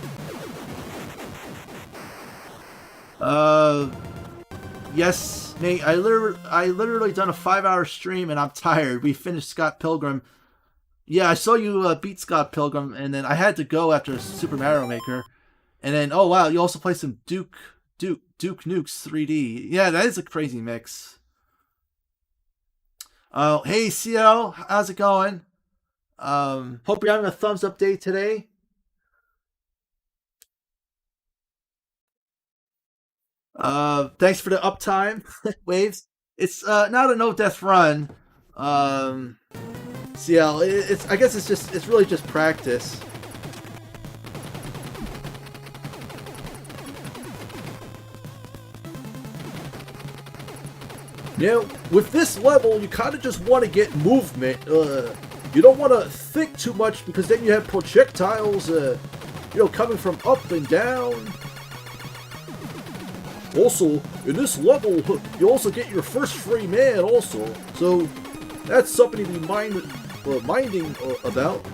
Yes, Nate. I literally done a 5-hour stream and I'm tired. We finished Scott Pilgrim. Yeah, I saw you beat Scott Pilgrim, and then I had to go after Super Mario Maker. And then, oh wow, you also play some Duke Nukes 3D. Yeah, that is a crazy mix. Oh, hey CL, how's it going? Hope you're having a thumbs up day today. Thanks for the uptime, Waves. It's not a no death run. CL, I guess it's really just practice. Now, with this level, you kind of just want to get movement. You don't want to think too much because then you have projectiles, coming from up and down. Also, in this level, you also get your first free man also. So, that's something to be minding about.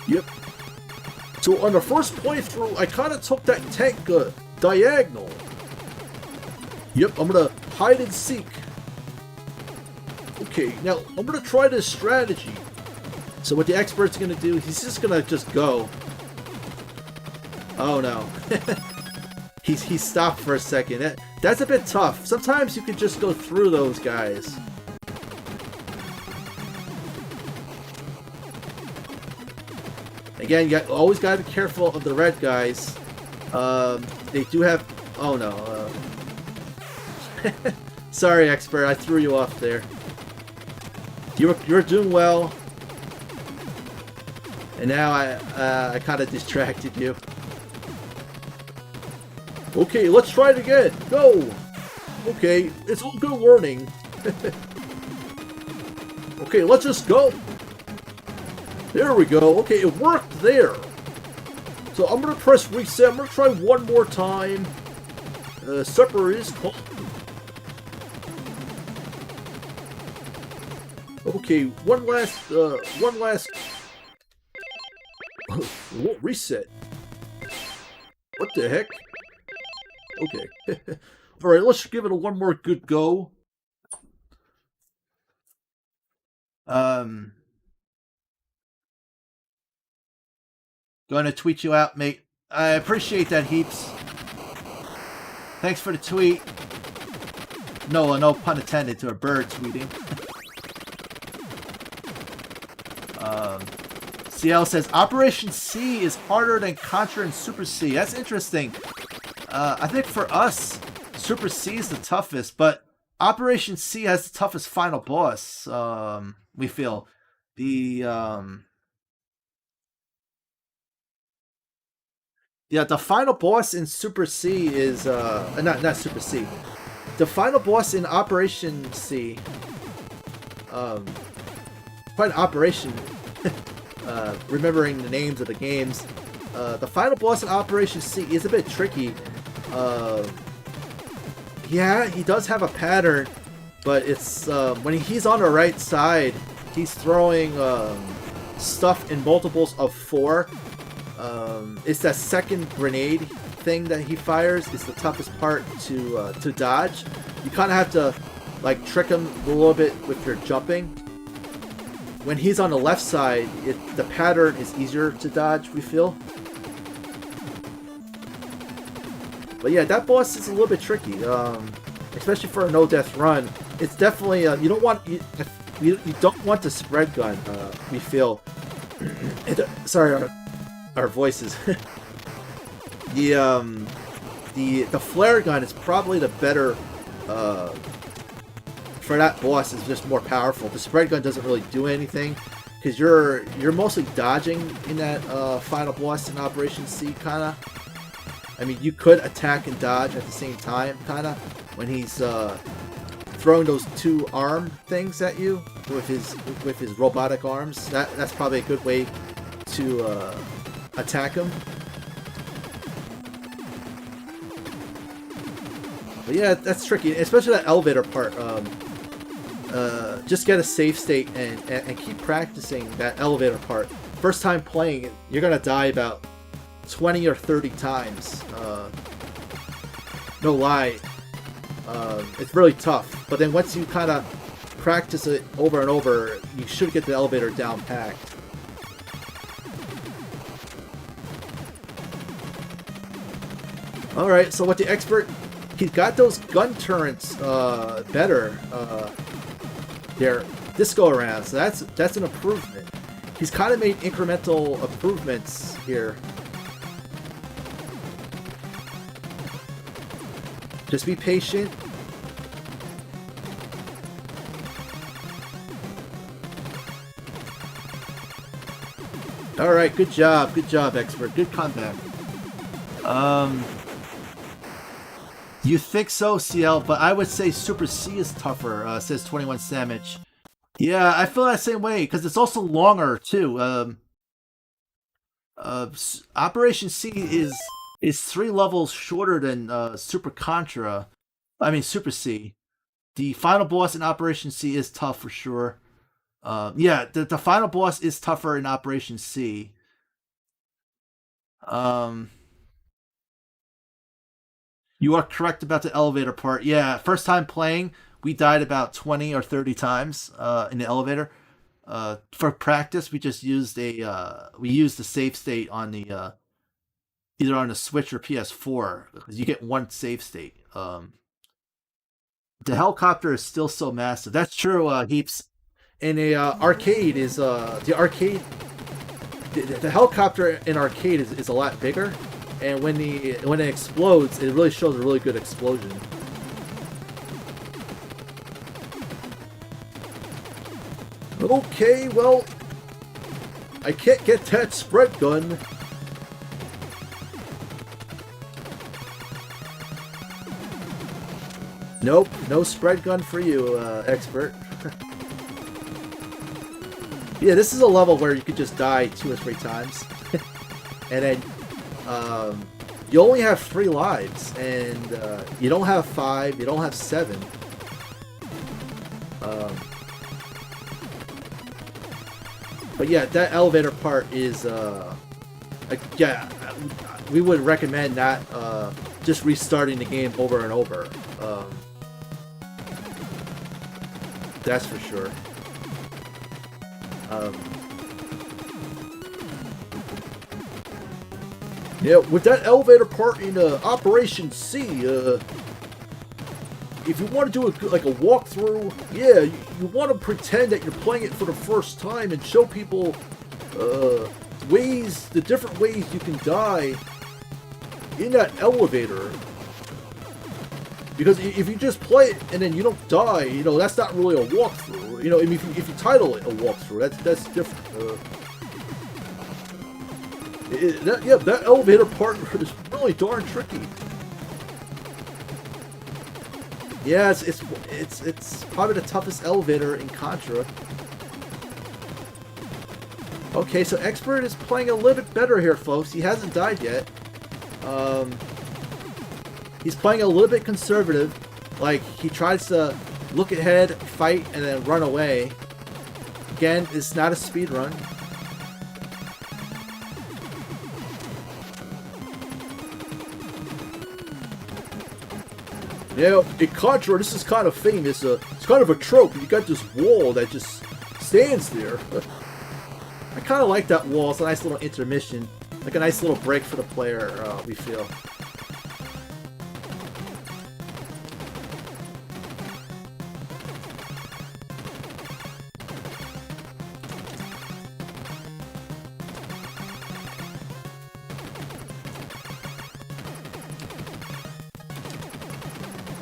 Yep. So on the first playthrough, I kind of took that tank diagonal. Yep, I'm going to hide and seek. Okay, now I'm going to try this strategy. So what the expert's going to do, he's just going to just go. Oh no. he stopped for a second. That's a bit tough. Sometimes you can just go through those guys. Again, you always got to be careful of the red guys. They do have... Oh no. Sorry, expert. I threw you off there. You're doing well. And now I kind of distracted you. Okay, let's try it again. Go! Okay, it's all good learning. Okay, let's just go. There we go. Okay, it worked there. So I'm going to press reset. I'm going to try one more time. Supper is cold. Okay, one last... reset. What the heck? Okay. Alright, let's give it one more good go. Going to tweet you out, mate. I appreciate that, Heaps. Thanks for the tweet. No pun intended to a bird tweeting. CL says, Operation C is harder than Contra and Super C. That's interesting. I think for us, Super C is the toughest, but Operation C has the toughest final boss, we feel. Yeah, the final boss in Super C is, not Super C. The final boss in Operation C, quite an operation, remembering the names of the games. The final boss in Operation C is a bit tricky. Yeah, he does have a pattern, but it's, when he's on the right side, he's throwing, stuff in multiples of 4. It's that second grenade thing that he fires is the toughest part to dodge. You kind of have to like trick him a little bit with your jumping. When he's on the left side, the pattern is easier to dodge, we feel. But yeah, that boss is a little bit tricky, especially for a no-death run. It's definitely you don't want the spread gun. We feel. Sorry. Our voices. The flare gun is probably the better for that boss. Is just more powerful. The spread gun doesn't really do anything because you're mostly dodging in that final boss in Operation C. Kinda. I mean, you could attack and dodge at the same time. Kinda when he's throwing those 2 arm things at you with his robotic arms. That's probably a good way to attack him. But yeah, that's tricky, especially that elevator part. just get a save state and keep practicing that elevator part. First time playing it, you're gonna die about 20 or 30 times. No lie. It's really tough. But then once you kind of practice it over and over, you should get the elevator down packed. Alright, so with the expert, he's got those gun turrets better. They're this go around, so that's an improvement. He's kind of made incremental improvements here. Just be patient. Alright, good job, expert. Good comeback. You think so, CL, but I would say Super C is tougher, says 21 Samich. Yeah, I feel that same way, because it's also longer, too. Operation C is 3 levels shorter than Super Contra. I mean, Super C. The final boss in Operation C is tough for sure. Yeah, the final boss is tougher in Operation C. You are correct about the elevator part. Yeah, first time playing, we died about 20 or 30 times in the elevator. For practice, we just used the save state on the either on the Switch or PS4 because you get one save state. The helicopter is still so massive. That's true, Heaps. In a arcade is the arcade. The helicopter in arcade is a lot bigger. And when it explodes, it really shows a really good explosion. Okay, well, I can't get that spread gun. Nope, no spread gun for you, expert. Yeah, this is a level where you could just die 2 or 3 times. And then you only have 3 lives, and you don't have 5, you don't have 7. But yeah, that elevator part is, yeah, we would recommend not just restarting the game over and over. That's for sure. Yeah, with that elevator part in Operation C, if you want to do like a walkthrough, yeah, you want to pretend that you're playing it for the first time and show people the different ways you can die in that elevator. Because if you just play it and then you don't die, you know, that's not really a walkthrough. You know, I mean, if you title it a walkthrough, that's different. Yeah, that elevator part is really darn tricky. Yeah, it's probably the toughest elevator in Contra. Okay, so Expert is playing a little bit better here, folks. He hasn't died yet. He's playing a little bit conservative. Like, he tries to look ahead, fight, and then run away. Again, it's not a speed run. Yeah, in Contra, this is kind of famous. It's kind of a trope. You got this wall that just stands there. I kind of like that wall. It's a nice little intermission. Like a nice little break for the player, we feel.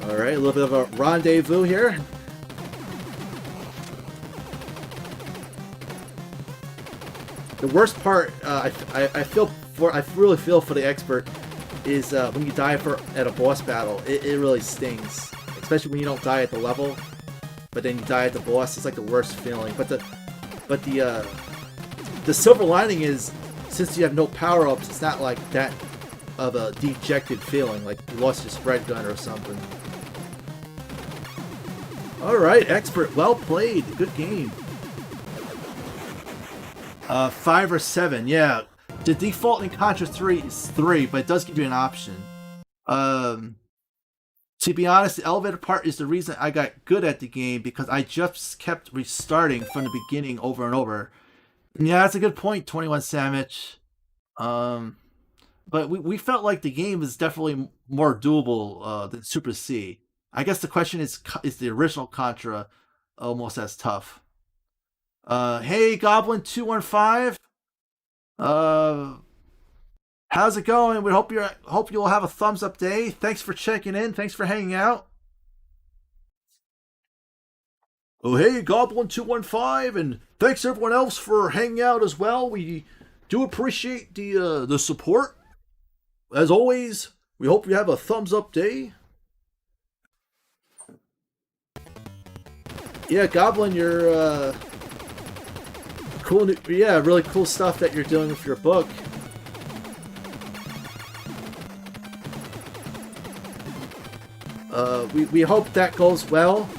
Alright, a little bit of a rendezvous here. The worst part, I really feel for the Expert is when you die at a boss battle. It really stings, especially when you don't die at the level, but then you die at the boss. It's like the worst feeling. But the silver lining is, since you have no power-ups, it's not like that of a dejected feeling, like you lost your spread gun or something. Alright, expert. Well played. Good game. 5 or 7. Yeah. The default in Contra 3 is 3, but it does give you an option. To be honest, the elevator part is the reason I got good at the game, because I just kept restarting from the beginning over and over. Yeah, that's a good point, 21 Samich. But we felt like the game is definitely more doable than Super C. I guess the question is the original Contra almost as tough? Hey, Goblin215. How's it going? We hope you'll have a thumbs up day. Thanks for checking in. Thanks for hanging out. Oh, hey, Goblin215, and thanks everyone else for hanging out as well. We do appreciate the support. As always, we hope you have a thumbs up day. Yeah, Goblin, you're cool. Yeah, really cool stuff that you're doing with your book. We hope that goes well.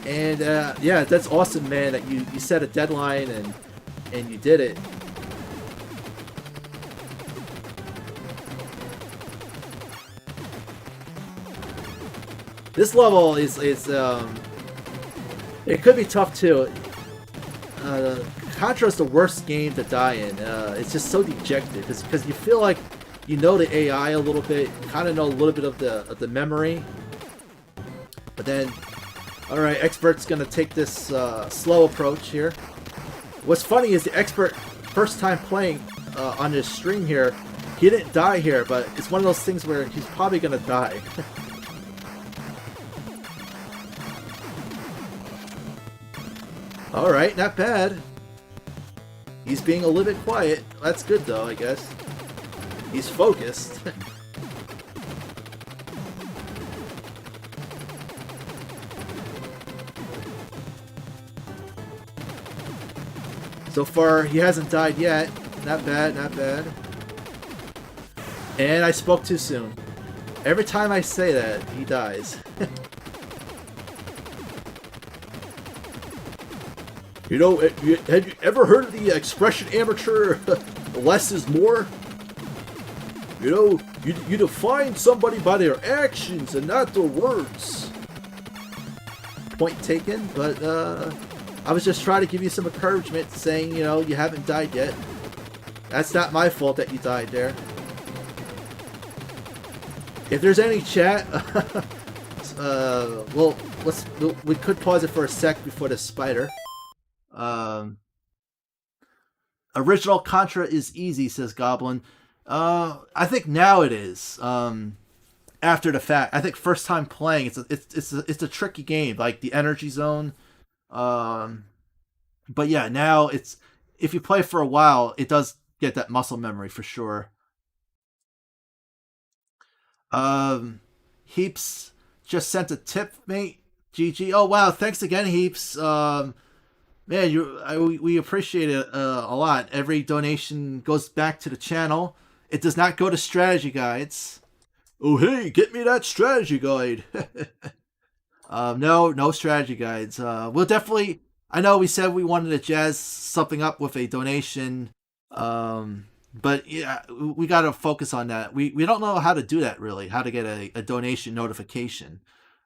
And yeah, that's awesome, man, that you set a deadline and you did it. This level is it could be tough too. Contra is the worst game to die in. It's just so dejected because you feel like you know the AI a little bit, you kind of know a little bit of the memory, but then, all right, Expert's gonna take this slow approach here. What's funny is the Expert, first time playing on his stream here, he didn't die here, but it's one of those things where he's probably gonna die. All right, not bad. He's being a little bit quiet. That's good though, I guess. He's focused. So far, he hasn't died yet. Not bad, not bad. And I spoke too soon. Every time I say that, he dies. You know, have you ever heard of the expression amateur, less is more? You know, you define somebody by their actions and not their words. Point taken, but I was just trying to give you some encouragement, saying, you know, you haven't died yet. That's not my fault that you died there. If there's any chat, well, we could pause it for a sec before the spider. Original Contra is easy, says Goblin. I think now it is. After the fact, I think first time playing, it's a tricky game, like the energy zone. But yeah, now if you play for a while, it does get that muscle memory for sure. Heaps just sent a tip, mate. GG. Oh wow, thanks again, Heaps. Man, we appreciate it a lot. Every donation goes back to the channel. It does not go to strategy guides. Oh hey, get me that strategy guide. No strategy guides. We'll definitely. I know we said we wanted to jazz something up with a donation, but yeah, we got to focus on that. We don't know how to do that really. How to get a donation notification.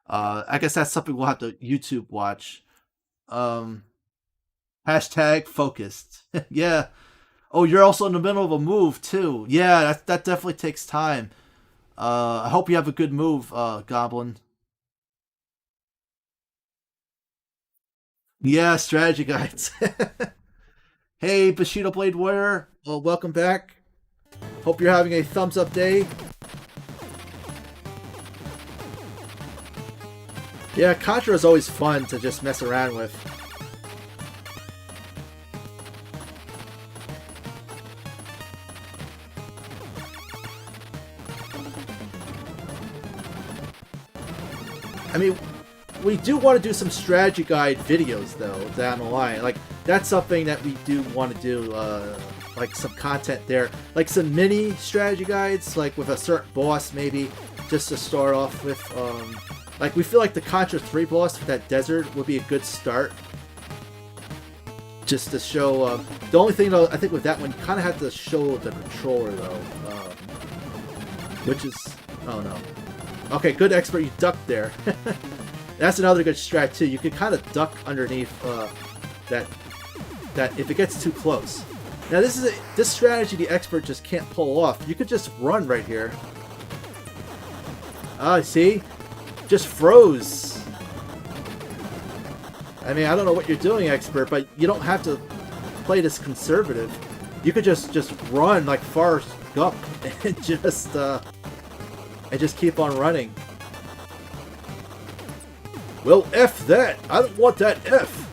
I guess that's something we'll have to YouTube watch. Hashtag focused. Yeah. Oh, you're also in the middle of a move too. Yeah, that definitely takes time. I hope you have a good move, Goblin. Yeah, strategy guides. Hey, Bushido Blade Warrior. Well, welcome back. Hope you're having a thumbs up day. Yeah, Contra is always fun to just mess around with. I mean, we do want to do some strategy guide videos, though, down the line. Like, that's something that we do want to do, like, some content there. Like, some mini strategy guides, like, with a certain boss, maybe, just to start off with. Like, we feel like the Contra 3 boss for that desert would be a good start. Just to show, the only thing though, I think with that one, you kind of have to show the controller though. Which is, oh no. Okay, good expert, you ducked there. That's another good strat too. You can kind of duck underneath that if it gets too close. Now this strategy the expert just can't pull off. You could just run right here. Ah, see? Just froze. I mean, I don't know what you're doing, expert, but you don't have to play this conservative. You could just run like Forrest Gump and just keep on running. Well, F that. I don't want that F.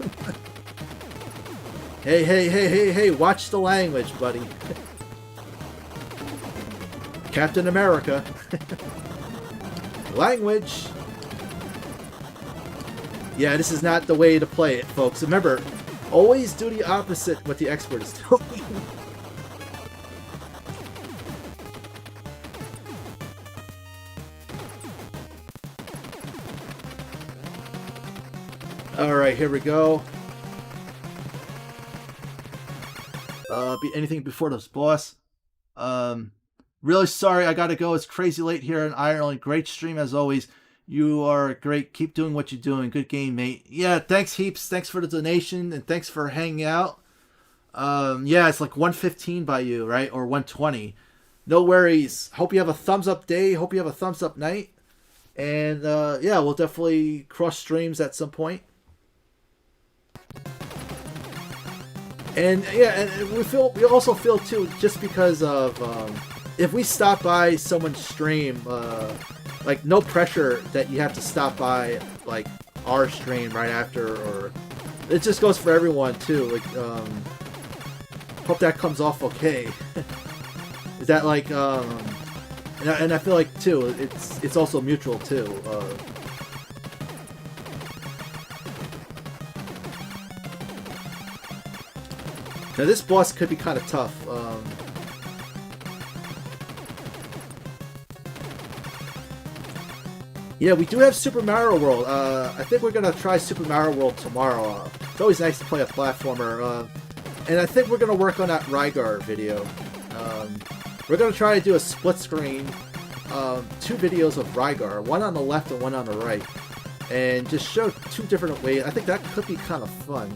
Hey, watch the language, buddy. Captain America. Language. Yeah, this is not the way to play it, folks. Remember, always do the opposite what the expert is doing. Alright, here we go. Be anything before this boss. Really sorry I gotta go. It's crazy late here in Ireland. Great stream as always. You are great. Keep doing what you're doing. Good game, mate. Yeah, thanks heaps. Thanks for the donation and thanks for hanging out. Yeah, it's like 115 by you, right? Or 120. No worries. Hope you have a thumbs up day. Hope you have a thumbs up night. And yeah, we'll definitely cross streams at some point. And yeah, and we also feel too, just because of if we stop by someone's stream, like no pressure that you have to stop by like our stream right after, or it just goes for everyone too. Like hope that comes off okay. Is that like and I feel like too, it's also mutual too. Now this boss could be kind of tough. Yeah, we do have Super Mario World. I think we're gonna try Super Mario World tomorrow. It's always nice to play a platformer. And I think we're gonna work on that Rygar video. We're gonna try to do a split screen, 2 videos of Rygar, one on the left and one on the right, and just show 2 different ways. I think that could be kind of fun.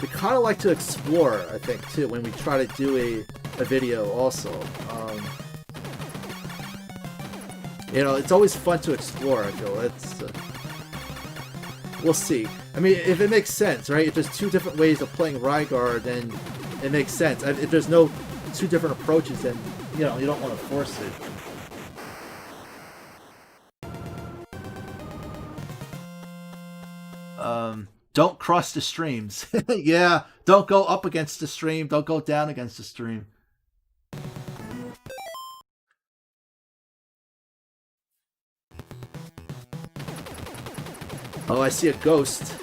We kind of like to explore, I think, too, when we try to do a video also. You know, it's always fun to explore, I feel. We'll see. I mean, if it makes sense, right? If there's 2 different ways of playing Rygar, then it makes sense. If there's no 2 different approaches, then, you know, you don't want to force it. Don't cross the streams. Yeah, don't go up against the stream. Don't go down against the stream. Oh, I see a ghost.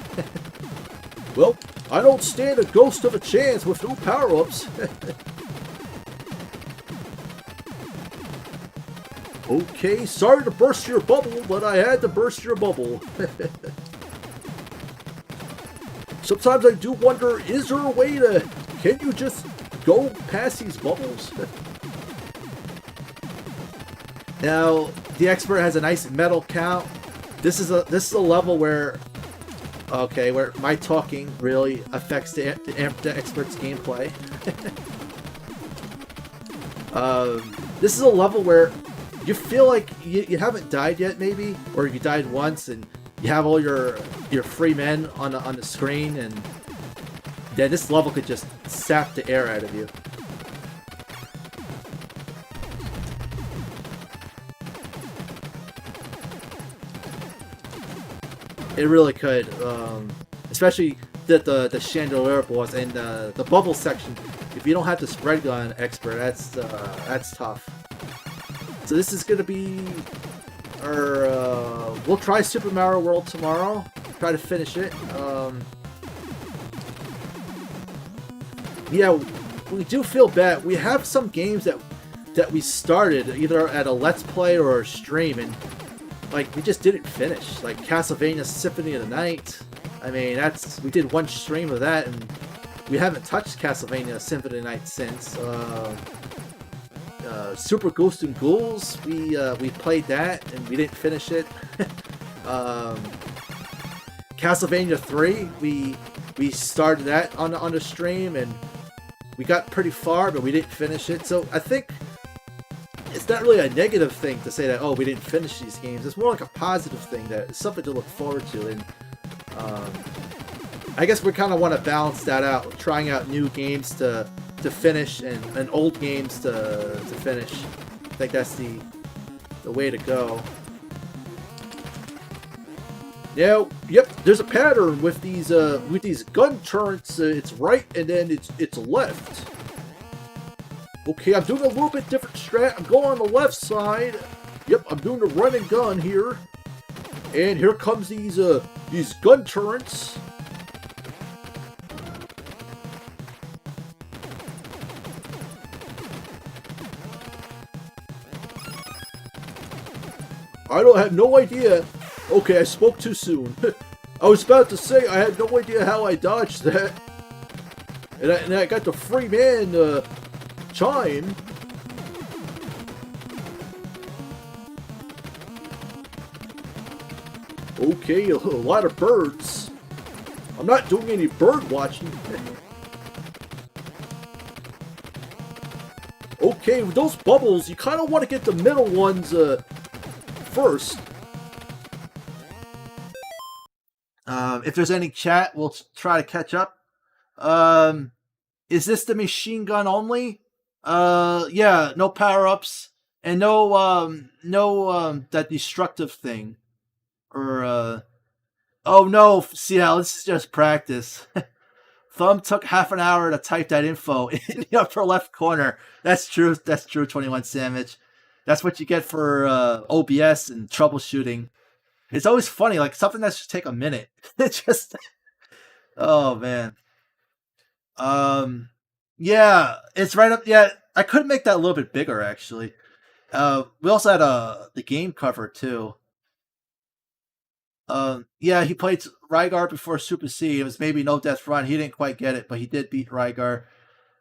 Well, I don't stand a ghost of a chance with no power-ups. Okay, sorry to burst your bubble, but I had to burst your bubble. Sometimes I do wonder, is there a way to... Can you just go past these bubbles? Now, the expert has a nice medal count. This is a level where... Okay, where my talking really affects the expert's gameplay. This is a level where you feel like you haven't died yet, maybe, or you died once and you have all your free men on the screen, and then this level could just sap the air out of you. It really could, especially the chandelier boss and the bubble section. If you don't have the spread gun expert, that's tough. So this is gonna be we'll try Super Mario World tomorrow. Try to finish it. Yeah, we do feel bad. We have some games that we started either at a Let's Play or a stream, and like, we just didn't finish. Like, Castlevania Symphony of the Night. I mean, we did one stream of that, and we haven't touched Castlevania Symphony of the Night since. Super Ghost and Ghouls, we played that, and we didn't finish it. Castlevania 3, we started that on the stream, and we got pretty far, but we didn't finish it. So I think it's not really a negative thing to say that, oh, we didn't finish these games. It's more like a positive thing, that it's something to look forward to. And I guess we kind of want to balance that out, trying out new games to finish and old games to finish. I think that's the way to go. Now, yep, there's a pattern with these gun turrets. It's right and then it's left. Okay, I'm doing a little bit different strat. I'm going on the left side. Yep, I'm doing the run and gun here. And here comes these gun turrets. I don't have no idea. Okay, I spoke too soon. I was about to say I had no idea how I dodged that. And I got the free man chime. Okay, a lot of birds. I'm not doing any bird watching. Okay, with those bubbles, you kind of want to get the middle ones first. If there's any chat, we'll try to catch up. Is this the machine gun only? Yeah, no power-ups and no that destructive thing. Or oh no, CL, this is just practice. Thumb took half an hour to type that info in the upper left corner. That's true. That's true, 21 Sandwich. That's what you get for OBS and troubleshooting. It's always funny, like something that should take a minute. It's just, oh man. Yeah, it's right up. Yeah, I could make that a little bit bigger actually. We also had the game cover too. Yeah, he played Rygar before Super C. It was maybe No Death Run. He didn't quite get it, but he did beat Rygar.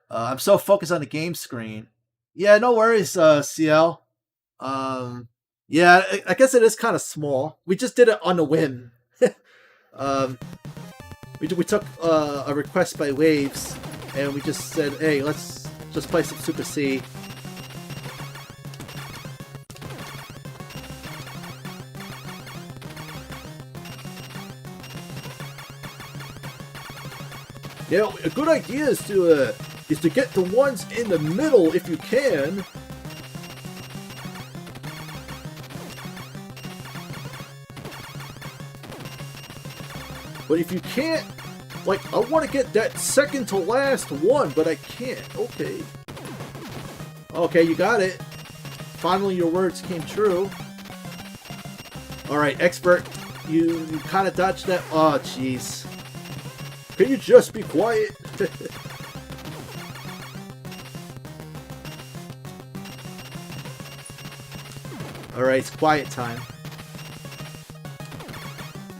I'm so focused on the game screen. Yeah, no worries, CL. Yeah, I guess it is kind of small. We just did it on a whim. We took a request by Waves, and we just said, hey, let's just play some Super C. You know, a good idea is to get the ones in the middle if you can. But if you can't, like, I want to get that second to last one, but I can't. Okay. Okay, you got it. Finally, your words came true. Alright, Expert, you kind of dodged that. Oh, jeez. Can you just be quiet? Alright, it's quiet time.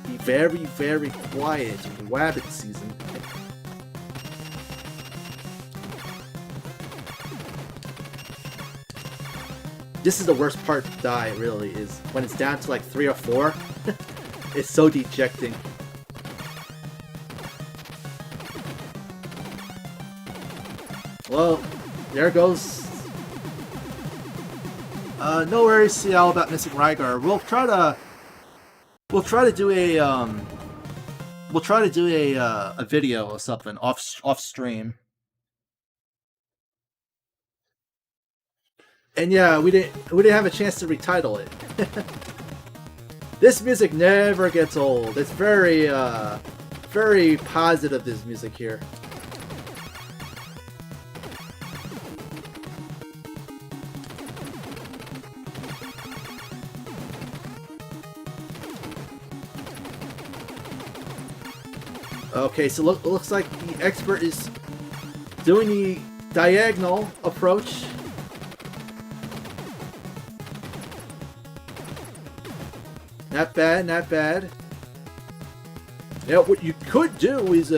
Be very, very quiet. Rabbit season. This is the worst part to die, really, is when it's down to like 3 or 4. It's so dejecting. Well, there goes. No worries, CL, about missing Rygar. We'll try to do a video or something off stream. And yeah, we didn't have a chance to retitle it. This music never gets old. It's very very positive, this music here. Okay, so looks like the Expert is doing the diagonal approach. Not bad, not bad. Now, what you could do is,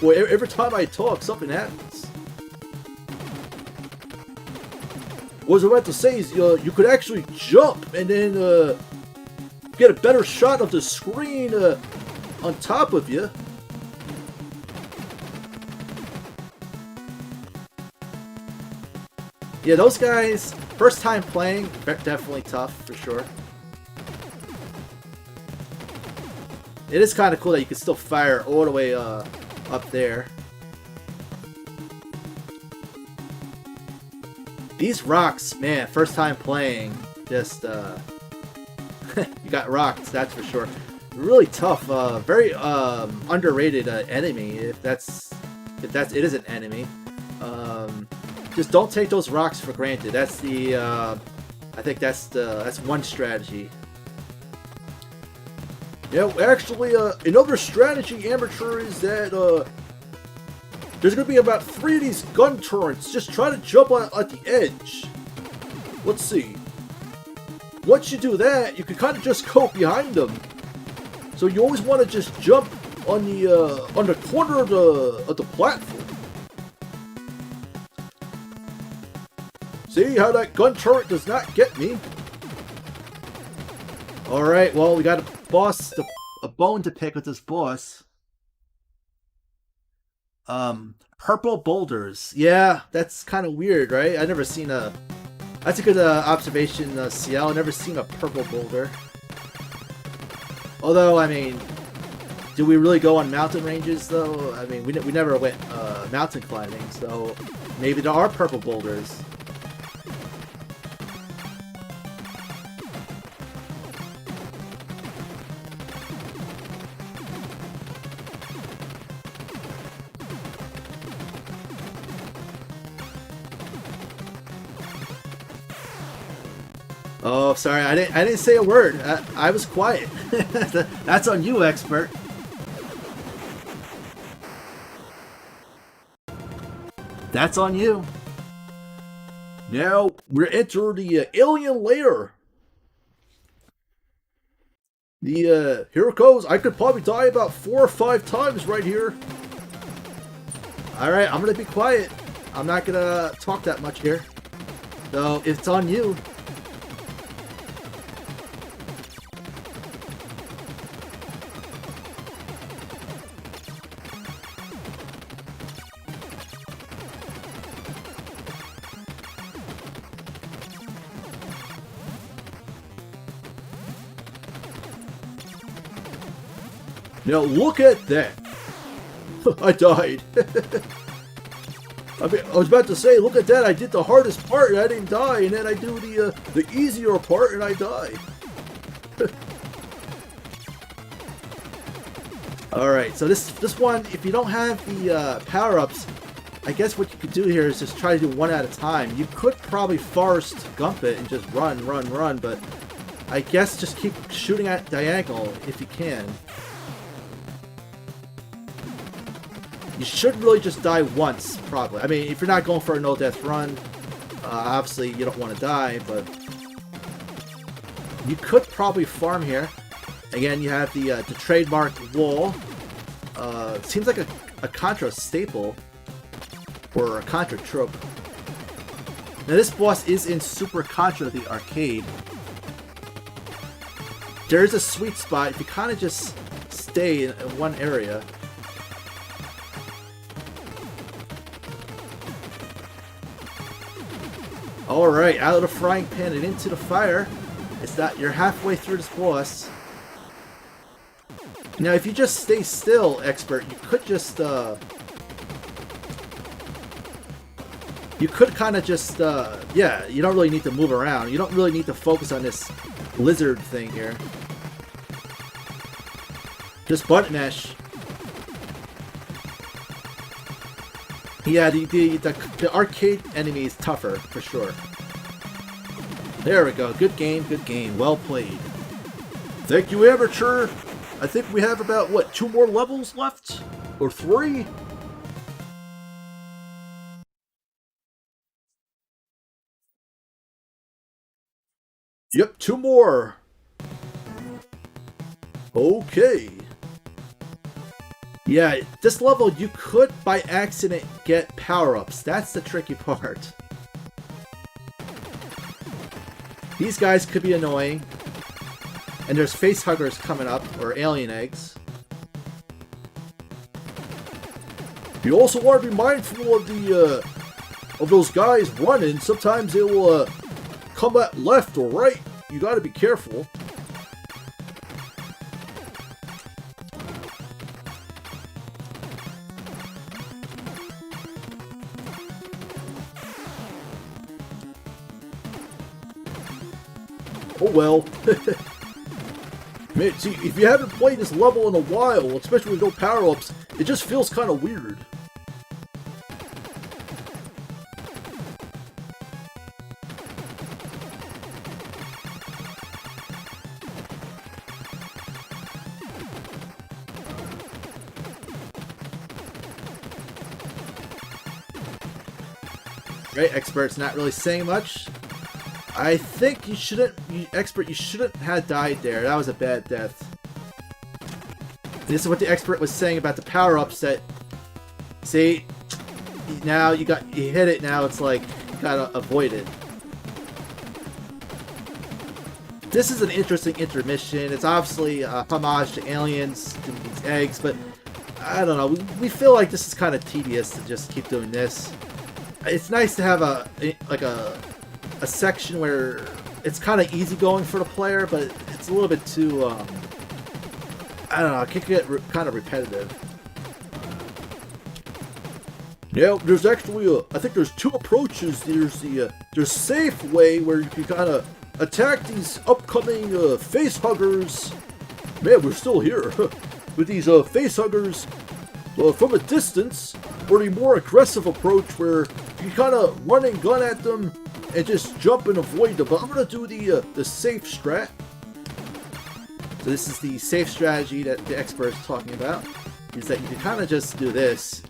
boy, every time I talk, something happens. What I was about to say is, you could actually jump and then, get a better shot of the screen, on top of you. Yeah, those guys, first time playing, definitely tough, for sure. It is kind of cool that you can still fire all the way up there. These rocks, man, first time playing, just, you got rocked, that's for sure. Really tough, very underrated enemy, if it is an enemy. Just don't take those rocks for granted. That's the, I think that's one strategy. Yeah, actually, another strategy, amateur, is that there's gonna be about 3 of these gun turrets. Just try to jump on at the edge. Let's see. Once you do that, you can kind of just go behind them. So you always want to just jump on the corner of the platform. See how that gun turret does not get me? Alright, well, we got a bone to pick with this boss. Purple boulders. Yeah, that's kind of weird, right? I've never seen a... That's a good observation, CL. I've never seen a purple boulder. Although, I mean, do we really go on mountain ranges, though? I mean, we never went mountain climbing, so maybe there are purple boulders. Oh, sorry, I didn't say a word. I was quiet. That's on you, expert. That's on you. Now we're entering the alien lair. Here it goes. I could probably die about 4 or 5 times right here. All right, I'm gonna be quiet. I'm not gonna talk that much here. So it's on you. Now look at that! I died. I mean, I was about to say, look at that! I did the hardest part and I didn't die, and then I do the easier part and I die. All right, so this one, if you don't have the power-ups, I guess what you could do here is just try to do one at a time. You could probably Forrest Gump it and just run, but I guess just keep shooting at diagonal if you can. You should really just die once, probably. I mean, if you're not going for a no-death run, obviously you don't want to die, but you could probably farm here. Again, you have the trademark wall. Seems like a Contra staple, or a Contra trope. Now this boss is in Super Contra, the arcade. There is a sweet spot if you kind of just stay in one area. Alright, out of the frying pan and into the fire. It's that you're halfway through this boss. Now, if you just stay still, expert, you could just, you could kind of just, yeah, you don't really need to move around. You don't really need to focus on this lizard thing here. Just button mash. Yeah, the arcade enemy is tougher, for sure. There we go. Good game, good game. Well played. Thank you, amateur. I think we have about, what, 2 more levels left? Or 3? Yep, 2 more. Okay. Yeah, this level you could by accident get power-ups. That's the tricky part. These guys could be annoying. And there's face huggers coming up, or alien eggs. You also want to be mindful of the of those guys running. Sometimes they will come at left or right. You got to be careful. Oh well. Man, see, if you haven't played this level in a while, especially with no power-ups, it just feels kind of weird. Right, Expert's not really saying much. I think you shouldn't, Expert, you shouldn't have died there. That was a bad death. And this is what the Expert was saying about the power-ups that, see, now you hit it, now it's like, you gotta avoid it. This is an interesting intermission. It's obviously a homage to Aliens, to these eggs, but I don't know, we feel like this is kind of tedious to just keep doing this. It's nice to have a section where it's kind of easy going for the player, but it's a little bit too, I don't know, it can get kind of repetitive. Now, there's actually, I think there's 2 approaches. There's the safe way, where you can kind of attack these upcoming face huggers. Man, we're still here. With these face huggers from a distance, or the more aggressive approach, where you kind of run and gun at them, and just jump and avoid them. But I'm going to do the safe strat. So this is the safe strategy that the Expert is talking about. Is that you can kind of just do this.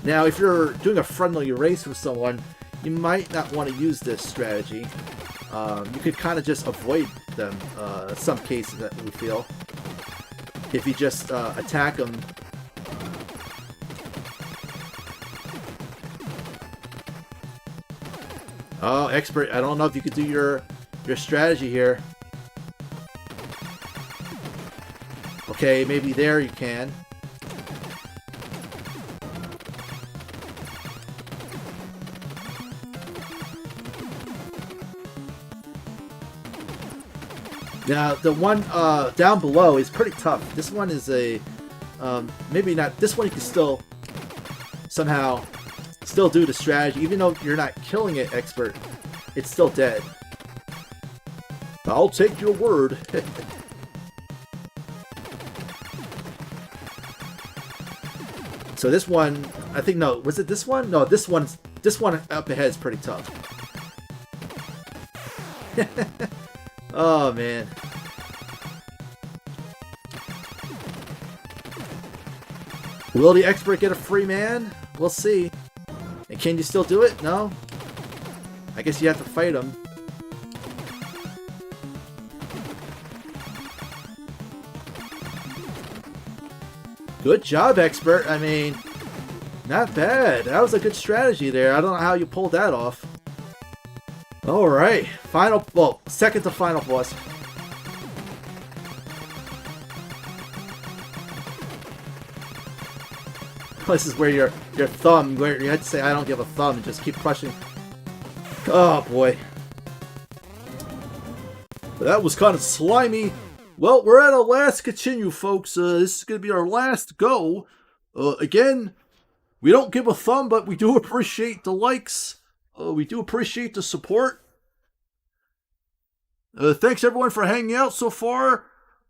Now, if you're doing a friendly race with someone, you might not want to use this strategy. You could kind of just avoid them in some cases, that we feel. If you just attack them. Oh, Expert, I don't know if you could do your strategy here. Okay, maybe there you can. Now, the one down below is pretty tough. This one is a, maybe not, this one you can still somehow still do the strategy. Even though you're not killing it, Expert, it's still dead. I'll take your word. So this one, I think, no, was it this one? No, this one up ahead is pretty tough. Oh, man. Will the Expert get a free man? We'll see. And can you still do it? No? I guess you have to fight him. Good job, Expert. I mean, not bad. That was a good strategy there. I don't know how you pulled that off. Alright. Final, well, second to final boss. This is where your thumb, where you had to say, I don't give a thumb, and just keep crushing. Oh, boy. That was kind of slimy. Well, we're at our last continue, folks. This is going to be our last go. Again, we don't give a thumb, but we do appreciate the likes. We do appreciate the support. Thanks, everyone, for hanging out so far.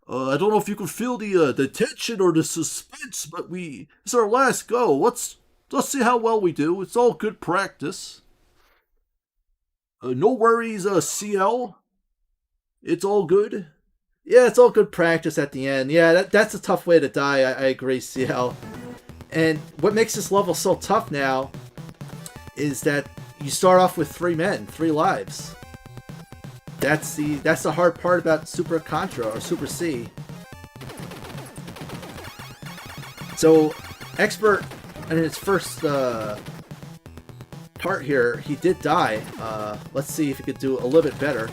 I don't know if you can feel the tension or the suspense, but it's our last go. Let's see how well we do. It's all good practice. No worries, CL. It's all good. Yeah, it's all good practice at the end. Yeah, that's a tough way to die. I agree, CL. And what makes this level so tough now is that you start off with 3 men, 3 lives. That's the hard part about Super Contra or Super C. So, Expert in his first part here, he did die. Let's see if he could do a little bit better.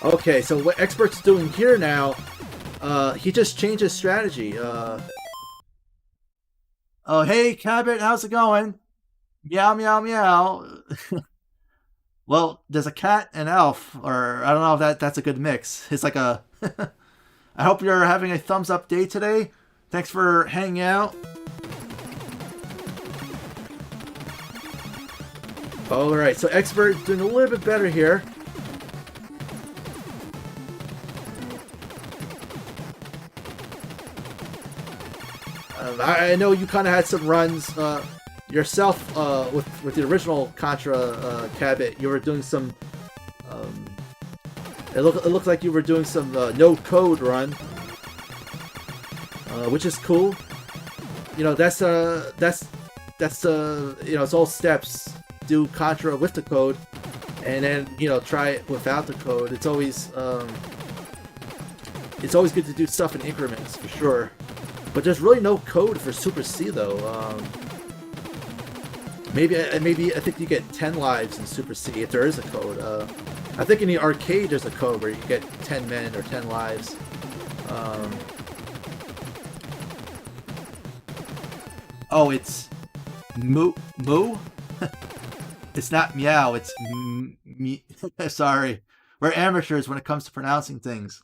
Okay, so what Expert's doing here now, he just changed his strategy. Oh, hey, Cabot, how's it going? Meow, meow, meow. Well, there's a cat and elf, or I don't know if that's a good mix. It's like a... I hope you're having a thumbs up day today. Thanks for hanging out. Alright, so Expert doing a little bit better here. I know you kind of had some runs yourself with the original Contra Cabot. You were doing some. It looked like you were doing some no code run, which is cool. You know that's you know, it's all steps. Do Contra with the code, and then try it without the code. It's always good to do stuff in increments for sure. But there's really no code for Super C though. Maybe I think you get 10 lives in Super C if there is a code. I think in the arcade there's a code where you get 10 men or 10 lives. Oh, it's moo. It's not meow. It's sorry, we're amateurs when it comes to pronouncing things.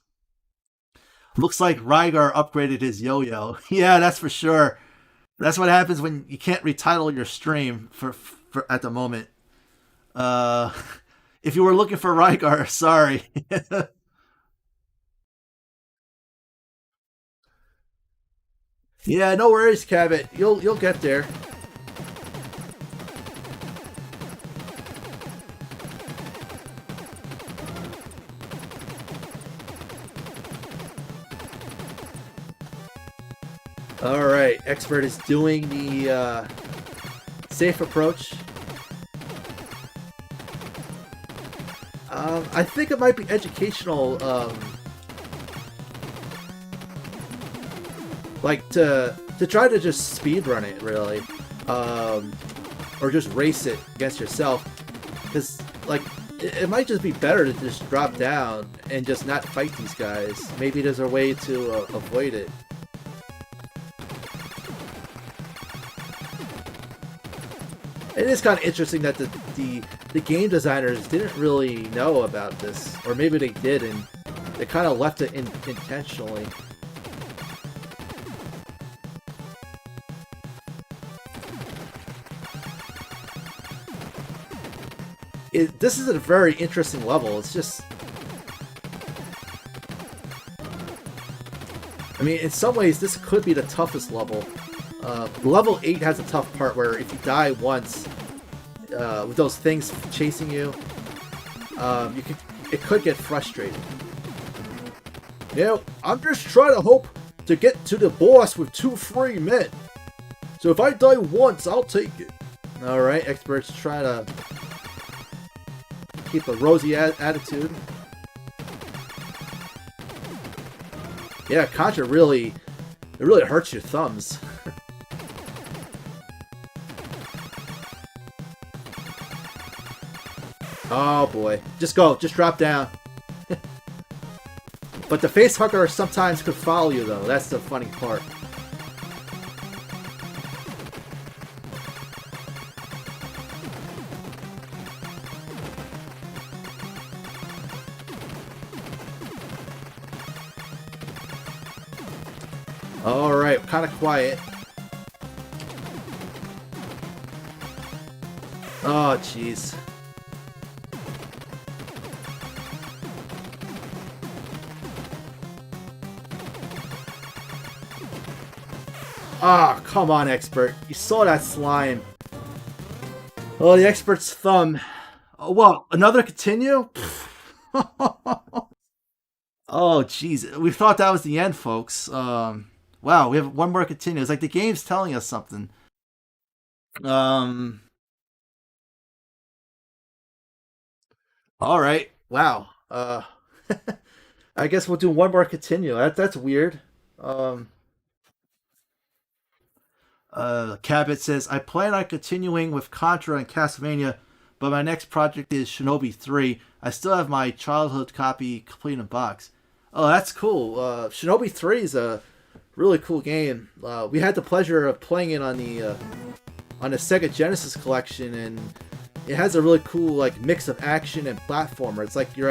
Looks like Rygar upgraded his yo-yo. Yeah, that's for sure. That's what happens when you can't retitle your stream for at the moment. If you were looking for Rygar, sorry. Yeah, no worries, Cabot. You'll get there. Alright, Expert is doing the safe approach. I think it might be educational, like to try to just speed run it, really, or just race it against yourself, because like it might just be better to just drop down and just not fight these guys. Maybe there's a way to avoid it. It is kind of interesting that the game designers didn't really know about this, or maybe they did and they kind of left it intentionally. This is a very interesting level. It's just, I mean, in some ways this could be the toughest level. Level 8 has a tough part where if you die once with those things chasing you, it could get frustrating. You know, I'm just trying to hope to get to the boss with 2 free men. So if I die once, I'll take it. Alright, Expert's trying to keep a rosy attitude. Yeah, Contra really hurts your thumbs. Oh boy. Just go. Just drop down. But the facehugger sometimes could follow you though. That's the funny part. Alright, kind of quiet. Oh, jeez. Ah, oh, come on, Expert. You saw that slime. Oh, the Expert's thumb. Oh, what? Another continue? Oh, jeez. We thought that was the end, folks. Wow, we have one more continue. It's like the game's telling us something. Um, all right. Wow. I guess we'll do one more continue. That's weird. Um, Cabot says, I plan on continuing with Contra and Castlevania, but my next project is Shinobi 3. I still have my childhood copy complete in box. Oh, that's cool. Shinobi 3 is a really cool game. We had the pleasure of playing it on the Sega Genesis collection, and it has a really cool like mix of action and platformer. It's like you're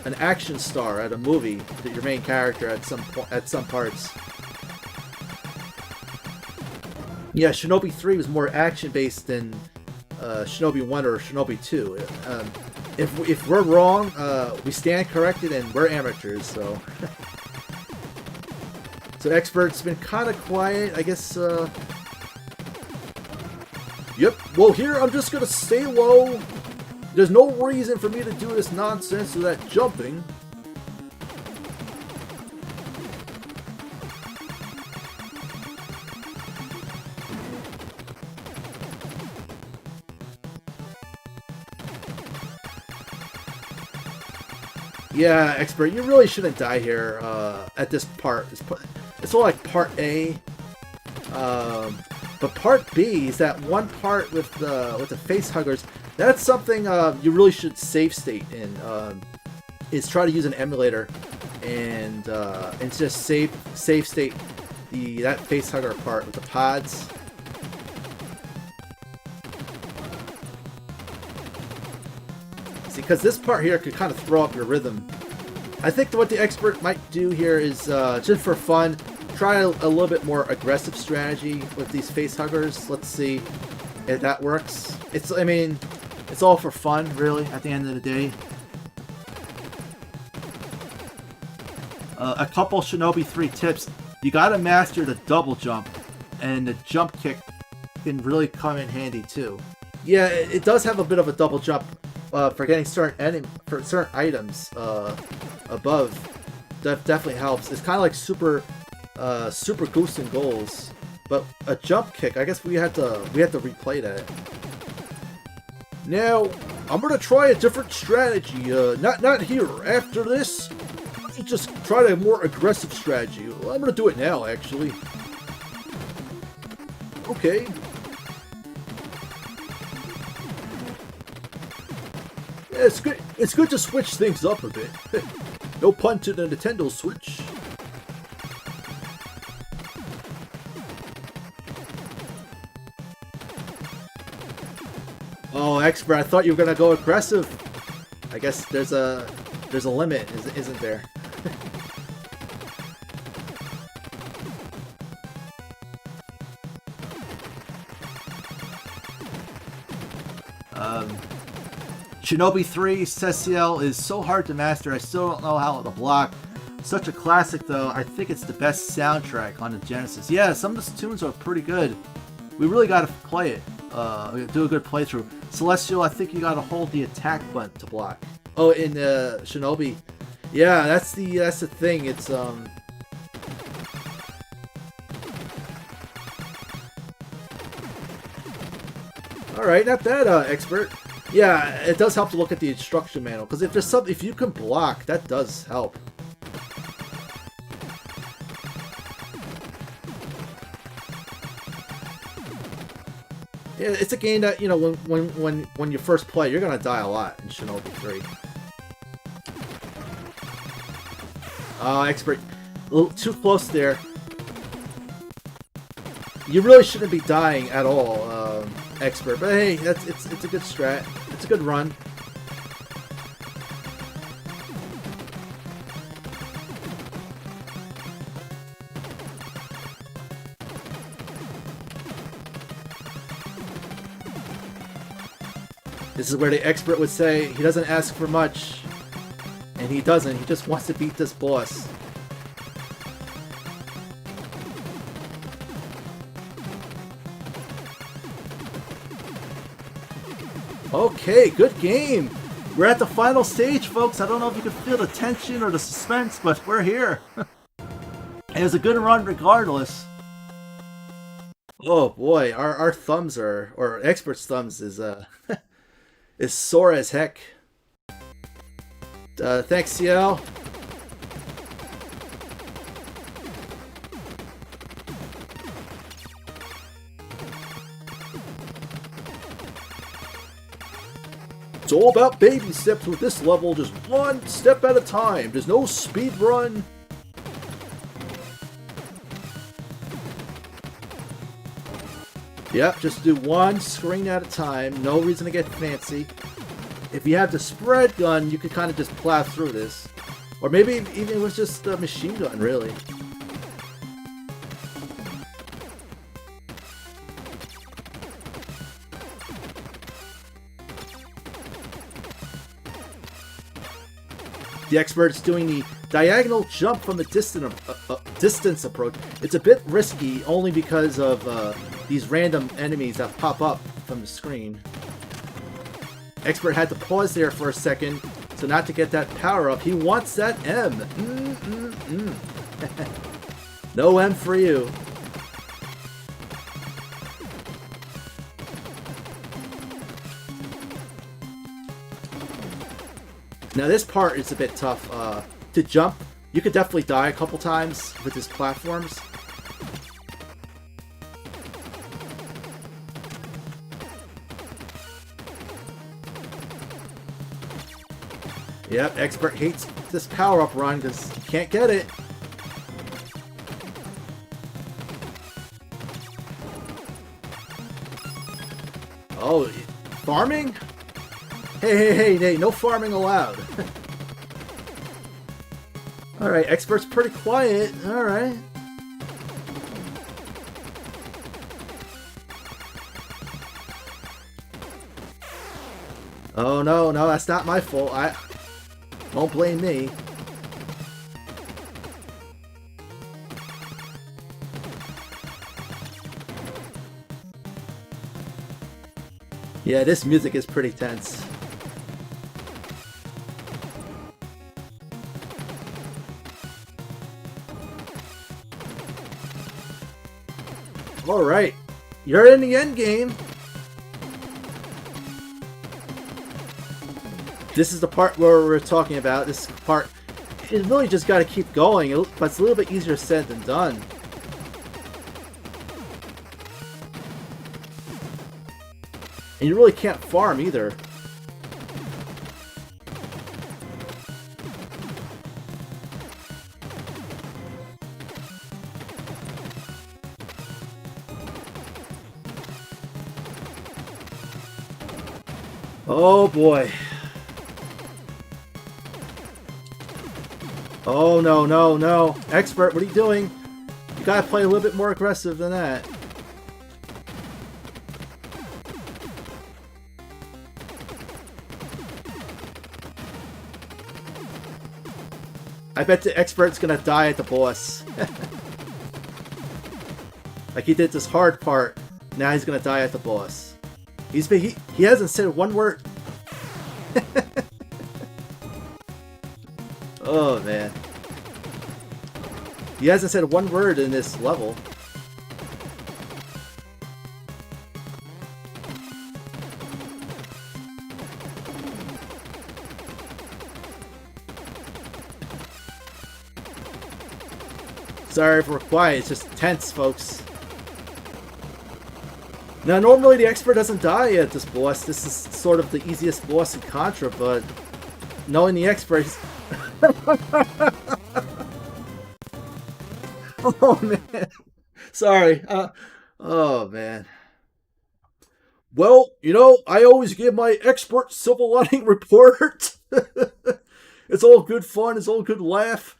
an action star at a movie, that your main character at some parts. Yeah, Shinobi 3 was more action-based than Shinobi 1 or Shinobi 2. If we're wrong, we stand corrected, and we're amateurs, so... So Expert's been kind of quiet, I guess, Yep, well here I'm just gonna stay low. There's no reason for me to do this nonsense of that jumping. Yeah, Expert, you really shouldn't die here at this part. It's all like part A, but part B is that one part with the face huggers. That's something you really should save state in. Is try to use an emulator and just save state that face hugger part with the pods. See, because this part here could kind of throw up your rhythm. I think what the Expert might do here is, just for fun, try a little bit more aggressive strategy with these face huggers. Let's see if that works. I mean, it's all for fun, really, at the end of the day. A couple Shinobi 3 tips. You gotta master the double jump, and the jump kick can really come in handy, too. Yeah, it does have a bit of a double jump for getting certain items above. That definitely helps. It's kind of like super goose and goals, but a jump kick. I guess we had to replay that. Now I'm gonna try a different strategy. Not here. After this, let me just try a more aggressive strategy. Well, I'm gonna do it now, actually. Okay. Yeah, it's good. It's good to switch things up a bit. No pun to the Nintendo Switch. Oh, Expert! I thought you were gonna go aggressive. I guess there's a limit, isn't there? Shinobi 3 Ceciel is so hard to master, I still don't know how to block. Such a classic though, I think it's the best soundtrack on the Genesis. Yeah, some of the tunes are pretty good. We really gotta play it, do a good playthrough. Celestial, I think you gotta hold the attack button to block. Oh, in Shinobi. Yeah, that's the thing, it's Alright, not bad, Expert. Yeah, it does help to look at the instruction manual, because if you can block, that does help. Yeah, it's a game that, you know, when you first play, you're gonna die a lot in Shinobi 3. Oh, Expert, a little too close there. You really shouldn't be dying at all, Expert. But hey, it's a good strat. It's a good run. This is where the Expert would say he doesn't ask for much. And he doesn't. He just wants to beat this boss. Okay, good game. We're at the final stage, folks. I don't know if you can feel the tension or the suspense, but we're here. It was a good run regardless. Oh boy, our thumbs are, or experts' thumbs is is sore as heck. Thanks, CL. It's all about baby steps with this level, just one step at a time. There's no speed run. Yep, just do one screen at a time. No reason to get fancy. If you have the spread gun, you could kind of just plow through this. Or maybe even it was just a machine gun, really. The expert's doing the diagonal jump from the distance approach. It's a bit risky only because of these random enemies that pop up from the screen. Expert had to pause there for a second so not to get that power up. He wants that M. No M for you. Now this part is a bit tough to jump. You could definitely die a couple times with his platforms. Yep, Expert hates this power-up run because he can't get it. Oh, farming? Hey, no farming allowed. Alright, Expert's pretty quiet. Alright. Oh, no, that's not my fault. Don't blame me. Yeah, this music is pretty tense. Alright, you're in the end game. This is the part where we're talking about. This part, you really just got to keep going, but it's a little bit easier said than done. And you really can't farm either. Oh boy. Oh no. Expert, what are you doing? You gotta play a little bit more aggressive than that. I bet the Expert's gonna die at the boss. Like he did this hard part, now he's gonna die at the boss. He hasn't said one word. Oh man. He hasn't said one word in this level. Sorry if we're quiet, it's just tense, folks. Now, normally the Expert doesn't die at this boss. This is sort of the easiest boss in Contra, but knowing the Expert... Oh, man. Sorry. Oh, man. Well, you know, I always give my Expert silver lining report. It's all good fun. It's all good laugh.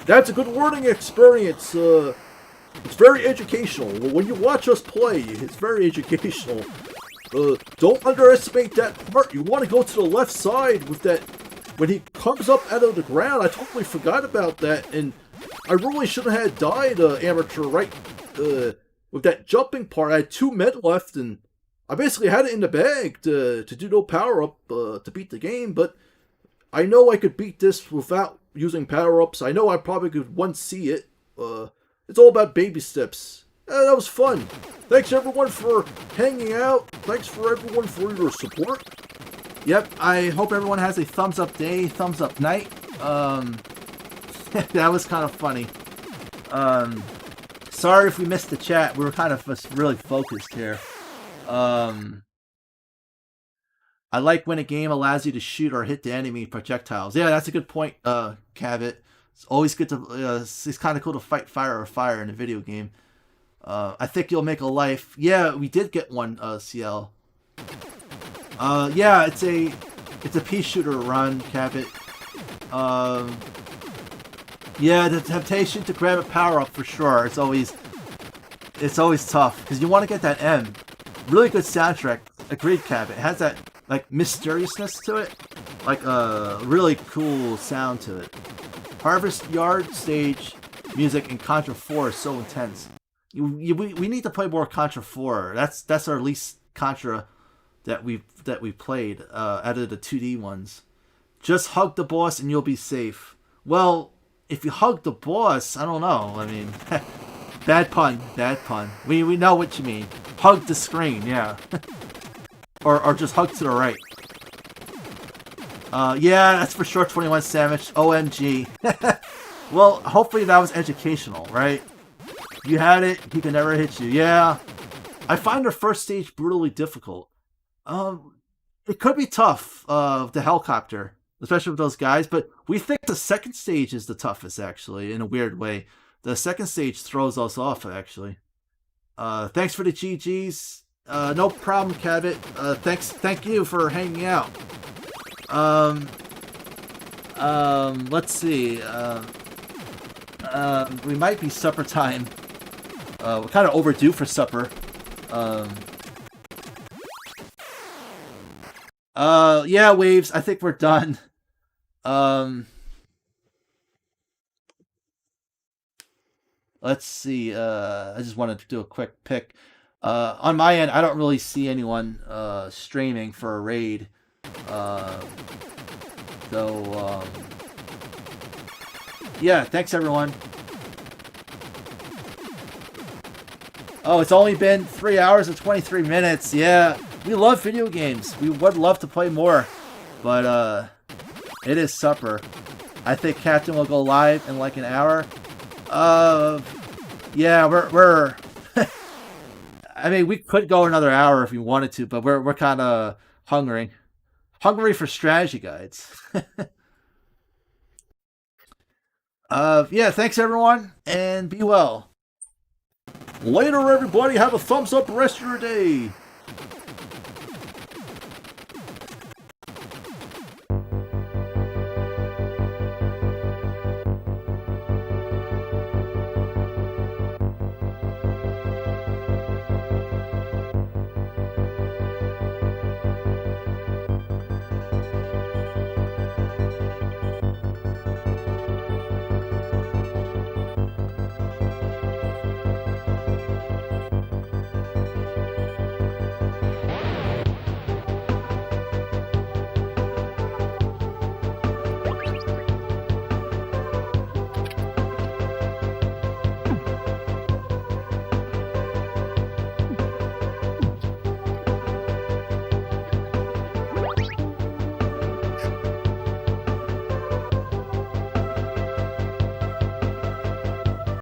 That's a good learning experience. It's very educational. When you watch us play, it's very educational. Don't underestimate that part. You want to go to the left side with that. When he comes up out of the ground, I totally forgot about that, and I really should have had died, amateur, right? With that jumping part, I had 2 med left, and I basically had it in the bag to do no power up to beat the game, but I know I could beat this without using power ups. I know I probably could once see it. It's all about baby steps. That was fun. Thanks everyone for hanging out. Thanks for everyone for your support. Yep, I hope everyone has a thumbs up day, thumbs up night. That was kind of funny. Sorry if we missed the chat. We were kind of just really focused here. I like when a game allows you to shoot or hit the enemy projectiles. Yeah, that's a good point, Cavett. It's always good to. It's kind of cool to fight fire or fire in a video game. I think you'll make a life. Yeah, we did get one, CL. Yeah, it's a pea shooter run, Cavett. Yeah, the temptation to grab a power up for sure. It's always tough because you want to get that M. Really good soundtrack. Agreed, Cavett. It has that like mysteriousness to it, like a really cool sound to it. Harvest Yard stage music in Contra 4 is so intense. We need to play more Contra 4. That's our least Contra that we played out of the 2D ones. Just hug the boss and you'll be safe. Well, if you hug the boss, I don't know. I mean, bad pun. We know what you mean. Hug the screen, yeah. or just hug to the right. Yeah, that's for sure 21 Savage. OMG. Well, hopefully that was educational, right? You had it, he can never hit you. Yeah. I find the first stage brutally difficult. It could be tough, the helicopter, especially with those guys, but we think the second stage is the toughest, actually, in a weird way. The second stage throws us off, actually. Thanks for the GGs. No problem, Cavett. Thank you for hanging out. Let's see. We might be supper time. We're kind of overdue for supper. Yeah, Waves, I think we're done. Let's see. I just wanted to do a quick pick. On my end, I don't really see anyone streaming for a raid. Yeah, thanks everyone. Oh, it's only been 3 hours and 23 minutes. Yeah, we love video games. We would love to play more, but it is supper. I think Captain will go live in like an hour. Yeah, we're I mean, we could go another hour if we wanted to, but we're kind of hungry for strategy guides. Yeah, thanks everyone, and be well. Later, everybody. Have a thumbs up rest of your day.